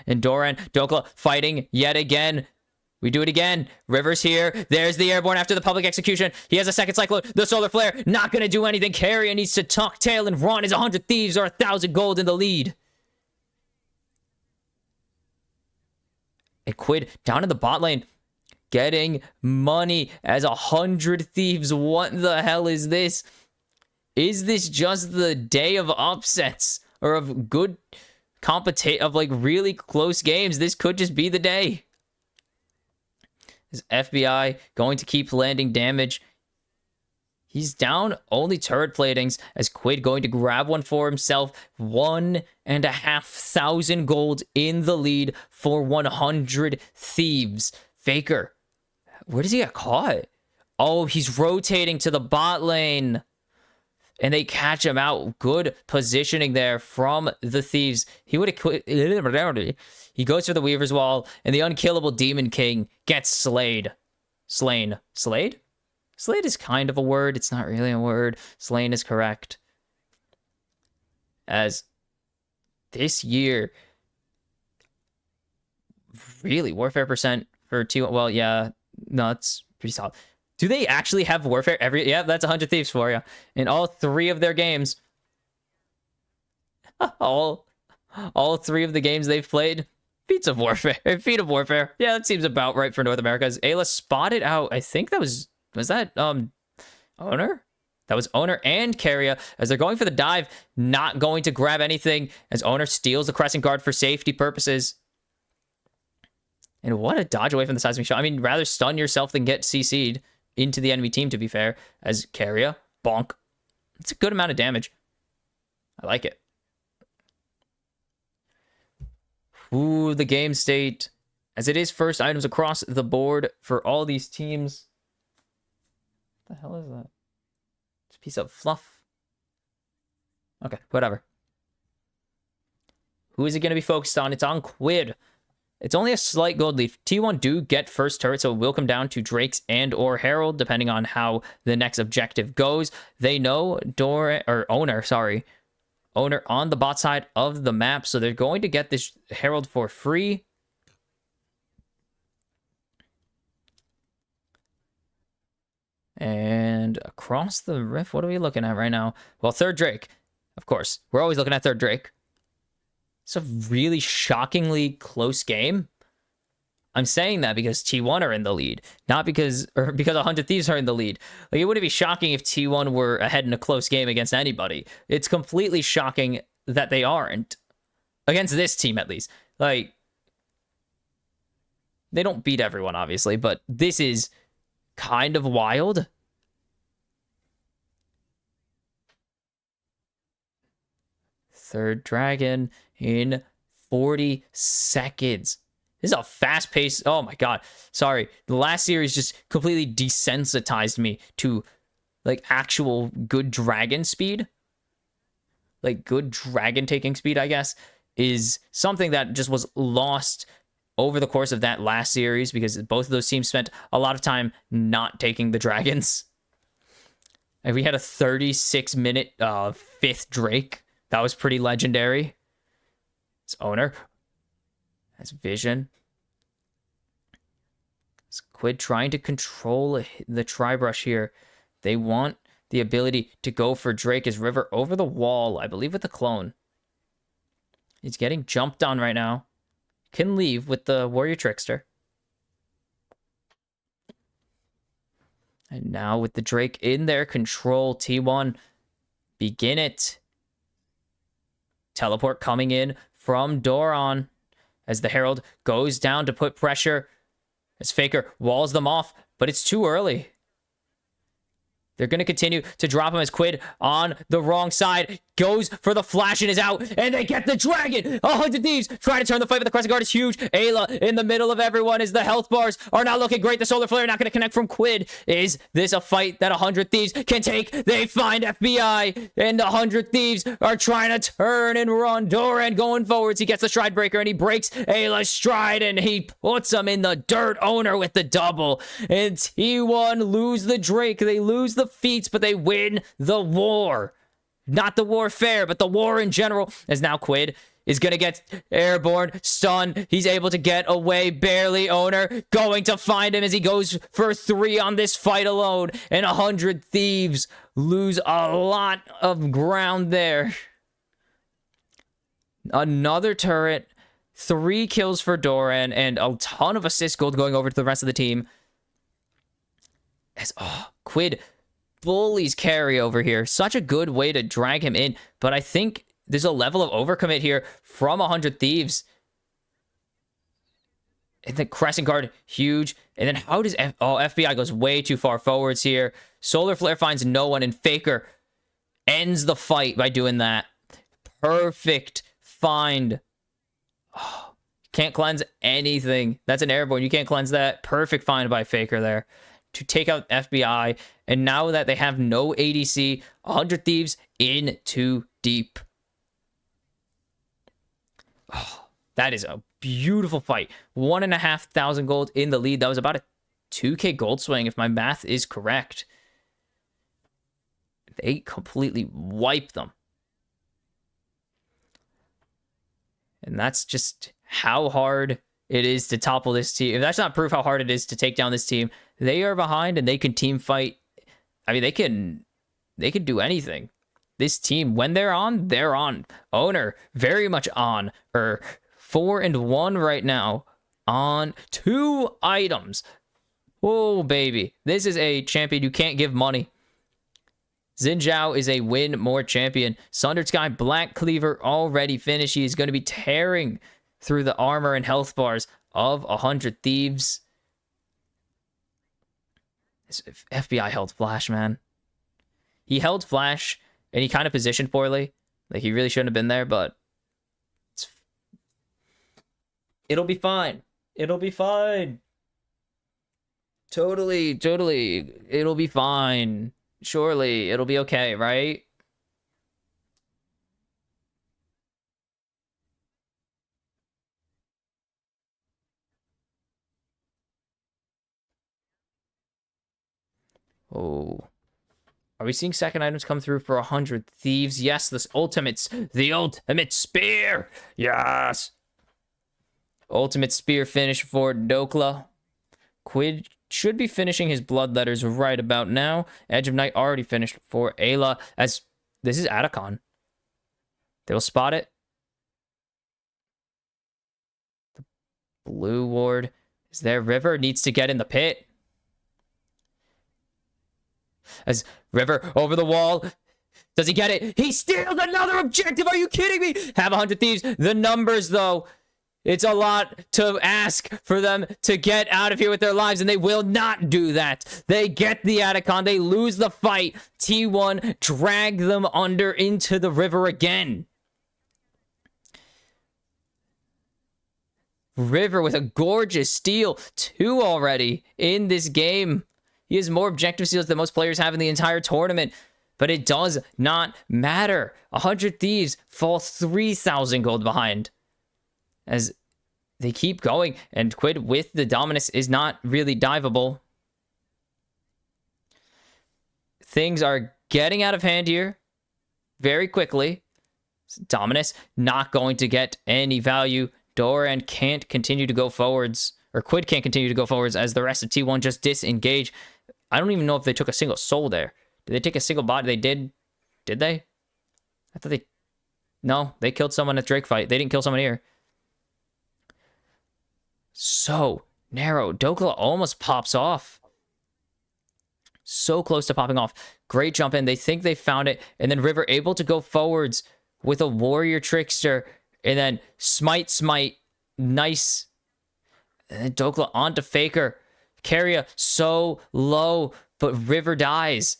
[SPEAKER 1] And Doran, Dokla fighting yet again. We do it again. River's here. There's the airborne after the public execution. He has a second cyclone. The solar flare, not going to do anything. Carrier needs to tuck tail and run. Is 100 Thieves or 1,000 gold in the lead. And Quid down in the bot lane, getting money as 100 Thieves. What the hell is this? Is this just the day of upsets or of good of like really close games? This could just be the day. Is FBI going to keep landing damage? He's down only turret platings as Quid going to grab one for himself. 1,500 gold in the lead for 100 Thieves. Faker, where does he get caught? Oh, he's rotating to the bot lane. And they catch him out. Good positioning there from the Thieves. He would have quit. He goes for the Weaver's Wall, and the unkillable Demon King gets slayed. Slain. Slayed? Slayed is kind of a word. It's not really a word. Slain is correct. As this year, really, warfare percent for T1. Well, yeah, no, it's pretty solid. Do they actually have warfare yeah, that's 100 Thieves for you. In all three of their games. all three of the games they've played. Feats of warfare. Feat of warfare. Yeah, that seems about right for North America. As Ayla spotted out, I think that was that Owner? That was Owner and Carrier as they're going for the dive, not going to grab anything as Owner steals the Crescent Guard for safety purposes. And what a dodge away from the seismic shot. I mean, rather stun yourself than get CC'd into the enemy team, to be fair, as Carrier, bonk. It's a good amount of damage. I like it. Ooh, the game state. As it is first items across the board for all these teams. What the hell is that? It's a piece of fluff. Okay, whatever. Who is it going to be focused on? It's on Quid. It's only a slight gold lead. T1 do get first turret, so it will come down to Drakes and or Herald, depending on how the next objective goes. They know Owner on the bot side of the map, so they're going to get this Herald for free. And across the rift, what are we looking at right now? Well, third Drake, of course. We're always looking at third Drake. It's a really shockingly close game. I'm saying that because T1 are in the lead, not because 100 Thieves are in the lead. Like, it wouldn't be shocking if T1 were ahead in a close game against anybody. It's completely shocking that they aren't. Against this team, at least. Like, they don't beat everyone, obviously, but this is kind of wild. Third dragon in 40 seconds. This is a fast pace. Oh my god. Sorry. The last series just completely desensitized me to like actual good dragon speed. Like good dragon taking speed, I guess, is something that just was lost over the course of that last series because both of those teams spent a lot of time not taking the dragons. And we had a 36-minute fifth Drake. That was pretty legendary. It's owner. That's vision. Quid trying to control the tri-brush here. They want the ability to go for Drake as River over the wall, I believe with the clone. He's getting jumped on right now. Can leave with the Warrior Trickster. And now with the Drake in their control, T1, begin it. Teleport coming in from Doron as the Herald goes down to put pressure as Faker walls them off, but it's too early. They're going to continue to drop him as Quid on the wrong side. Goes for the flash and is out. And they get the dragon. 100 Thieves trying to turn the fight, but the Crescent Guard is huge. Ayla in the middle of everyone as the health bars are not looking great. The Solar Flare not going to connect from Quid. Is this a fight that 100 Thieves can take? They find FBI. And 100 Thieves are trying to turn and run. Doran going forwards. He gets the stride breaker and he breaks Ayla's stride and he puts him in the dirt. Owner with the double. And T1 lose the Drake. They lose the feats, but they win the war. Not the warfare, but the war in general. As now Quid is going to get airborne, stunned. He's able to get away barely. Owner going to find him as he goes for 3 on this fight alone. And 100 Thieves lose a lot of ground there. Another turret. 3 kills for Doran and a ton of assist gold going over to the rest of the team. As Quid bullies carry over here. Such a good way to drag him in, but I think there's a level of overcommit here from 100 Thieves. And the Crescent Guard, huge. And then how does FBI goes way too far forwards here. Solar Flare finds no one, and Faker ends the fight by doing that. Perfect find. Oh, can't cleanse anything. That's an airborne. You can't cleanse that. Perfect find by Faker there to take out FBI. And now that they have no ADC, 100 Thieves in too deep. Oh, that is a beautiful fight. 1,500 gold in the lead. That was about a 2k gold swing, if my math is correct. They completely wiped them. And that's just how hard it is to topple this team. If that's not proof how hard it is to take down this team, they are behind and they can team fight. I mean, they can do anything. This team, when they're on, they're on. Owner, very much on. 4-1 right now on 2 items. Oh, baby. This is a champion you can't give money. Xin Zhao is a win more champion. Sundered Sky, Black Cleaver already finished. He is going to be tearing through the armor and health bars of 100 Thieves. This FBI held Flash, man. He held Flash, and he kind of positioned poorly. Like, he really shouldn't have been there, but it'll be fine. It'll be fine. Totally. It'll be fine. Surely, it'll be okay, right? Oh. Are we seeing second items come through for 100 Thieves? Yes, the ultimate spear. Yes. Ultimate spear finish for Dokla. Quid should be finishing his bloodletters right about now. Edge of Night already finished for Ayla, as this is Atacon. They'll spot it. The blue ward Is there River needs to get in the pit? As River over the wall. Does he get it? He steals another objective. Are you kidding me? Have 100 Thieves. The numbers, though. It's a lot to ask for them to get out of here with their lives, and they will not do that. They get the Atacon. They lose the fight. T1 drag them under into the river again. River with a gorgeous steal. 2 already in this game. He has more objective steals than most players have in the entire tournament. But it does not matter. 100 Thieves fall 3,000 gold behind. As they keep going, and Quid with the Dominus is not really diveable. Things are getting out of hand here very quickly. Dominus not going to get any value. Doran can't continue to go forwards, or Quid can't continue to go forwards as the rest of T1 just disengage. I don't even know if they took a single soul there. Did they take a single body? They did. Did they? I thought they... No, they killed someone at Drake fight. They didn't kill someone here. So narrow. Dokla almost pops off. So close to popping off. Great jump in. They think they found it. And then River able to go forwards with a Warrior Trickster. And then Smite. Nice. And then Dokla onto Faker. Carrier so low. But River dies.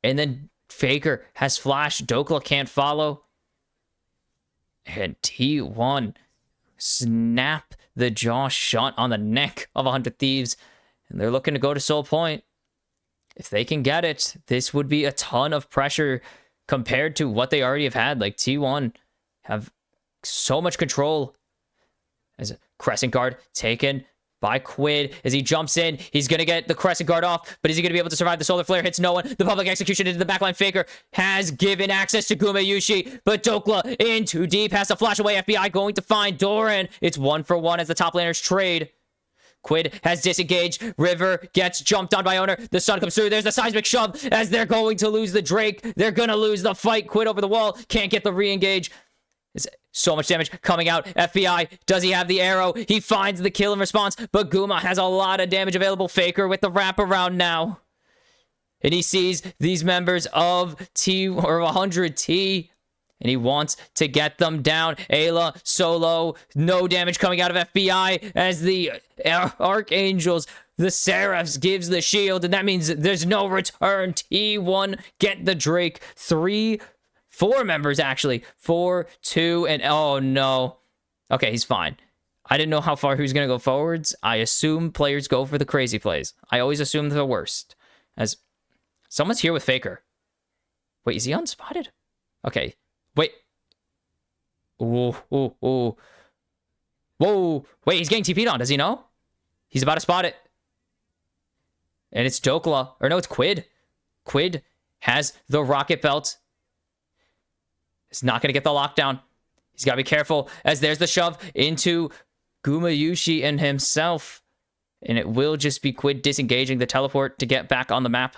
[SPEAKER 1] And then Faker has flash. Dokla can't follow. And T1 snap the jaw shot on the neck of 100 Thieves. And they're looking to go to Soul Point. If they can get it, this would be a ton of pressure compared to what they already have had. Like T1 have so much control. As a Crescent Guard taken by Quid. As he jumps in, he's going to get the Crescent Guard off, but is he going to be able to survive? The Solar Flare hits no one. The public execution into the backline. Faker has given access to Gumayushi, but Dokla in too deep, has to flash away. FBI going to find Doran. It's 1-for-1 as the top laners trade. Quid has disengaged. River gets jumped on by Owner. The sun comes through. There's the seismic shove as they're going to lose the Drake. They're going to lose the fight. Quid over the wall. Can't get the re-engage. It's so much damage coming out. FBI, does he have the arrow? He finds the kill in response, but Guma has a lot of damage available. Faker with the wraparound now. And he sees these members of T or 100T, and he wants to get them down. Ayla, solo, no damage coming out of FBI as the Archangels, the Seraphs gives the shield, and that means there's no return. T1 get the Drake. 4 members, actually. 4, 2, and oh no. Okay, he's fine. I didn't know how far he was going to go forwards. I assume players go for the crazy plays. I always assume the worst. As someone's here with Faker. Wait, is he unspotted? Okay, wait. Ooh. Whoa. Wait, he's getting TP'd on. Does he know? He's about to spot it. And it's Dokla. Or no, it's Quid. Quid has the rocket belt. He's not going to get the lockdown. He's got to be careful as there's the shove into Gumayushi and himself. And it will just be Quid disengaging the teleport to get back on the map.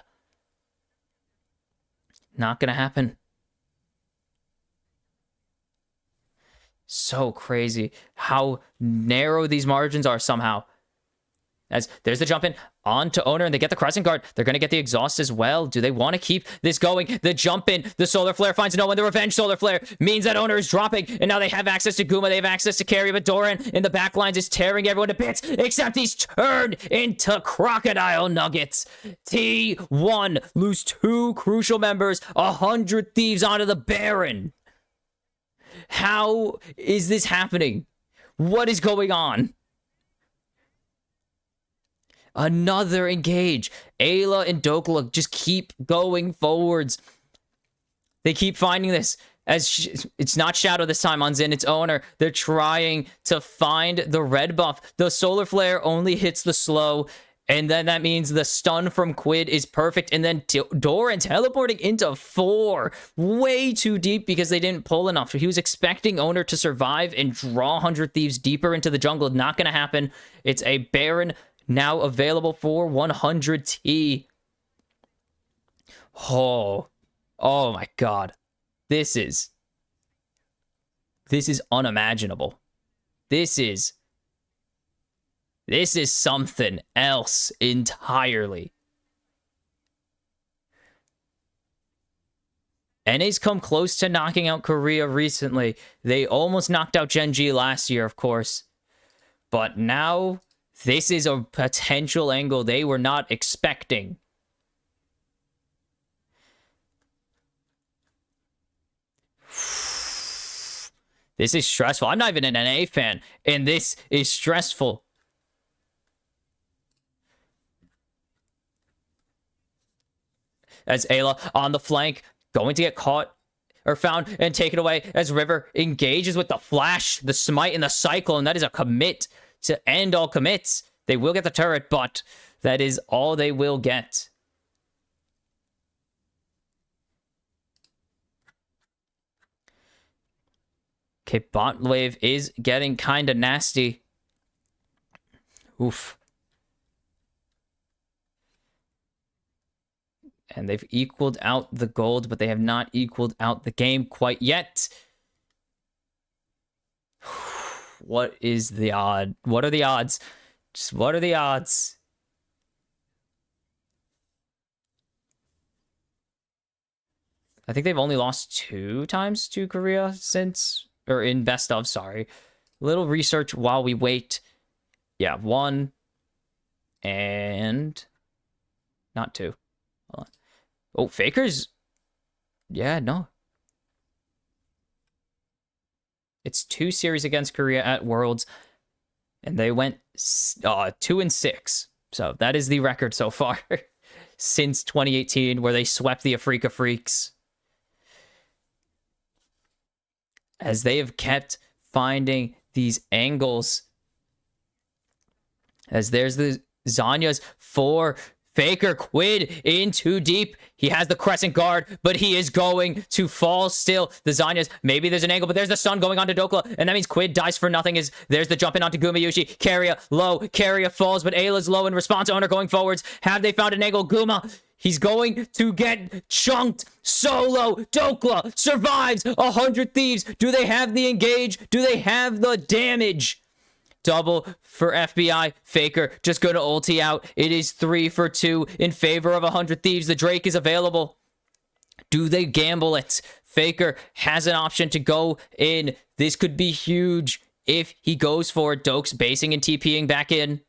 [SPEAKER 1] Not going to happen. So crazy how narrow these margins are somehow. As there's the jump in onto Owner, and they get the Crescent Guard. They're going to get the exhaust as well. Do they want to keep this going? The jump in, the Solar Flare finds no one. The Revenge Solar Flare means that Owner is dropping, and now they have access to Guma. They have access to Carry, but Doran in the back lines is tearing everyone to bits, except he's turned into Crocodile Nuggets. T1 lose 2 crucial members, 100 Thieves onto the Baron. How is this happening? What is going on? Another engage. Ayla and Dokla just keep going forwards. They keep finding this. As it's not Shadow this time on Zin, it's Owner. They're trying to find the red buff. The Solar Flare only hits the slow. And then that means the stun from Quid is perfect. And then Doran teleporting into 4. Way too deep because they didn't pull enough. He was expecting Owner to survive and draw 100 Thieves deeper into the jungle. Not going to happen. It's a Baron now available for 100T. Oh my God. This is unimaginable. This is This is something else entirely. NA's come close to knocking out Korea recently. They almost knocked out Gen G last year, of course. But now, this is a potential angle they were not expecting. This is stressful. I'm not even an NA fan, and this is stressful. As Ayla on the flank, going to get caught or found and taken away as River engages with the flash, the smite, and the cyclone. That is a commit to end all commits. They will get the turret, but that is all they will get. Okay, bot wave is getting kind of nasty. Oof. And they've equaled out the gold, but they have not equaled out the game quite yet. What is the odd? What are the odds? Just what are the odds? I think they've only lost 2 times to Korea since, or in best of, sorry. Little research while we wait. Yeah, 1 and not 2. Hold on. Oh, Faker's... Yeah, no. It's 2 series against Korea at Worlds, and they went 2-6. So that is the record so far since 2018, where they swept the Afreeca Freecs. As they have kept finding these angles. As there's the Zanya's for Faker. Quid in too deep. He has the crescent guard, but he is going to fall still. The Zanya's, maybe there's an angle, but there's the stun going on to Dokla, and that means Quid dies for nothing. There's the jump in onto Gumayushi. Carrier low. Carrier falls, but Ayla's low in response. Owner going forwards. Have they found an angle? Guma, he's going to get chunked. Solo. Dokla survives. 100 Thieves. Do they have the engage? Do they have the damage? Double for FBI. Faker just going to ulti out. It is 3 for 2 in favor of 100 Thieves. The Drake is available. Do they gamble it? Faker has an option to go in. This could be huge if he goes for it. Dokes basing and TPing back in.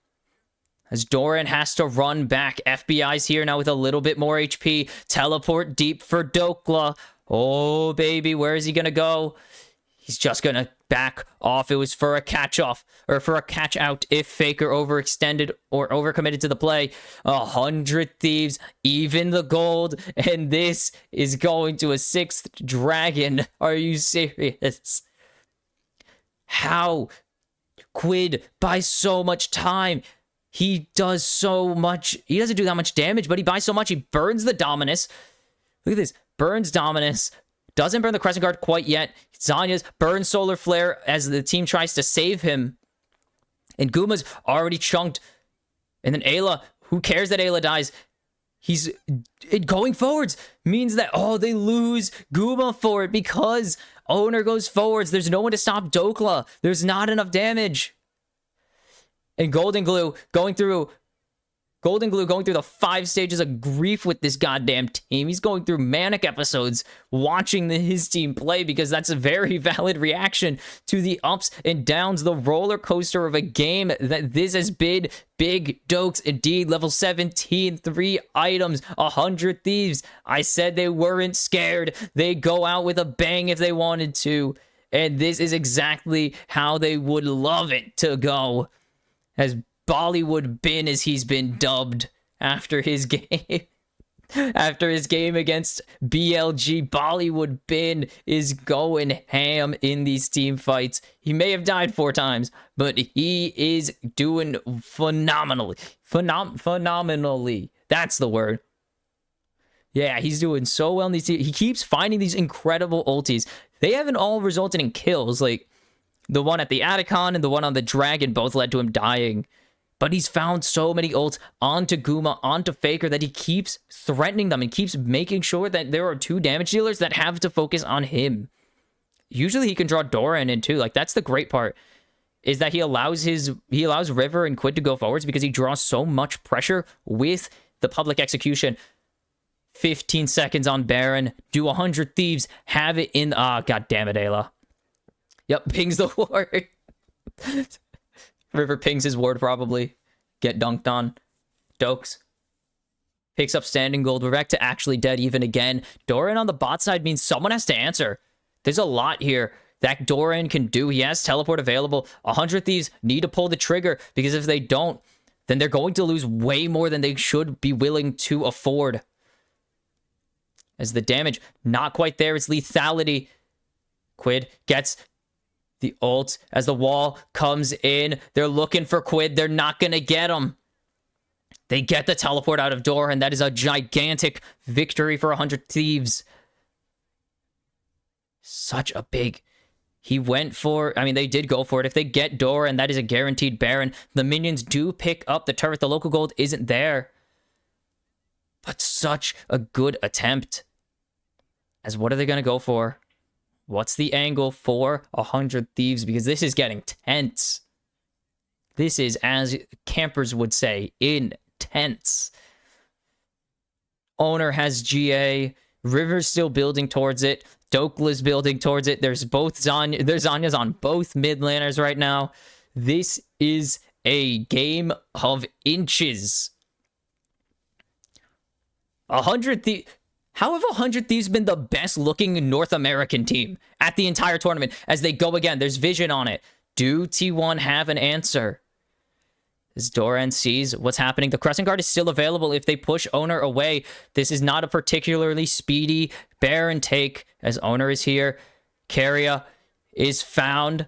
[SPEAKER 1] As Doran has to run back. FBI's here now with a little bit more HP. Teleport deep for Dokla. Oh, baby. Where is he going to go? He's just going to back off. It was for a catch-off, or for a catch-out if Faker overextended or overcommitted to the play. 100 Thieves, even the gold, and this is going to a 6th dragon. Are you serious? How? Quid buys so much time. He does so much. He doesn't do that much damage, but he buys so much. He burns the Dominus. Look at this. Burns Dominus. Doesn't burn the Crescent Guard quite yet. Zanya's burns Solar Flare as the team tries to save him. And Guma's already chunked. And then Ayla, who cares that Ayla dies? He's going forwards. Means that, oh, they lose Guma for it because Owner goes forwards. There's no one to stop Dokla. There's not enough damage. And Golden Glue going through the 5 stages of grief with this goddamn team. He's going through manic episodes watching his team play because that's a very valid reaction to the ups and downs, the roller coaster of a game that this has been. Big Dokes, indeed, level 17, 3 items, 100 Thieves. I said they weren't scared. They go out with a bang if they wanted to. And this is exactly how they would love it to go. As Bollywood Bin, as he's been dubbed after his game. After his game against BLG, Bollywood Bin is going ham in these team fights. He may have died 4 times, but he is doing phenomenally. Phenomenally. That's the word. Yeah, he's doing so well in these teams. He keeps finding these incredible ultis. They haven't all resulted in kills. Like, the one at the Atticon and the one on the Dragon both led to him dying. But he's found so many ults onto Guma, onto Faker, that he keeps threatening them and keeps making sure that there are 2 damage dealers that have to focus on him. Usually he can draw Doran in too. Like, that's the great part. is that he allows River and Quid to go forwards because he draws so much pressure with the public execution. 15 seconds on Baron. Do 100 Thieves. Have it in... God damn it, Ayla. Yep, pings the ward. River pings his ward, probably. Get dunked on. Dokes. Picks up standing gold. We're back to actually dead even again. Doran on the bot side means someone has to answer. There's a lot here that Doran can do. He has teleport available. 100 Thieves need to pull the trigger, because if they don't, then they're going to lose way more than they should be willing to afford. As the damage, not quite there. It's lethality. Quid gets the ult as the wall comes in. They're looking for Quid. They're not going to get him. They get the teleport out of Doran. That is a gigantic victory for 100 Thieves. Such a big... He went for... I mean, they did go for it. If they get Doran, that is a guaranteed Baron. The minions do pick up the turret. The local gold isn't there. But such a good attempt. As what are they going to go for? What's the angle for 100 Thieves? Because this is getting tense. This is, as campers would say, intense. Owner has GA. River's still building towards it. Dokla's building towards it. There's Zanya's on both mid laners right now. This is a game of inches. 100 Thieves. How have 100 Thieves been the best looking North American team at the entire tournament? As they go again, there's vision on it. Do T1 have an answer? As Doran sees what's happening, the Crescent Guard is still available if they push Owner away. This is not a particularly speedy Baron take, as Owner is here. Keria is found.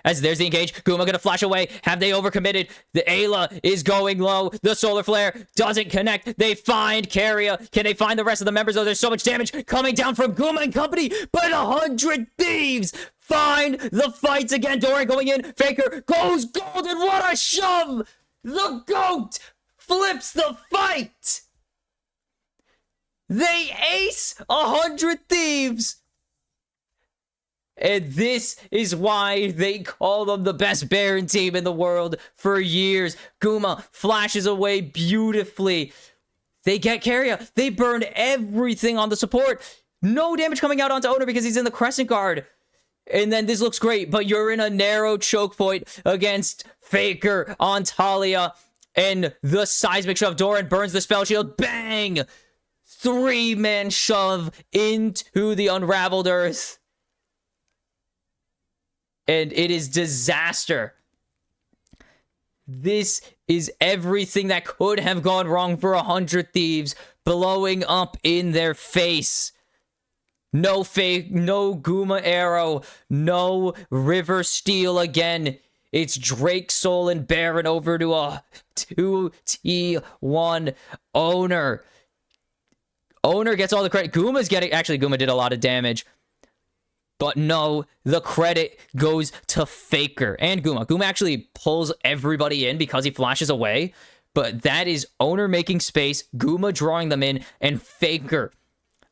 [SPEAKER 1] As there's the engage. Guma gonna flash away. Have they overcommitted? The Ayla is going low. The Solar Flare doesn't connect. They find Keria. Can they find the rest of the members? Oh, there's so much damage coming down from Guma and company. But 100 Thieves find the fights again. Doran going in. Faker goes golden. What a shove! The GOAT flips the fight. They ace 100 Thieves. And this is why they call them the best Baron team in the world for years. Guma flashes away beautifully. They get Keria. They burn everything on the support. No damage coming out onto Owner because he's in the Crescent Guard. And then this looks great, but you're in a narrow choke point against Faker on Talia. And the seismic shove. Doran burns the spell shield. Bang! 3-man shove into the unraveled earth. And it is disaster. This is everything that could have gone wrong for 100 Thieves blowing up in their face. No fake, no Guma arrow, no River Steel again. It's Drake, Soul, and Baron over to a 2T1 Owner. Owner gets all the credit. Guma's getting... Actually, Guma did a lot of damage. But no, the credit goes to Faker and Guma. Guma actually pulls everybody in because he flashes away. But that is Owner making space, Guma drawing them in, and Faker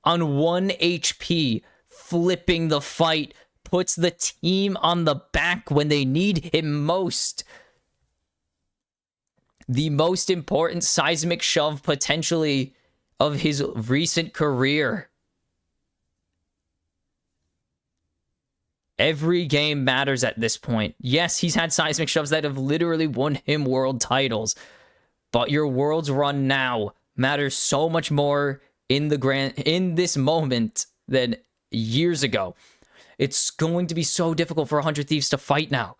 [SPEAKER 1] on 1 HP flipping the fight. Puts the team on the back when they need him most. The most important seismic shove potentially of his recent career. Every game matters at this point. Yes, he's had seismic shoves that have literally won him world titles. But your world's run now matters so much more in this moment than years ago. It's going to be so difficult for 100 Thieves to fight now.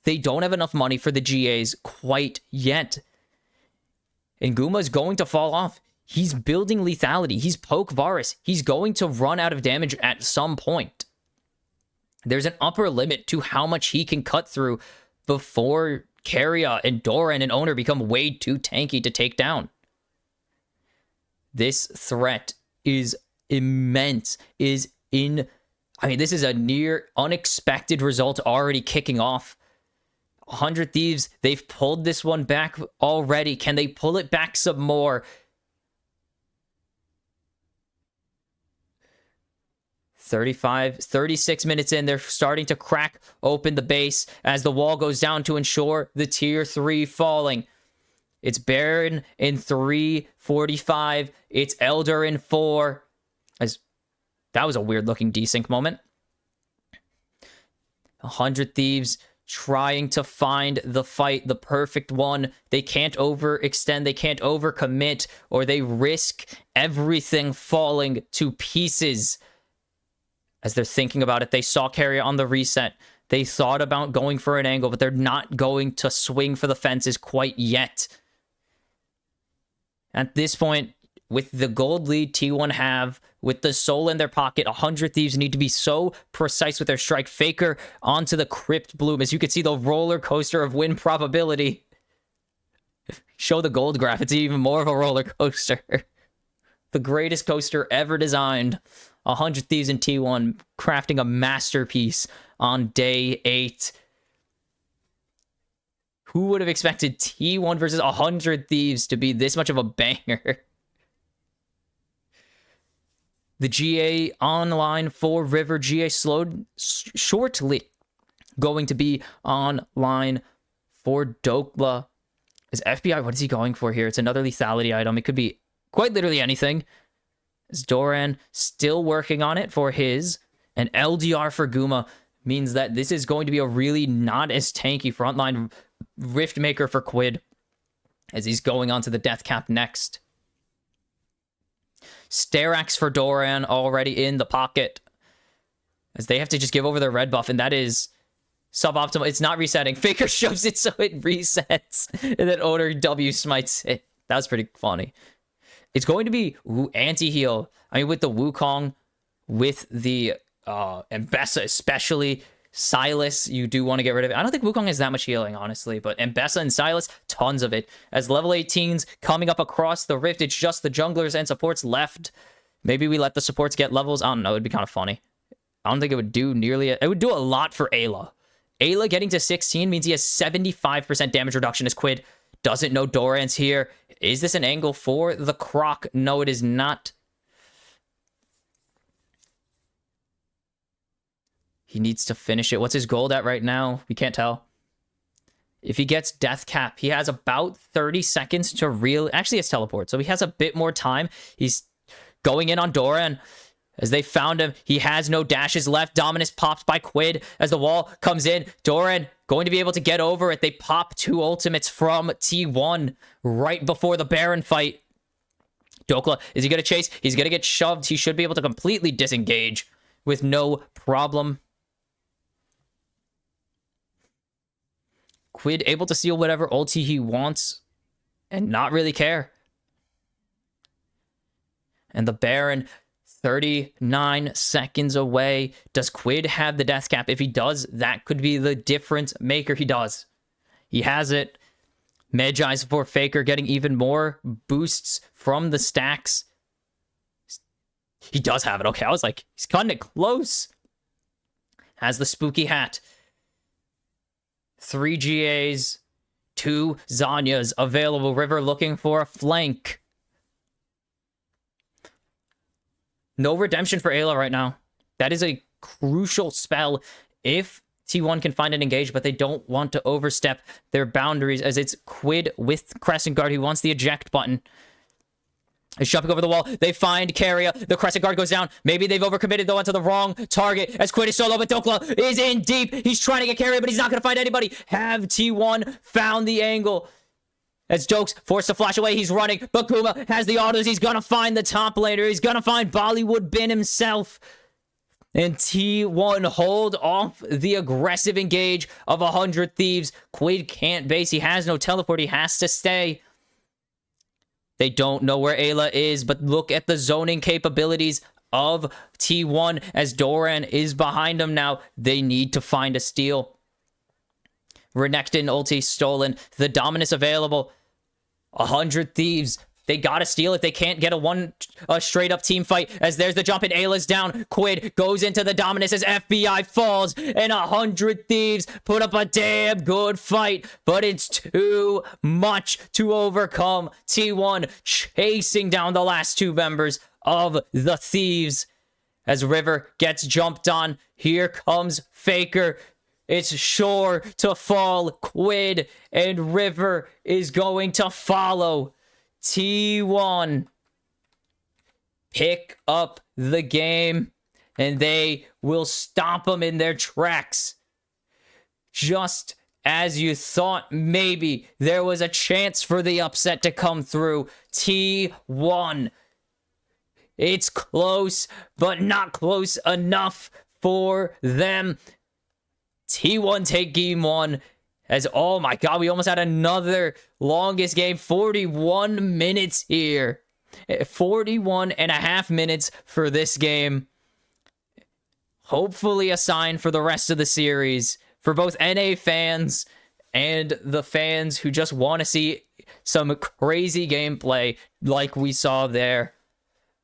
[SPEAKER 1] They don't have enough money for the GAs quite yet. And Guma's going to fall off. He's building lethality. He's Poke Varus. He's going to run out of damage at some point. There's an upper limit to how much he can cut through before Keria and Doran and Owner become way too tanky to take down. This threat is immense. This is a near unexpected result already kicking off. 100 Thieves, they've pulled this one back already. Can they pull it back some more? 36 minutes in, they're starting to crack open the base as the wall goes down to ensure the tier 3 falling. It's Baron in 3:45. It's Elder in 4. That was a weird looking desync moment. 100 Thieves trying to find the fight, the perfect one. They can't overextend, they can't overcommit, or they risk everything falling to pieces. As they're thinking about it, they saw Carrier on the reset. They thought about going for an angle, but they're not going to swing for the fences quite yet. At this point, with the gold lead T1 have, with the soul in their pocket, 100 Thieves need to be so precise with their strike. Faker onto the Crypt Bloom. As you can see, the roller coaster of win probability. Show the gold graph. It's even more of a roller coaster. The greatest coaster ever designed. 100 Thieves in T1 crafting a masterpiece on day 8. Who would have expected T1 versus 100 Thieves to be this much of a banger? The GA online for River. GA slowed shortly going to be online for Dokla. Is FBI, what is he going for here? It's another lethality item. It could be quite literally anything. Is Doran still working on it for his? And LDR for Guma means that this is going to be a really not as tanky frontline Rift Maker for Quid as he's going on to the death cap next. Starax for Doran already in the pocket as they have to just give over their red buff, and that is suboptimal. It's not resetting. Faker shoves it so it resets, and then Odor W smites it. That was pretty funny. It's going to be anti-heal. I mean, with the Wukong, with the Mbessa especially, Silas, you do want to get rid of it. I don't think Wukong has that much healing, honestly, but Mbessa and Silas, tons of it. As level 18s coming up across the rift, it's just the junglers and supports left. Maybe we let the supports get levels. I don't know. It'd be kind of funny. I don't think it would do nearly... It would do a lot for Ayla. Ayla getting to 16 means he has 75% damage reduction as Quid doesn't know Doran's here. Is this an angle for the Croc? No, it is not. He needs to finish it. What's his gold at right now? We can't tell. If he gets death cap, he has about 30 seconds to actually, it's teleport, so he has a bit more time. He's going in on Doran. As they found him, he has no dashes left. Dominus pops by Quid as the wall comes in. Doran going to be able to get over it. They pop 2 ultimates from T1 right before the Baron fight. Dokla, is he going to chase? He's going to get shoved. He should be able to completely disengage with no problem. Quid able to steal whatever ulti he wants and not really care. And the Baron, 39 seconds away. Does Quid have the death cap? If he does, that could be the difference maker. He does. He has it. Magi's for Faker getting even more boosts from the stacks. He does have it. Okay, I was like, he's cutting it close. Has the spooky hat. 3 GAs, 2 Zanyas available. River looking for a flank. No redemption for Ayla right now. That is a crucial spell if T1 can find an engage, but they don't want to overstep their boundaries as it's Quid with Crescent Guard who wants the eject button. He's jumping over the wall. They find Carrier. The Crescent Guard goes down. Maybe they've overcommitted, though, onto the wrong target. As Quid is solo, but Dokla is in deep. He's trying to get Carrier, but he's not going to find anybody. Have T1 found the angle? As Jokes forced to flash away, he's running. But Kuma has the autos. He's going to find the top laner. He's going to find Bollywood Bin himself. And T1 hold off the aggressive engage of 100 Thieves. Quid can't base. He has no teleport. He has to stay. They don't know where Ayla is, but look at the zoning capabilities of T1 as Doran is behind him now. They need to find a steal. Renekton ulti stolen. The Dominus available. 100 Thieves. They gotta steal it. They can't get a straight up team fight as there's the jump and Ayla's down. Quid goes into the Dominus as FBI falls and 100 Thieves put up a damn good fight, but it's too much to overcome. T1 chasing down the last 2 members of the Thieves As River gets jumped on, here comes Faker. It's sure to fall. Quid and River is going to follow. T1 pick up the game, and they will stop them in their tracks. Just as you thought maybe there was a chance for the upset to come through, T1. It's close, but not close enough for them. T1 take game one. As, oh my god, we almost had another longest game. 41 minutes here. 41 and a half minutes for this game. Hopefully a sign for the rest of the series. For both NA fans and the fans who just want to see some crazy gameplay like we saw there.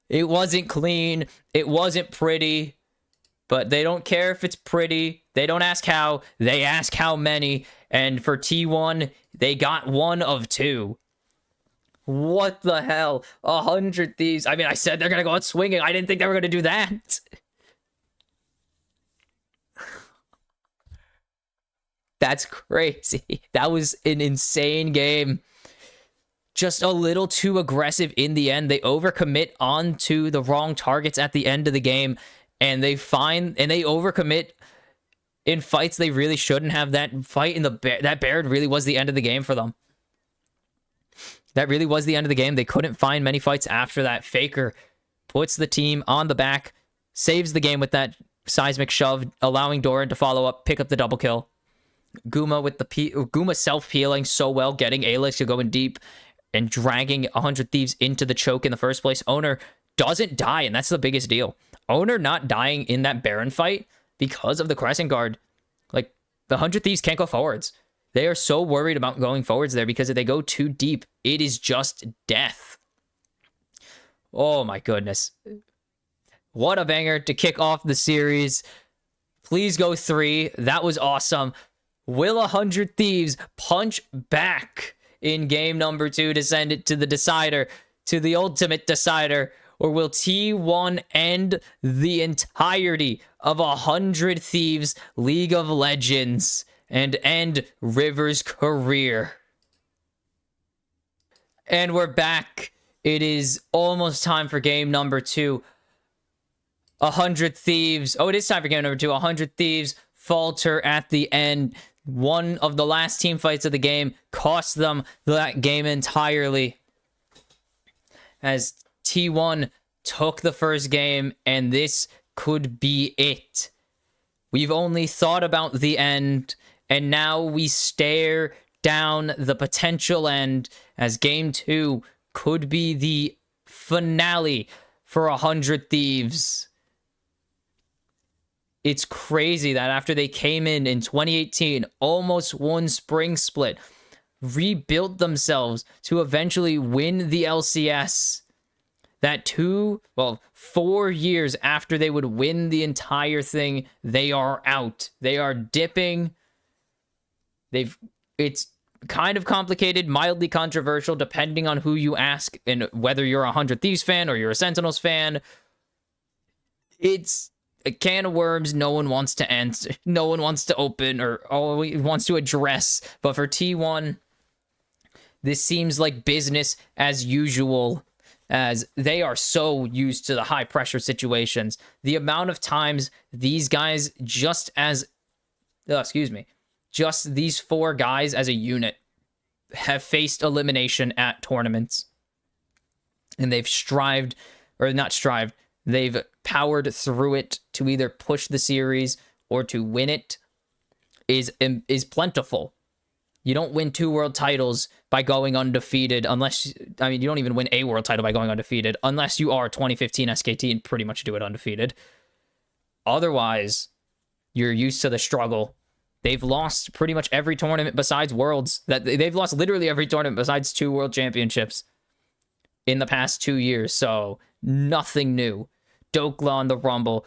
[SPEAKER 1] It wasn't clean. It wasn't pretty. But they don't care if it's pretty. They don't ask how. They ask how many. And for T1, they got 1 of 2. What the hell? 100 Thieves. I mean, I said they're going to go out swinging. I didn't think they were going to do that. That's crazy. That was an insane game. Just a little too aggressive in the end. They overcommit onto the wrong targets at the end of the game. And they overcommit in fights they really shouldn't have. That fight in that Baron really was the end of the game for them. That really was the end of the game. They couldn't find many fights after that. Faker puts the team on the back, saves the game with that seismic shove, allowing Doran to follow up, pick up the double kill. Guma with the Guma self-peeling so well, getting Alex to go in deep and dragging 100 Thieves into the choke in the first place. Owner doesn't die, and that's the biggest deal. Owner not dying in that Baron fight because of the Crescent Guard. Like, the 100 Thieves can't go forwards. They are so worried about going forwards there because if they go too deep, it is just death. Oh my goodness. What a banger to kick off the series. Please go 3. That was awesome. Will 100 Thieves punch back in game number 2 to send it to the decider, to the ultimate decider? Or will T1 end the entirety of 100 Thieves League of Legends and end River's career? And we're back. It is almost time for game number 2. 100 Thieves. Oh, it is time for game number 2. 100 Thieves falter at the end. One of the last team fights of the game cost them that game entirely. As T1 took the first game, and this could be it. We've only thought about the end, and now we stare down the potential end, as game 2 could be the finale for 100 Thieves. It's crazy that after they came in 2018, almost won Spring Split, rebuilt themselves to eventually win the LCS, that 4 years after they would win the entire thing, they are out. They are dipping. It's kind of complicated, mildly controversial, depending on who you ask and whether you're a 100 Thieves fan or you're a Sentinels fan. It's a can of worms no one wants to answer, no one wants to open or wants to address. But for T1, this seems like business as usual, as they are so used to the high pressure situations. The amount of times these guys, just these 4 guys as a unit have faced elimination at tournaments, and they've they've powered through it to either push the series or to win it, is plentiful. You don't win 2 world titles by going undefeated you don't even win a world title by going undefeated unless you are 2015 SKT and pretty much do it undefeated. Otherwise, you're used to the struggle. They've lost pretty much every tournament besides Worlds. They've lost literally every tournament besides 2 World Championships in the past 2 years, so nothing new. Dokla on the Rumble.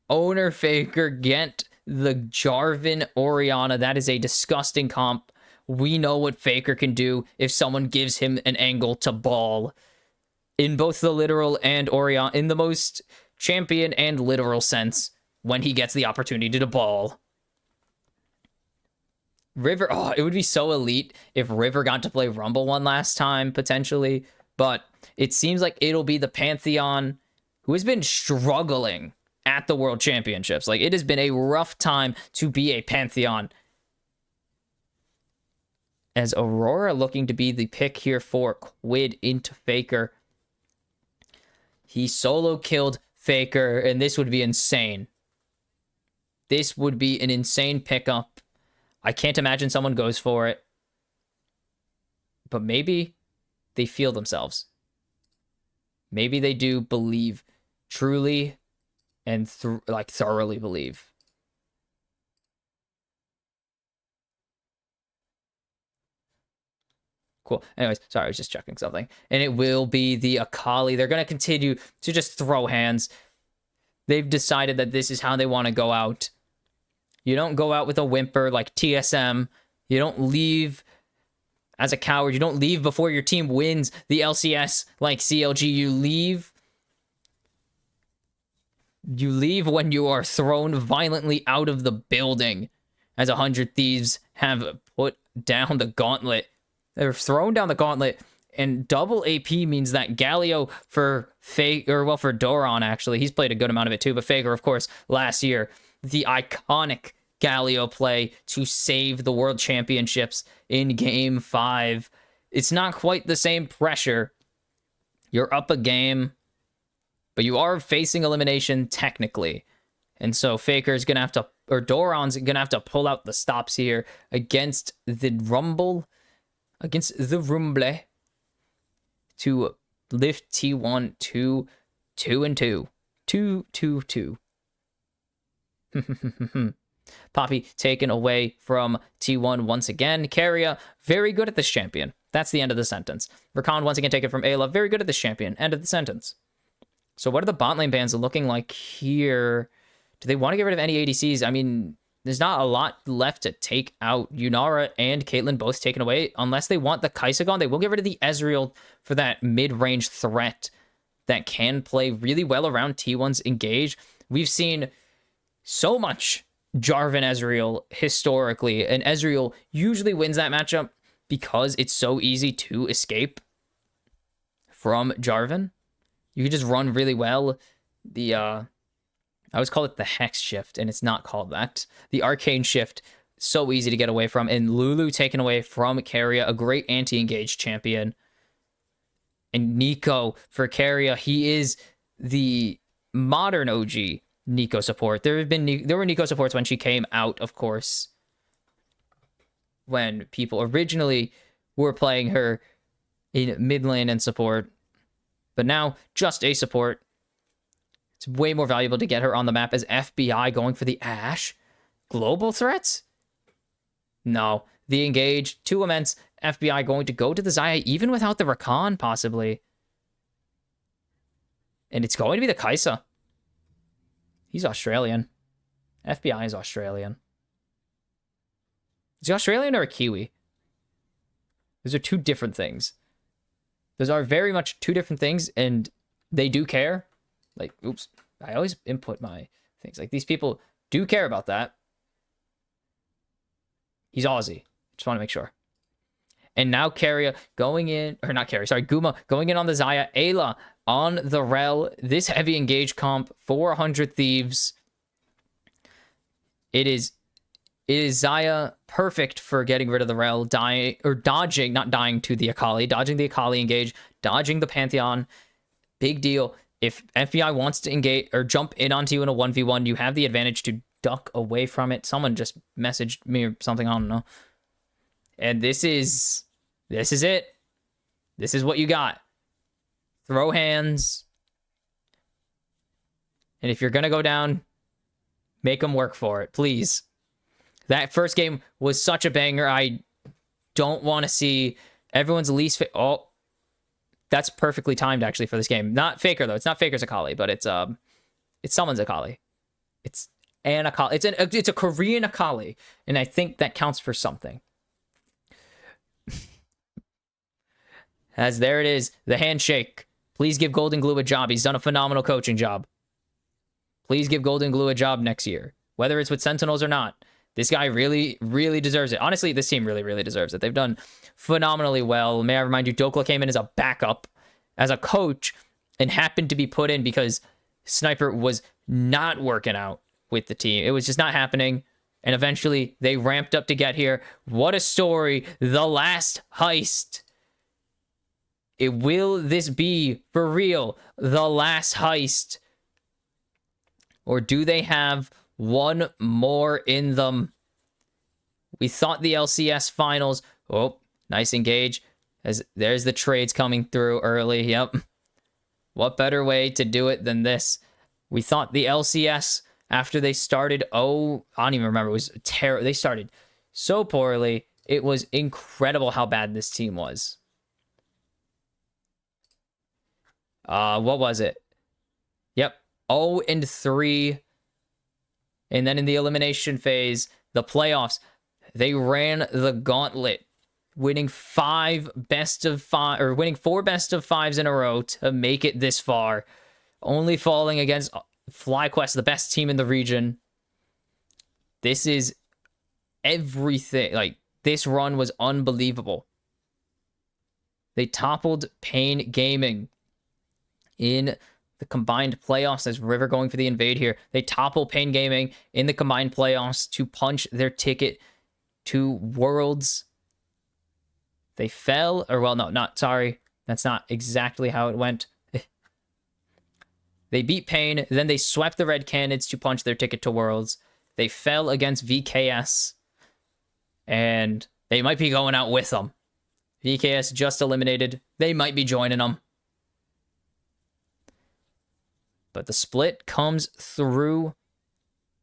[SPEAKER 1] Owner Faker get the Jarvan Orianna. That is a disgusting comp. We know what Faker can do if someone gives him an angle to ball. In both the literal and Orianna, in the most champion and literal sense when he gets the opportunity to ball. River, oh, it would be so elite if River got to play Rumble one last time, potentially. But it seems like it'll be the Pantheon, who has been struggling at the World Championships. Like, it has been a rough time to be a Pantheon. As Aurora looking to be the pick here for Quid into Faker. He solo killed Faker, and this would be insane. This would be an insane pickup. I can't imagine someone goes for it. But maybe they feel themselves. Maybe they do believe truly and thoroughly believe. Cool. Anyways, sorry, I was just checking something. And it will be the Akali. They're going to continue to just throw hands. They've decided that this is how they want to go out. You don't go out with a whimper like TSM. You don't leave as a coward. You don't leave before your team wins the LCS like CLG. You leave when you are thrown violently out of the building, as 100 Thieves have put down the gauntlet. They're thrown down the gauntlet, and double AP means that Galio for for Doron, actually. He's played a good amount of it too, but Faker, of course, last year, the iconic Galio play to save the World Championships in Game 5. It's not quite the same pressure. You're up a game, but you are facing elimination technically. And so Faker's going to have to, or Doron's going to have to pull out the stops here against the Rumble, to lift T1 to 2-2. 2-2-2. Poppy taken away from T1 once again. Keria, very good at this champion. That's the end of the sentence. Rakan once again taken from Ayla. Very good at this champion. End of the sentence. So what are the bot lane bans looking like here? Do they want to get rid of any ADCs? I mean, there's not a lot left to take out. Yunara and Caitlyn both taken away. Unless they want the Kaisagon, they will get rid of the Ezreal for that mid-range threat that can play really well around T1's engage. We've seen so much Jarvan Ezreal historically, and Ezreal usually wins that matchup because it's so easy to escape from Jarvan. You can just run really well. I always call it the Hex Shift, and it's not called that. The Arcane Shift, so easy to get away from. And Lulu taken away from Keria, a great anti-engage champion. And Nico for Keria, he is the modern OG Nico support. There were Nico supports when she came out, of course, when people originally were playing her in mid lane and support. But now, just a support. It's way more valuable to get her on the map as FBI going for the Ashe. Global threats? No. The engage, too immense. FBI going to go to the Xayah, even without the Rakan, possibly. And it's going to be the Kaisa. He's Australian. FBI is Australian. Is he Australian or a Kiwi? Those are two different things. Those are very much two different things, and they do care. Like, oops, I always input my things. Like, these people do care about that. He's Aussie. Just want to make sure. And now Keria going in, or not Keria, sorry, Guma going in on the Xayah. Ayla on the Rel. This heavy engage comp, 400 Thieves. It is Xayah perfect for getting rid of the Rel, dying, or dodging, not dying to the Akali, dodging the Akali engage, dodging the Pantheon. Big deal. If FBI wants to engage or jump in onto you in a 1v1, you have the advantage to duck away from it. Someone just messaged me or something, I don't know. And this is it. This is what you got. Throw hands. And if you're going to go down, make them work for it, please. That first game was such a banger. I don't want to see everyone's least... Oh, that's perfectly timed, actually, for this game. Not Faker, though. It's not Faker's Akali, but it's someone's Akali. It's an Akali. It's a Korean Akali, and I think that counts for something. As there it is, the handshake. Please give Golden Glue a job. He's done a phenomenal coaching job. Please give Golden Glue a job next year, whether it's with Sentinels or not. This guy really, really deserves it. Honestly, this team really, really deserves it. They've done phenomenally well. May I remind you, Dokla came in as a backup, as a coach, and happened to be put in because Sniper was not working out with the team. It was just not happening. And eventually, they ramped up to get here. What a story. The last heist. Will this be, for real, the last heist? Or do they have one more in them? We thought the LCS finals. Oh, nice engage. As there's the trades coming through early. Yep. What better way to do it than this? We thought the LCS after they started. Oh, I don't even remember. It was terrible. They started so poorly. It was incredible how bad this team was. What was it? Yep. 0-3. And then in the elimination phase, the playoffs, they ran the gauntlet, winning 4 best of 5s in a row to make it this far, only falling against FlyQuest, the best team in the region. This is everything. Like, this run was unbelievable. They toppled Pain Gaming in the combined playoffs as River going for the invade here. They topple Pain Gaming in the combined playoffs to punch their ticket to Worlds. They fell, or well, no, not, sorry. That's not exactly how it went. They beat Pain, then they swept the Red Canids to punch their ticket to Worlds. They fell against VKS, and they might be going out with them. VKS just eliminated. They might be joining them. But the split comes through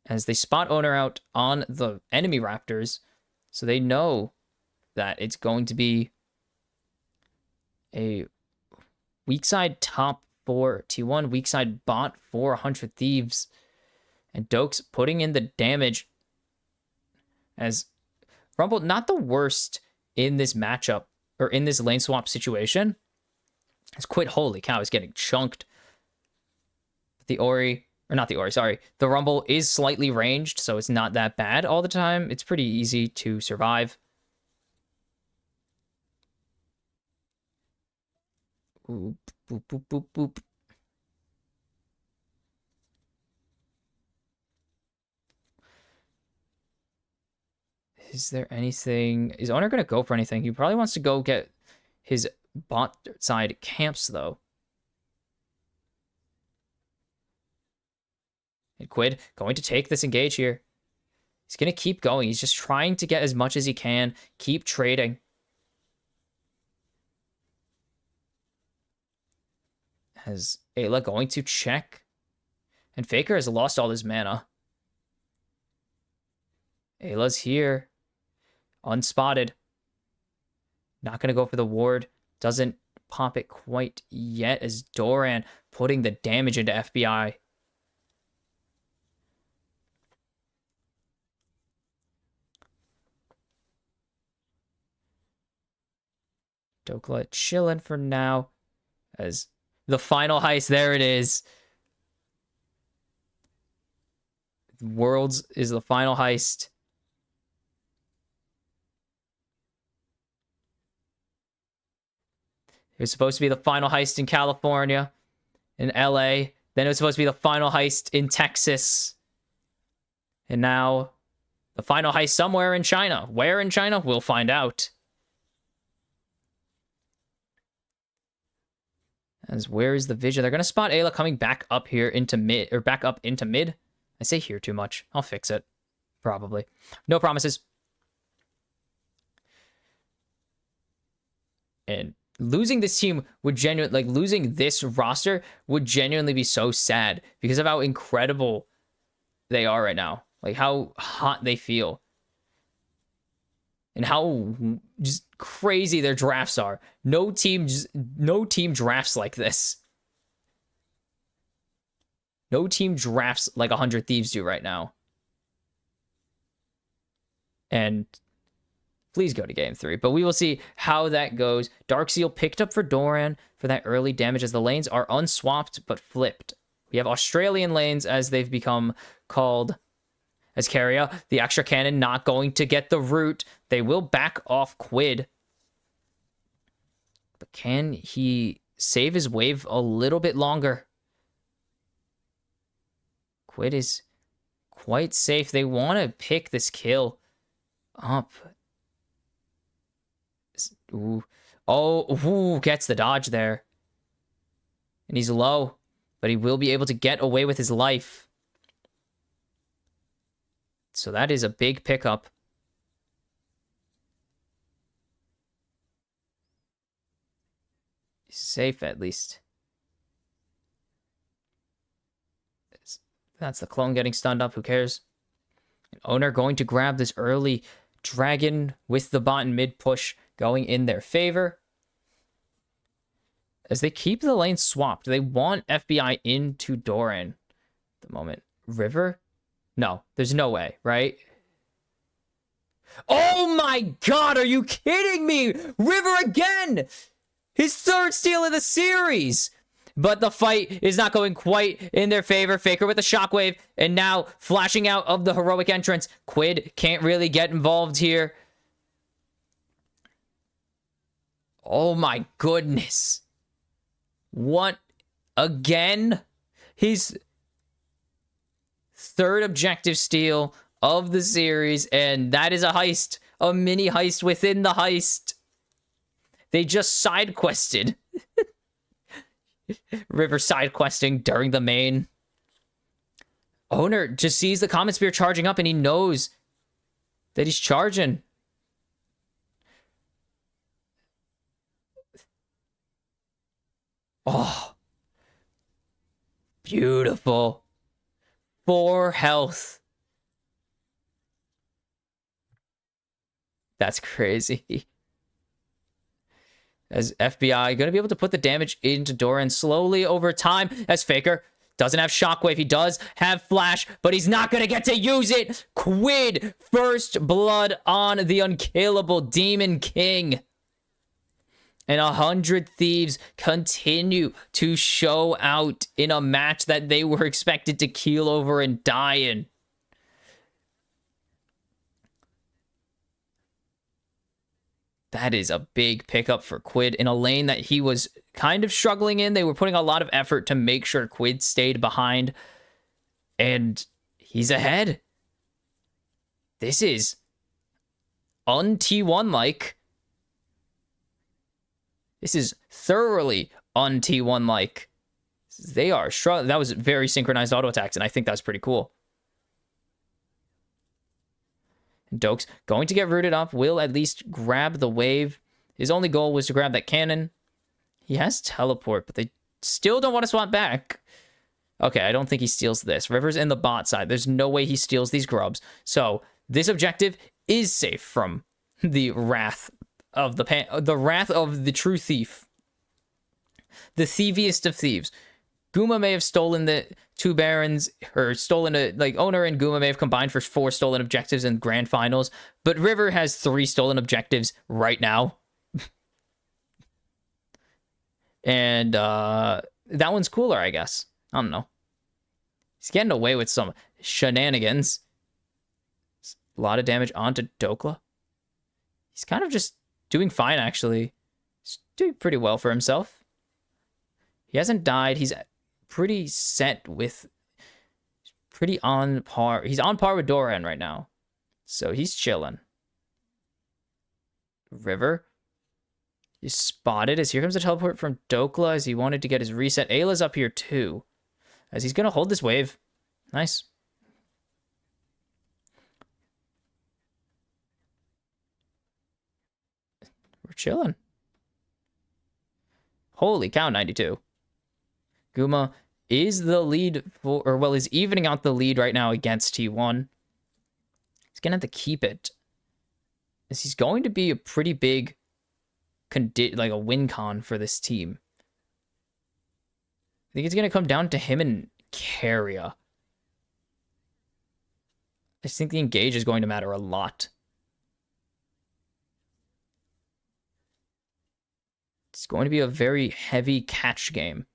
[SPEAKER 1] as they spot owner out on the enemy Raptors. So they know that it's going to be a weak side top 4 T1, weak side bot for 100 Thieves. And Dokes putting in the damage as Rumble, not the worst in this matchup or in this lane swap situation. It's quite holy cow, is getting chunked. The Ori, or not the Ori, sorry. The Rumble is slightly ranged, so it's not that bad all the time. It's pretty easy to survive. Boop, boop, boop, boop, boop. Is there anything? Is Owner going to go for anything? He probably wants to go get his bot side camps, though. And Quid going to take this engage here. He's going to keep going. He's just trying to get as much as he can. Keep trading. As Ayla going to check. And Faker has lost all his mana. Ayla's here. Unspotted. Not going to go for the ward. Doesn't pop it quite yet as Doran putting the damage into FBI. Dokla chilling for now as the final heist. There it is. Worlds is the final heist. It was supposed to be the final heist in California, in LA. Then it was supposed to be the final heist in Texas. And now the final heist somewhere in China. Where in China? We'll find out. As where is the vision? They're going to spot Ayla coming back up here into mid, or back up into mid. I say here too much. I'll fix it. Probably. No promises. And losing this team would genuinely, like, losing this roster would genuinely be so sad because of how incredible they are right now. Like, how hot they feel. And how just crazy their drafts are. No team drafts like this. No team drafts like 100 Thieves do right now. And please go to game 3. But we will see how that goes. Darkseal picked up for Doran for that early damage as the lanes are unswapped but flipped. We have Australian lanes, as they've become called, as carrier. The extra cannon not going to get the root. They will back off Quid. But can he save his wave a little bit longer? Quid is quite safe. They want to pick this kill up. Ooh. Oh, ooh, gets the dodge there. And he's low, but he will be able to get away with his life. So that is a big pickup. He's safe, at least. That's the clone getting stunned up. Who cares? Owner going to grab this early dragon with the bot and mid push going in their favor. As they keep the lane swapped, they want FBI into Doran at the moment. River? No, there's no way, right? Oh my god, are you kidding me? River again! His third steal of the series! But the fight is not going quite in their favor. Faker with the shockwave, and now flashing out of the heroic entrance. Quid can't really get involved here. Oh my goodness. What? Again? His third objective steal of the series, and that is a heist. A mini heist within the heist. They just side quested. River side questing during the main. Owner just sees the Comet Spear charging up, and he knows that he's charging. Oh. Beautiful. 4 health. That's crazy. As FBI going to be able to put the damage into Doran slowly over time, as Faker doesn't have shockwave. He does have flash, but he's not going to get to use it. Quid, first blood on the unkillable Demon King. And 100 Thieves continue to show out in a match that they were expected to keel over and die in. That is a big pickup for Quid in a lane that he was kind of struggling in. They were putting a lot of effort to make sure Quid stayed behind. And he's ahead. This is un-T1-like. This is thoroughly un-T1-like. They are struggling. That was very synchronized auto attacks, and I think that's pretty cool. Dokes going to get rooted up, will at least grab the wave. His only goal was to grab that cannon. He has teleport, but they still don't want to swap back. Okay, I don't think he steals this. River's in the bot side. There's no way he steals these grubs. So this objective is safe from the wrath of the wrath of the true thief. The thieviest of thieves. Guma may have stolen the 2 barons, or stolen a, like, Owner and Guma may have combined for 4 stolen objectives in grand finals, but River has 3 stolen objectives right now. And that one's cooler, I guess. I don't know. He's getting away with some shenanigans. A lot of damage onto Dokla. He's kind of just doing fine, actually. He's doing pretty well for himself. He hasn't died. He's pretty set with, pretty on par. He's on par with Doran right now. So he's chilling. River is spotted as here comes the teleport from Dokla as he wanted to get his reset. Ayla's up here too. As he's going to hold this wave. Nice. We're chilling. Holy cow, 92. Guma is the lead for, or well, is evening out the lead right now against T1. He's going to have to keep it. As he's going to be a pretty big, like a win con for this team. I think it's going to come down to him and Carrier. I just think the engage is going to matter a lot. It's going to be a very heavy catch game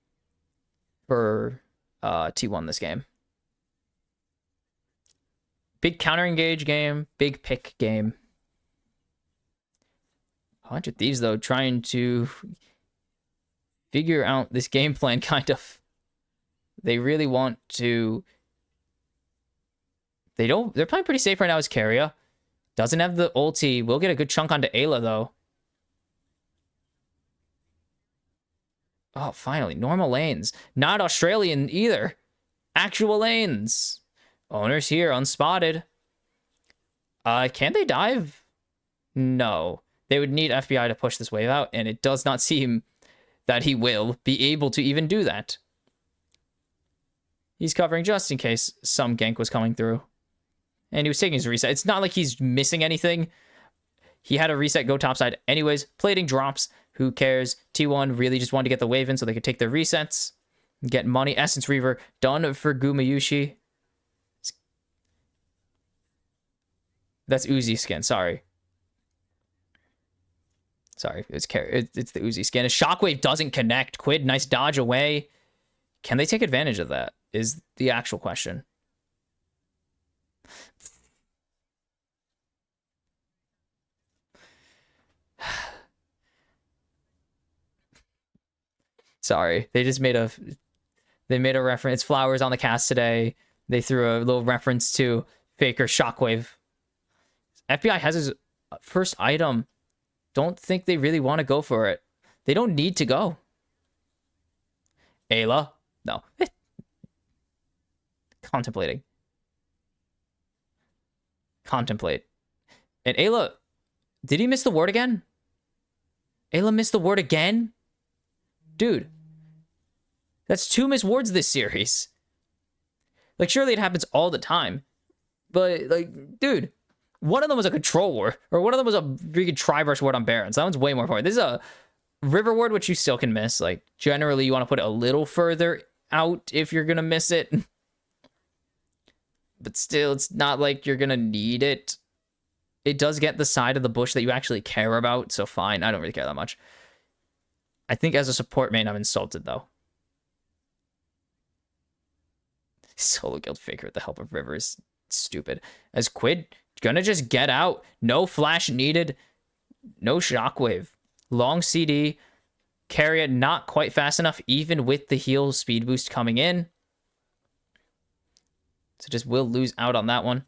[SPEAKER 1] for T1 this game. Big counter engage game, big pick game. 100 Thieves, though, trying to figure out this game plan, kind of. They really want to... They're playing pretty safe right now as Carrier. Doesn't have the ulti. Will get a good chunk onto Ayla, though. Oh, finally. Normal lanes. Not Australian either. Actual lanes. Owners here, unspotted. Can they dive? No. They would need FBI to push this wave out, and it does not seem that he will be able to even do that. He's covering just in case some gank was coming through. And he was taking his reset. It's not like he's missing anything. He had a reset go topside anyways. Plating drops. Who cares? T1 really just wanted to get the wave in so they could take their resets. Get money. Essence Reaver done for Gumayushi. That's Uzi skin. Sorry. It's the Uzi skin. A Shockwave doesn't connect. Quid, nice dodge away. Can they take advantage of that? Is the actual question. Sorry, they made a reference. Flowers on the cast today. They threw a little reference to Faker Shockwave. FBI has his first item. Don't think they really want to go for it. They don't need to go. Ayla, no. Contemplating. Contemplate. And Ayla, did he miss the word again? Ayla missed the word again? Dude, that's 2 missed words this series. Like, surely it happens all the time. But, like, dude, one of them was a control word, or one of them was a freaking tri-burst word on Barons. That one's way more important. This is a river word, which you still can miss. Like, generally, you want to put it a little further out if you're going to miss it. But still, it's not like you're going to need it. It does get the side of the bush that you actually care about, so fine. I don't really care that much. I think as a support main, I'm insulted, though. Solo guild Faker with the help of River is stupid. As Quid, gonna just get out. No flash needed. No shockwave. Long CD. Carry it not quite fast enough, even with the heal speed boost coming in. So just will lose out on that one.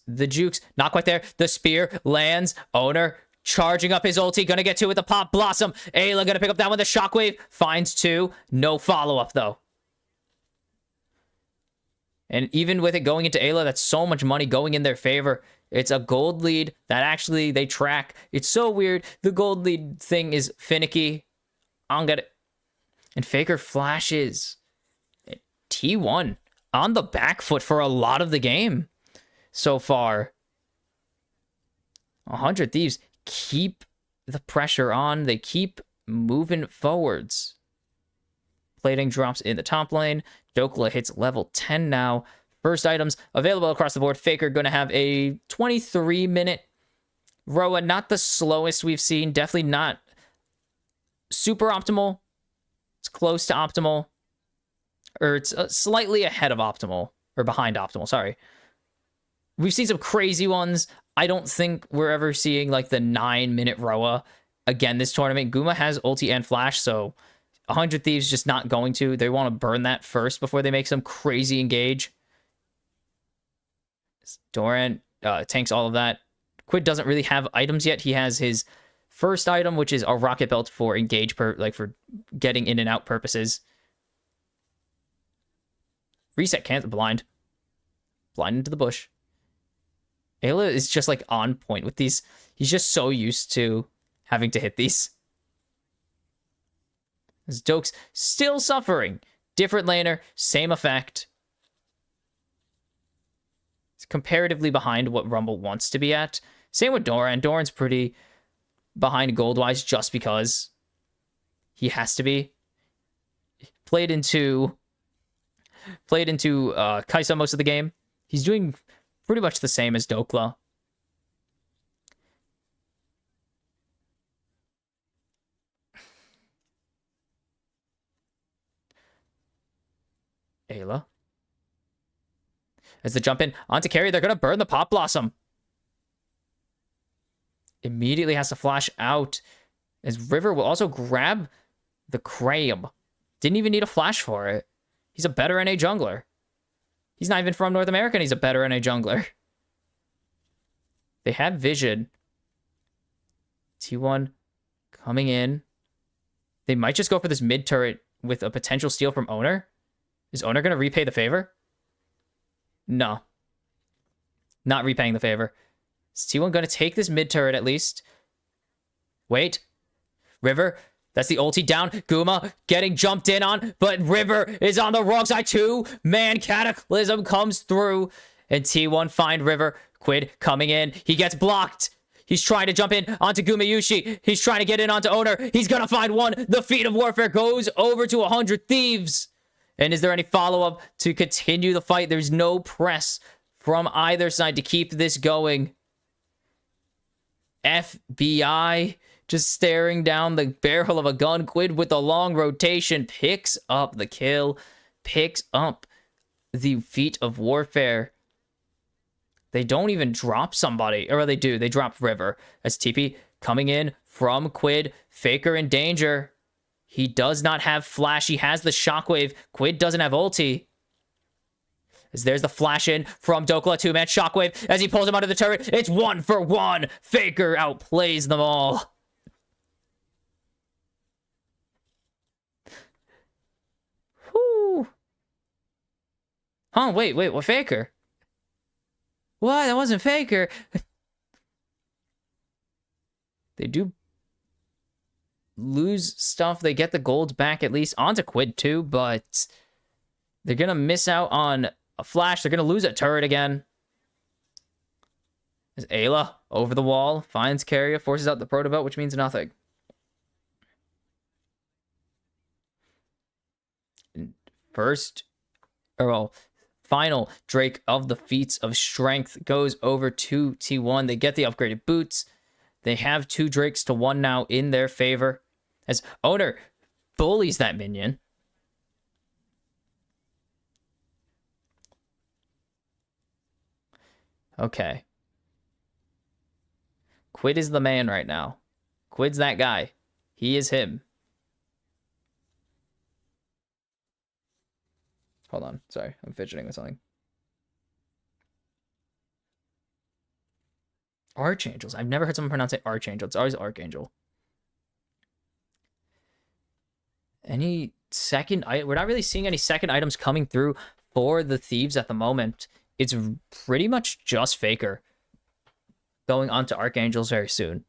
[SPEAKER 1] The jukes, not quite there. The spear lands. Owner charging up his ulti. Gonna get 2 with the pop blossom. Ayla gonna pick up that one. The shockwave finds 2. No follow-up, though. And even with it going into Ayla, that's so much money going in their favor. It's a gold lead that actually they track. It's so weird. The gold lead thing is finicky. I'll get it. And Faker flashes. T1 on the back foot for a lot of the game so far. 100 Thieves keep the pressure on. They keep moving forwards. Plating drops in the top lane. Dokla hits level 10 now. First items available across the board. Faker going to have a 23-minute Roa. Not the slowest we've seen. Definitely not super optimal. It's close to optimal. Or it's slightly ahead of optimal. Or behind optimal, sorry. We've seen some crazy ones. I don't think we're ever seeing like the 9-minute Roa again this tournament. Guma has ulti and flash, so 100 Thieves just not going to. They want to burn that first before they make some crazy engage. Doran tanks all of that. Quid doesn't really have items yet. He has his first item, which is a rocket belt for engage, for getting in and out purposes. Reset can't blind. Blind into the bush. Ayla is just like on point with these. He's just so used to having to hit these. As Doke's still suffering. Different laner, same effect. It's comparatively behind what Rumble wants to be at. Same with Doran. Doran's pretty behind gold-wise just because he has to be. Played into Kai'Sa most of the game. He's doing pretty much the same as Dokla. Ayla. As the jump in onto carry, they're going to burn the Pop Blossom. Immediately has to flash out. As River will also grab the Crab. Didn't even need a flash for it. He's a better NA jungler. He's not even from North America, and he's a better NA jungler. They have vision. T1 coming in. They might just go for this mid turret with a potential steal from Owner. Is Owner going to repay the favor? No. Not repaying the favor. Is T1 going to take this mid turret at least? Wait. River. That's the ulti down. Guma getting jumped in on, but River is on the wrong side too. Man, Cataclysm comes through, and T1 find River. Quid coming in. He gets blocked. He's trying to jump in onto Gumayushi. He's trying to get in onto Owner. He's going to find one. The feat of warfare goes over to 100 Thieves. And is there any follow-up to continue the fight? There's no press from either side to keep this going. FBI just staring down the barrel of a gun. Quid with the long rotation picks up the kill. Picks up the feat of warfare. They don't even drop somebody. Or they do. They drop River. As TP coming in from Quid. Faker in danger. He does not have flash. He has the shockwave. Quid doesn't have ulti. As there's the flash in from Dokla. Two-man shockwave. As he pulls him out of the turret. It's 1-for-1. Faker outplays them all. Whew. Huh, wait, what? Faker? What? That wasn't Faker. They do lose stuff. They get the gold back at least onto Quid too, but they're going to miss out on a flash. They're going to lose a turret again. As Ayla over the wall finds Carrier, forces out the Protobelt, which means nothing. Final Drake of the Feats of Strength goes over to T1. They get the upgraded boots. They have 2 Drakes to 1 now in their favor. As Owner bullies that minion. Okay. Quid is the man right now. Quid's that guy. He is him. Hold on. Sorry. I'm fidgeting with something. Archangels. I've never heard someone pronounce it Archangel. It's always Archangel. Any second item? We're not really seeing any second items coming through for the Thieves at the moment. It's pretty much just Faker going on to Archangels very soon.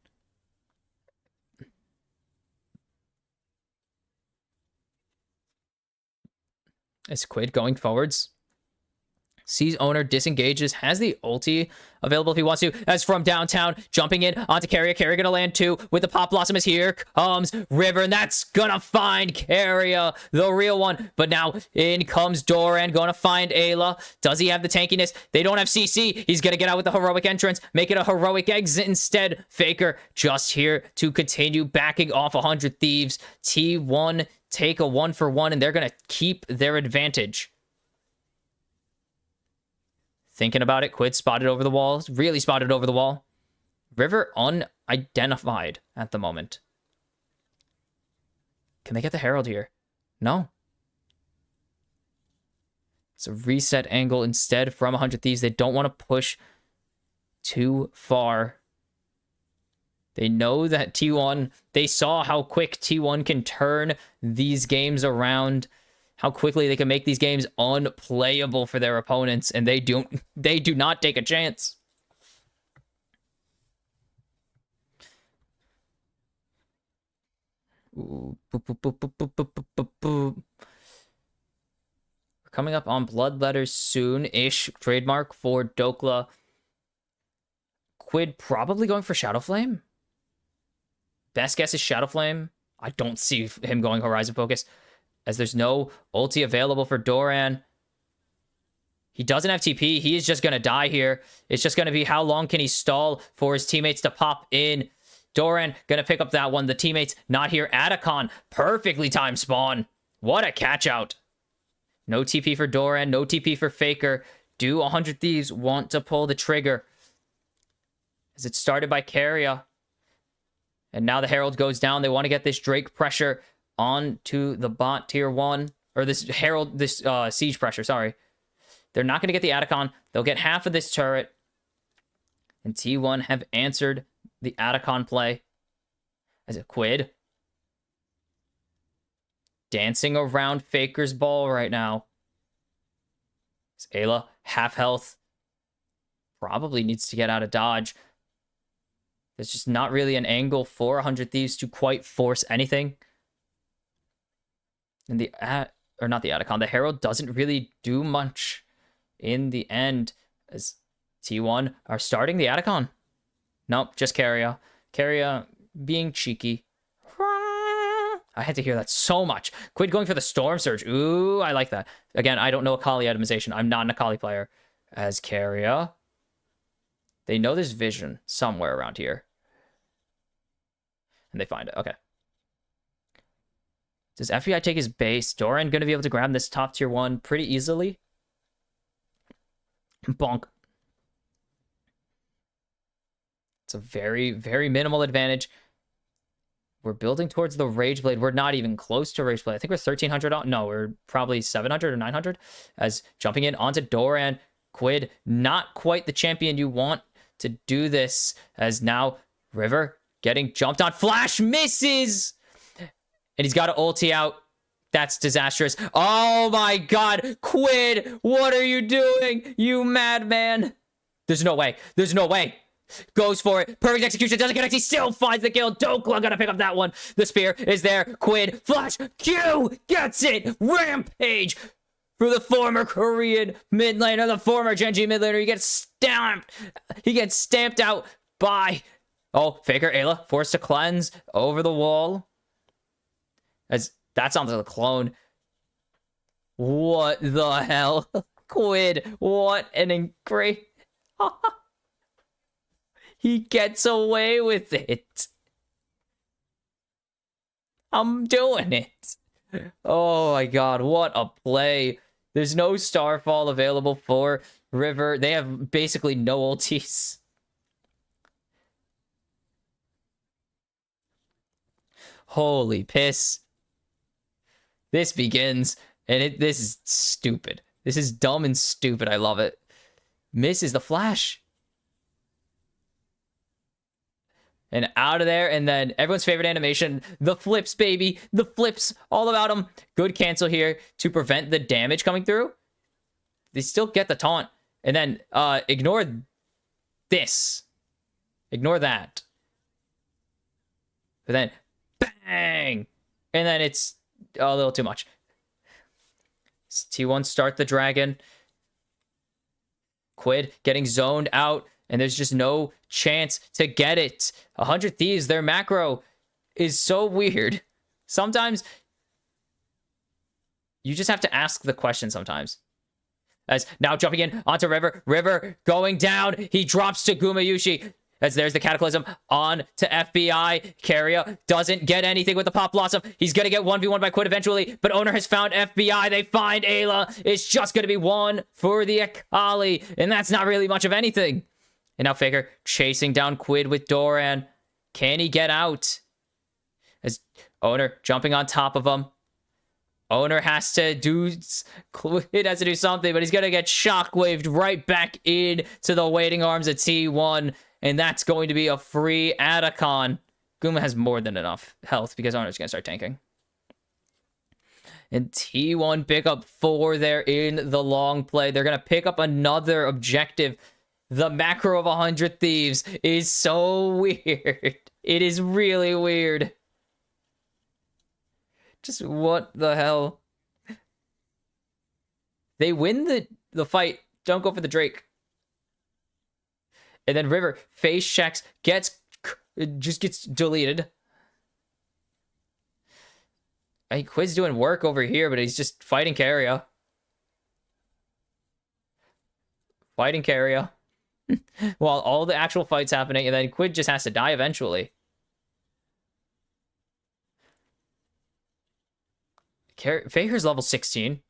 [SPEAKER 1] As Quid going forwards. Sees Owner, disengages, has the ulti available if he wants to. As from downtown, jumping in onto Carrier. Carrier gonna land too with the Pop Blossom. Is here comes River, and that's gonna find Carrier, the real one. But now in comes Doran, gonna find Ayla. Does he have the tankiness? They don't have CC. He's gonna get out with the heroic entrance, make it a heroic exit instead. Faker just here to continue backing off 100 Thieves. T1 take a 1-for-1, and they're gonna keep their advantage. Thinking about it, Quid spotted over the wall. Really spotted over the wall. River unidentified at the moment. Can they get the Herald here? No. It's a reset angle instead from 100 Thieves. They don't want to push too far. They know that T1, they saw how quick T1 can turn these games around. How quickly they can make these games unplayable for their opponents, and they do not take a chance. Ooh, boop, boop, boop, boop, boop, boop, boop, boop. We're coming up on Bloodletters soon-ish. Trademark for Dokla. Quid probably going for Shadow Flame. Best guess is Shadow Flame. I don't see him going Horizon Focus, as there's no ulti available for Doran. He doesn't have TP. He is just going to die here. It's just going to be how long can he stall for his teammates to pop in. Doran going to pick up that one. The teammates not here. Atacon, perfectly timed spawn. What a catch out. No TP for Doran, no TP for Faker. Do 100 Thieves want to pull the trigger? As it started by Carrier. And now the Herald goes down. They want to get this Drake pressure onto the bot tier 1. Or this Herald, this siege pressure, sorry. They're not going to get the Atacon. They'll get half of this turret. And T1 have answered the Atacon play. As a Quid. Dancing around Faker's ball right now. It's Ayla, half health. Probably needs to get out of dodge. There's just not really an angle for 100 Thieves to quite force anything. And the or not the Atacon, the Herald doesn't really do much in the end, as T1 are starting the Atacon. Nope, just Carrier. Carrier being cheeky. I had to hear that so much. Quid going for the Storm Surge. Ooh, I like that. Again, I don't know Akali itemization. I'm not an Akali player. As Carrier. They know there's vision somewhere around here. And they find it. Okay. Does FBI take his base? Doran going to be able to grab this top tier 1 pretty easily? Bonk. It's a very, very minimal advantage. We're building towards the Rage Blade. We're not even close to Rage Blade. I think we're 1,300. No, we're probably 700 or 900. As jumping in onto Doran. Quid, not quite the champion you want to do this. As now River getting jumped on. Flash misses! And he's got to ulti out. That's disastrous. Oh my god. Quid, what are you doing? You madman. There's no way. There's no way. Goes for it. Perfect execution. Doesn't connect. He still finds the kill. Dokla gonna pick up that one. The spear is there. Quid. Flash. Q. Gets it. Rampage. For the former Korean mid laner. The former Genji mid laner. He gets stamped. He gets stamped out by... Oh, Faker. Ayla. Forced to cleanse. Over the wall. As that sounds like a clone. What the hell? Quid. What an incredible... He gets away with it. I'm doing it. Oh my god, what a play. There's no Starfall available for River. They have basically no ultis. Holy piss. This begins, and this is stupid. This is dumb and stupid. I love it. Misses the flash. And out of there, and then everyone's favorite animation, the flips, baby. The flips, all about them. Good cancel here to prevent the damage coming through. They still get the taunt. And then ignore this. Ignore that. But then, bang! And then it's a little too much. T1 start the dragon. Quid getting zoned out. And there's just no chance to get it. 100 Thieves, their macro is so weird. Sometimes you just have to ask the question sometimes. As now jumping in onto River. River going down. He drops to Gumayushi. As there's the Cataclysm on to FBI. Carrier doesn't get anything with the Pop Blossom. He's going to get 1v1 by Quid eventually. But Owner has found FBI. They find Ayla. It's just going to be one for the Akali. And that's not really much of anything. And now Faker chasing down Quid with Doran. Can he get out? As Owner jumping on top of him. Owner has to do... Quid has to do something, but he's going to get shockwaved right back into the waiting arms of T1. And that's going to be a free Atacon. Guma has more than enough health because Owner's going to start tanking. And T1 pick up 4 there in the long play. They're going to pick up another objective. The macro of 100 Thieves is so weird. It is really weird. Just what the hell? They win the fight. Don't go for the Drake. And then River face checks, just gets deleted. I think Quid's doing work over here, but he's just fighting Carrier. Fighting Carrier. While all the actual fight's happening, and then Quid just has to die eventually. Faker's level 16.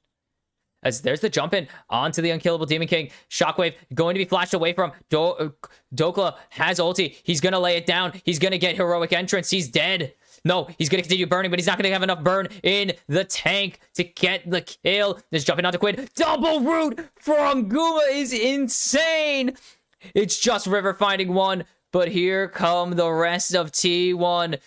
[SPEAKER 1] As there's the jump in onto the unkillable Demon King. Shockwave going to be flashed away from. Dokla has ulti. He's going to lay it down. He's going to get heroic entrance. He's dead. No, he's going to continue burning, but he's not going to have enough burn in the tank to get the kill. Just jumping onto Quid. Double root from Guma is insane. It's just River finding one, but here come the rest of T1.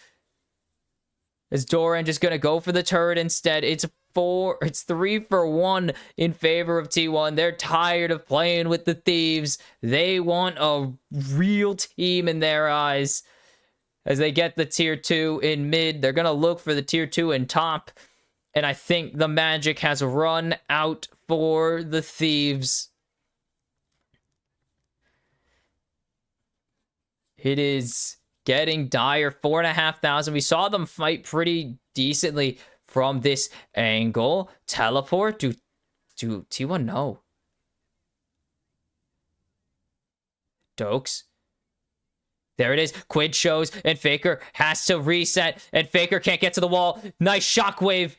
[SPEAKER 1] Is Doran just going to go for the turret instead? It's 3 for 1 in favor of T1. They're tired of playing with the Thieves. They want a real team in their eyes. As they get the tier 2 in mid, they're going to look for the tier 2 in top. And I think the magic has run out for the Thieves. It is getting dire. 4,500. We saw them fight pretty decently from this angle. Teleport to T1? No. Dokes. There it is. Quid shows, and Faker has to reset, and Faker can't get to the wall. Nice shockwave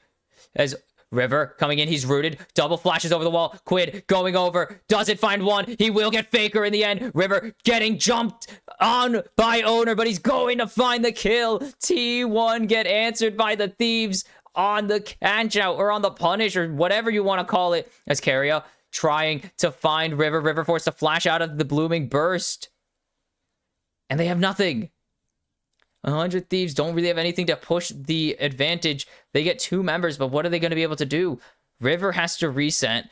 [SPEAKER 1] as River coming in. He's rooted. Double flashes over the wall. Quid going over. Doesn't find one. He will get Faker in the end. River getting jumped on by Owner, but he's going to find the kill. T1 get answered by the Thieves on the catch out, or on the punish, or whatever you want to call it, as Carrier trying to find River. River forced to flash out of the blooming burst. And they have nothing. 100 Thieves don't really have anything to push the advantage. They get 2 members, but what are they going to be able to do? River has to reset.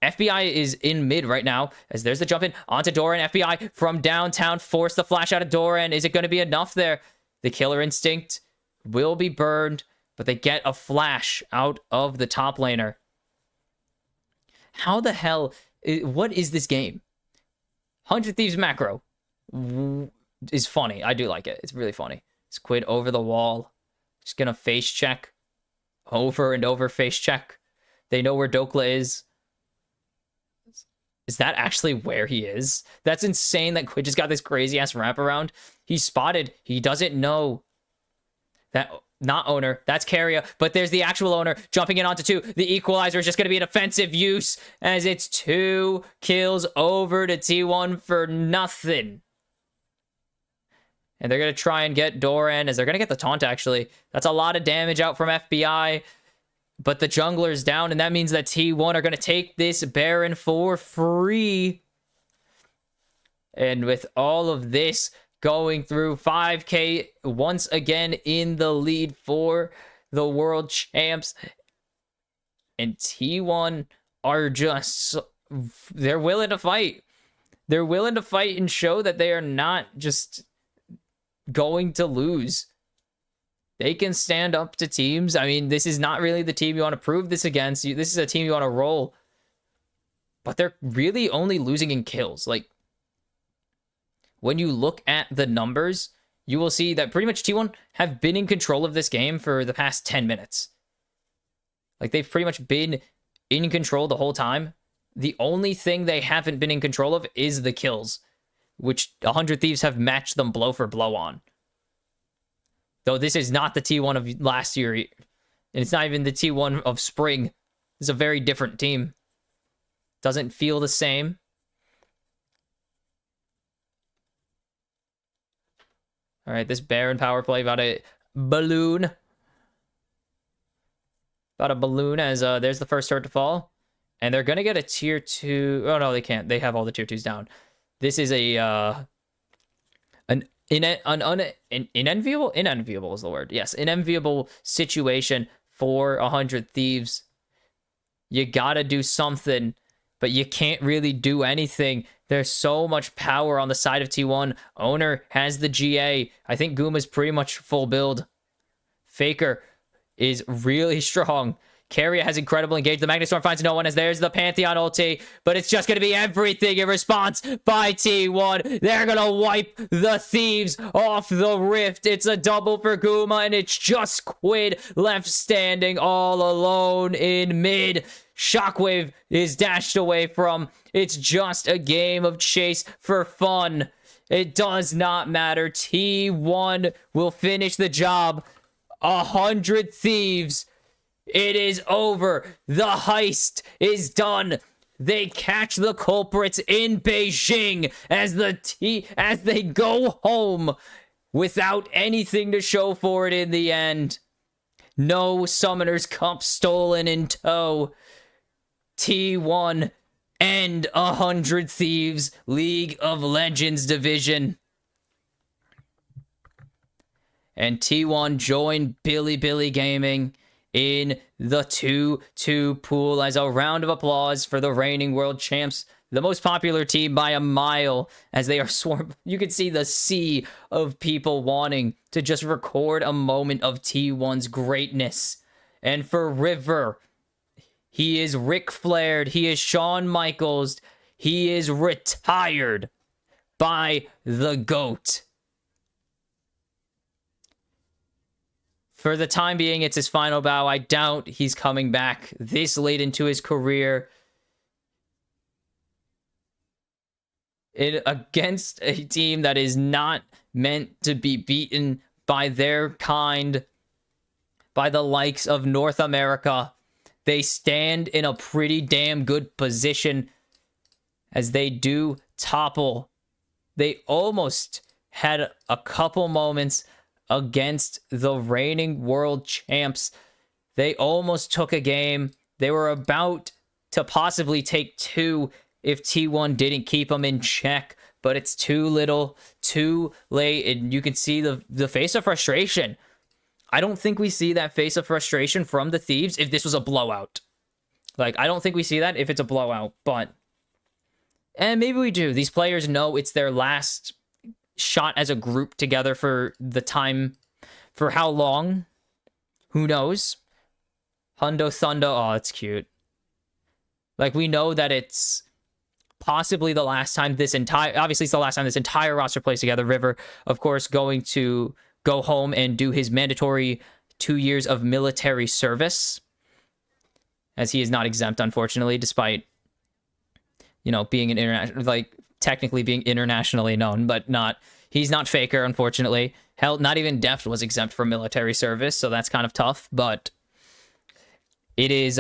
[SPEAKER 1] FBI is in mid right now, as there's the jump in onto Doran. FBI from downtown force the flash out of Doran. Is it going to be enough there? The killer instinct will be burned, but they get a flash out of the top laner. How the hell? What is this game? 100 Thieves macro is funny. I do like it. It's really funny. It's Quid over the wall. Just gonna face check. Over and over face check. They know where Dokla is. Is that actually where he is? That's insane that Quid just got this crazy ass wraparound. He's spotted. He doesn't know. That not Owner. That's Carrier. But there's the actual Owner jumping in onto 2. The equalizer is just going to be an offensive use, as it's 2 kills over to T1 for nothing. And they're going to try and get Doran, as they're going to get the taunt, actually. That's a lot of damage out from FBI. But the jungler's down, and that means that T1 are going to take this Baron for free. And with all of this going through, 5K once again in the lead for the world champs. And T1 are just... they're willing to fight. They're willing to fight and show that they are not just going to lose. They can stand up to teams. I mean, this is not really the team you want to prove this against. This is a team you want to roll. But they're really only losing in kills. Like, when you look at the numbers, you will see that pretty much T1 have been in control of this game for the past 10 minutes. Like, they've pretty much been in control the whole time. The only thing they haven't been in control of is the kills, which 100 Thieves have matched them blow for blow on. Though this is not the T1 of last year, and it's not even the T1 of spring. It's a very different team. Doesn't feel the same. All right, this Baron power play about a balloon. About a balloon, as there's the first turret to fall. And they're going to get a tier 2. Oh, no, they can't. They have all the tier 2s down. This is a unenviable? Unenviable is the word. Yes, an enviable situation for 100 Thieves. You gotta do something, but you can't really do anything. There's so much power on the side of T1. Owner has the GA. I think Guma's pretty much full build. Faker is really strong. Carrier has incredible engage. The Magnet Storm finds no one, as there's the Pantheon ulti, but it's just going to be everything in response by T1. They're going to wipe the Thieves off the rift. It's a double for Guma, and it's just Quid left standing all alone in mid. Shockwave is dashed away from. It's just a game of chase for fun. It does not matter. T1 will finish the job. 100 Thieves It is over. The heist is done. They catch the culprits in Beijing as they go home without anything to show for it in the end. No Summoner's Cup stolen in tow. T1 and 100 Thieves League of Legends division. And T1 joined Bilibili Gaming in the 2-2 pool as a round of applause for the reigning world champs, the most popular team by a mile, as they are swarmed. You can see the sea of people wanting to just record a moment of T1's greatness. And for River, he is Ric Flaired, he is Shawn Michaels, he is retired by the GOAT. For the time being, it's his final bow. I doubt he's coming back this late into his career. Against a team that is not meant to be beaten by their kind, by the likes of North America. They stand in a pretty damn good position as they do topple. They almost had a couple moments against the reigning world champs. They almost took a game. They were about to possibly take two if T1 didn't keep them in check, but it's too little, too late, and you can see the face of frustration. I don't think we see that face of frustration from the Thieves if this was a blowout. Like, I don't think we see that if it's a blowout, but... And maybe we do. These players know it's their last shot as a group together for the time. For how long? Who knows? Hundo Thundo. Oh, it's cute. Like, we know that it's possibly the last time this entire... Obviously, it's the last time this entire roster plays together. River, of course, going to go home and do his mandatory 2 years of military service, as he is not exempt, unfortunately, despite, you know, being an international, like, technically being internationally known, but not, he's not Faker, unfortunately. Hell, not even Deft was exempt from military service, so that's kind of tough, but it is,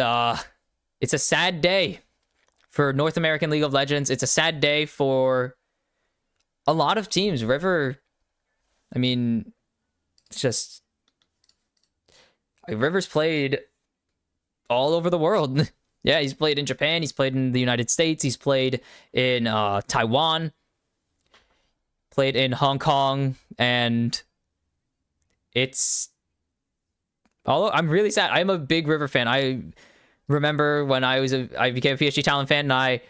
[SPEAKER 1] it's a sad day for North American League of Legends. It's a sad day for a lot of teams. River, I mean, it's just, River's played all over the world. Yeah, he's played in Japan, he's played in the United States, he's played in Taiwan, played in Hong Kong, and it's... Although I'm really sad. I'm a big River fan. I remember when I became a PSG Talent fan, and I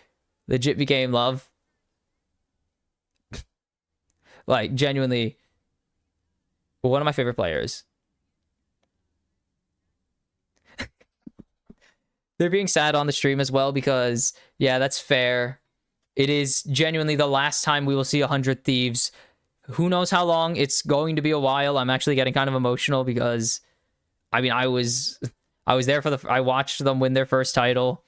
[SPEAKER 1] legit became love. Like, genuinely, one of my favorite players. They're being sad on the stream as well because, yeah, that's fair. It is genuinely the last time we will see 100 Thieves. Who knows how long? It's going to be a while. I'm actually getting kind of emotional because, I mean, I was there for I watched them win their first title.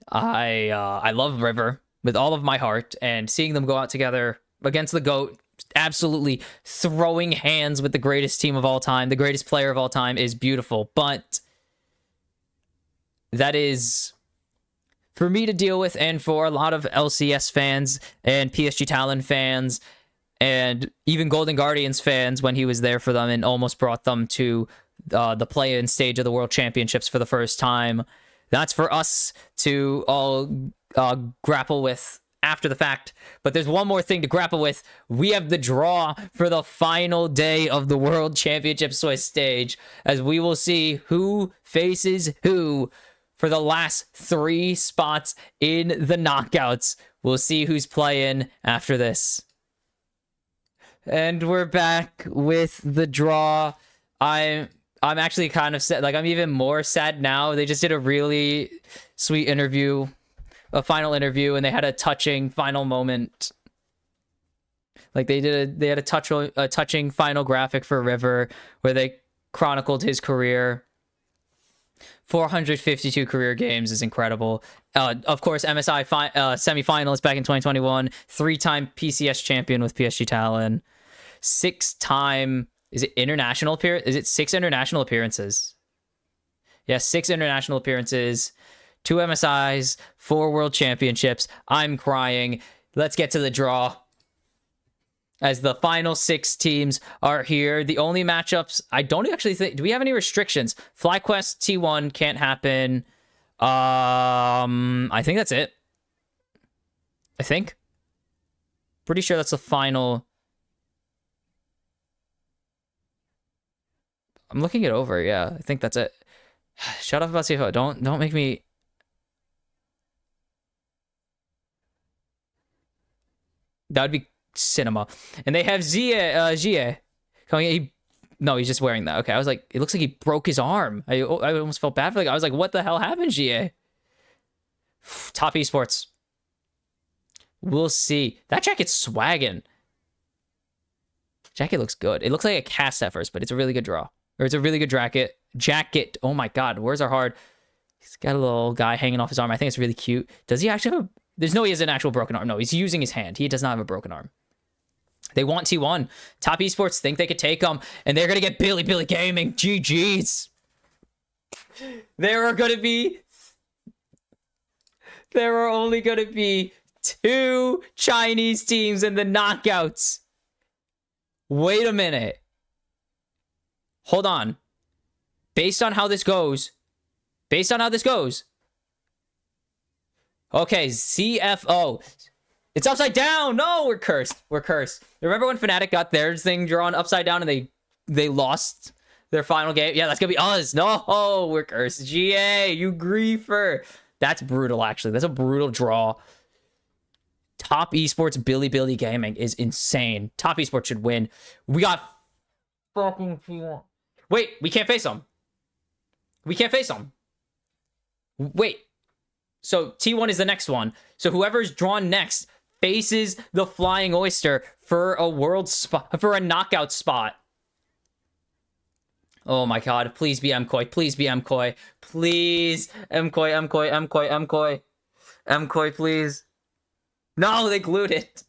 [SPEAKER 1] I love River with all of my heart, and seeing them go out together against the GOAT, absolutely throwing hands with the greatest team of all time, the greatest player of all time, is beautiful. But that is for me to deal with, and for a lot of LCS fans and PSG Talon fans and even Golden Guardians fans when he was there for them and almost brought them to the play-in stage of the World Championships for the first time. That's for us to all grapple with after the fact. But there's one more thing to grapple with. We have the draw for the final day of the World Championship Swiss stage, as we will see who faces who for the last 3 spots in the knockouts. We'll see who's playing after this. And we're back with the draw. I'm actually kind of sad. Like, I'm even more sad now. They just did a really sweet interview, a final interview, and they had a touching final moment. Like, they had a touching final graphic for River where they chronicled his career. 452 career games is incredible. Of course, MSI semifinalist back in 2021, 3-time PCS champion with PSG Talon, 6-time, is it international appearance? Is it 6 international appearances? Yeah, 6 international appearances, 2 MSIs, 4 world championships. I'm crying. Let's get to the draw. As the final 6 teams are here. The only matchups, I don't actually think, do we have any restrictions? FlyQuest T1 can't happen. I think that's it. I think. Pretty sure that's the final. I'm looking it over. Yeah, I think that's it. Shut up about CFO. Don't make me. That would be cinema. And they have Jie coming in. No, he's just wearing that. Okay, I was like, it looks like he broke his arm. I almost felt bad for I was like, what the hell happened, Jie? Top esports. We'll see. That jacket's swagging. Jacket looks good. It looks like a cast at first, but it's a really good draw. Or it's a really good jacket. Oh my god, words are hard. He's got a little guy hanging off his arm. I think it's really cute. Does he actually have a... There's no he has an actual broken arm. No, he's using his hand. He does not have a broken arm. They want T1. Top esports think they could take them, and they're going to get Bilibili Gaming. GG's. There are only going to be 2 Chinese teams in the knockouts. Wait a minute. Hold on. Based on how this goes. Okay, CFO. It's upside down. No, we're cursed. Remember when Fnatic got their thing drawn upside down and they lost their final game? Yeah, that's going to be us. No, we're cursed. GA, you griefer. That's brutal, actually. That's a brutal draw. Top esports Bilibili Gaming is insane. Top esports should win. We got fucking T1. Wait, we can't face them. Wait. So T1 is the next one. So whoever's drawn next faces the Flying Oyster for a world spot, for a knockout spot. Oh my god, please be MKoi. Please be MKoi. Please. MKoi, please. No, they glued it.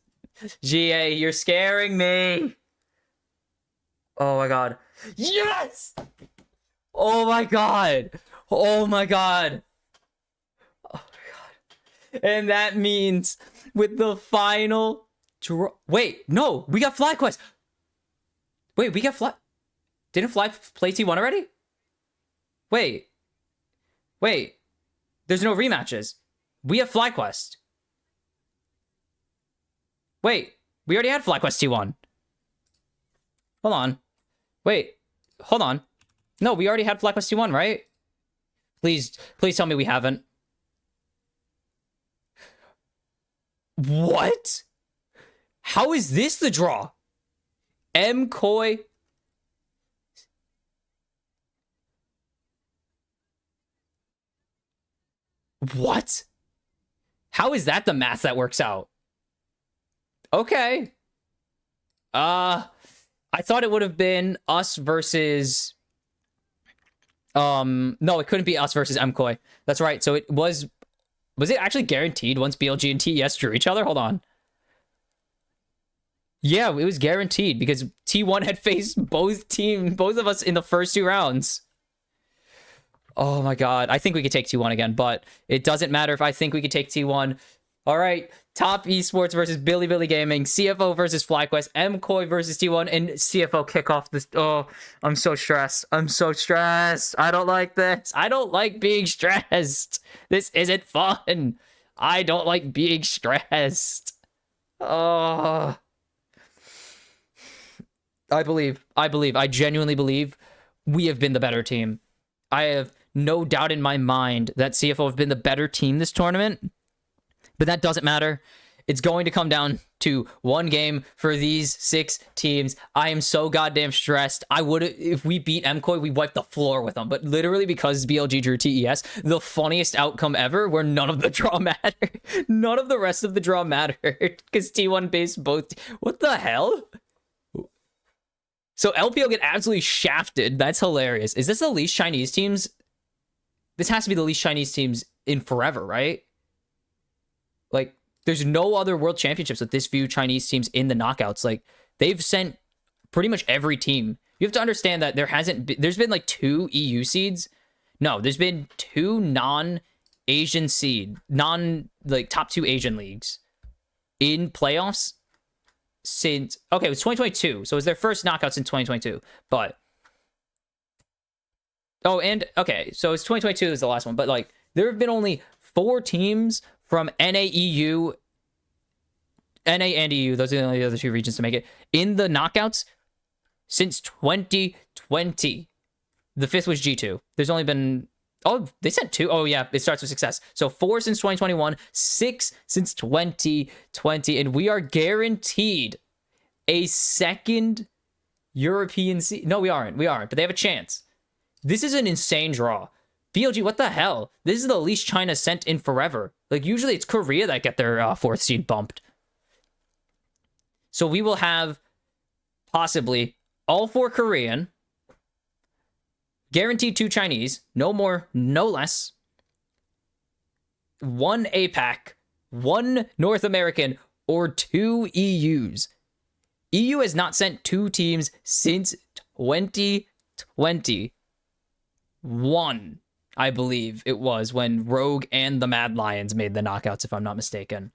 [SPEAKER 1] GA, you're scaring me. Oh my god. Yes! Oh my god. And that means with the final draw... Wait, no, we got FlyQuest. Wait, we got Fly... Didn't Fly play T1 already? Wait. There's no rematches. We have FlyQuest. Wait, we already had FlyQuest T1. Hold on. Wait, hold on. No, we already had FlyQuest T1, right? Please tell me we haven't. What? How is this the draw? MKoi. What? How is that the math that works out? Okay. I thought it would have been us versus... No, it couldn't be us versus MKoi. That's right. So it was... Was it actually guaranteed once BLG and TES drew each other? Hold on. Yeah, it was guaranteed because T1 had faced both of us in the first 2 rounds. Oh my god. I think we could take T1 again, but it doesn't matter if I think we could take T1. All right. Top esports versus Bilibili Gaming, CFO versus FlyQuest, MKoi versus T1, and CFO kick off this. Oh, I'm so stressed. I don't like this. I don't like being stressed. This isn't fun. I don't like being stressed. Oh. I genuinely believe we have been the better team. I have no doubt in my mind that CFO have been the better team this tournament. But that doesn't matter. It's going to come down to one game for these 6 teams. I am so goddamn stressed. I would, if we beat MKoi, we wipe the floor with them. But literally because BLG drew TES, the funniest outcome ever where none of the draw mattered. None of the rest of the draw mattered. Because T1 based both. What the hell? So LPO get absolutely shafted. That's hilarious. Is this the least Chinese teams? This has to be the least Chinese teams in forever, right? Like, there's no other world championships with this few Chinese teams in the knockouts. Like, they've sent pretty much every team. You have to understand that there's been like 2 EU seeds. No, there's been 2 non-Asian seed, like top 2 Asian leagues in playoffs since, okay, it was 2022. So it was their first knockouts in 2022. But oh, and okay, so it's 2022 is the last one, but like there have been only 4 teams from NA and EU, those are the only other 2 regions to make it in the knockouts since 2020. The 5th was G2. There's only been, oh, they said 2. Oh yeah, it starts with success. So 4 since 2021, 6 since 2020, and we are guaranteed a second European seed. No, we aren't, but they have a chance. This is an insane draw. BLG, what the hell? This is the least China sent in forever. Like, usually it's Korea that get their 4th seed bumped. So we will have possibly all 4 Korean, guaranteed 2 Chinese, no more, no less, 1 APAC, 1 North American, or 2 EUs. EU has not sent 2 teams since 2021, I believe it was, when Rogue and the Mad Lions made the knockouts, if I'm not mistaken.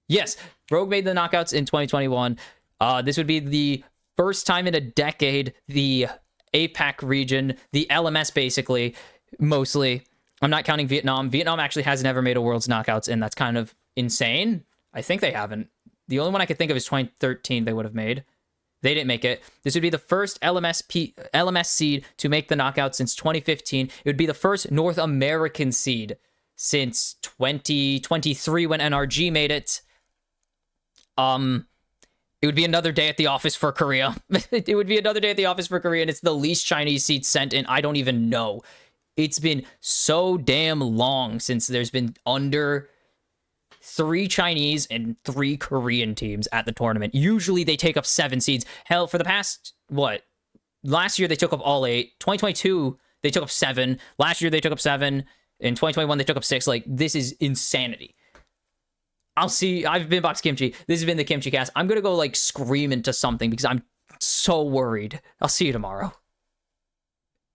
[SPEAKER 1] Yes, Rogue made the knockouts in 2021. This would be the first time in a decade the APAC region, the LMS basically, mostly. I'm not counting Vietnam. Vietnam actually hasn't ever made a Worlds knockouts, and that's kind of insane. I think they haven't. The only one I could think of is 2013 they would have made. They didn't make it. This would be the first LMS seed to make the knockout since 2015. It would be the first North American seed since 2023 when NRG made it. It would be another day at the office for Korea. It would be another day at the office for Korea, and it's the least Chinese seed sent in. I don't even know. It's been so damn long since there's been under 3 Chinese and 3 Korean teams at the tournament. Usually they take up 7 seeds. Hell, for the past, what? Last year they took up all 8. 2022, they took up 7. Last year they took up 7. In 2021, they took up 6. Like, this is insanity. I'll see. I've been Box Kimchi. This has been the Kimchi Cast. I'm going to go, like, scream into something because I'm so worried. I'll see you tomorrow.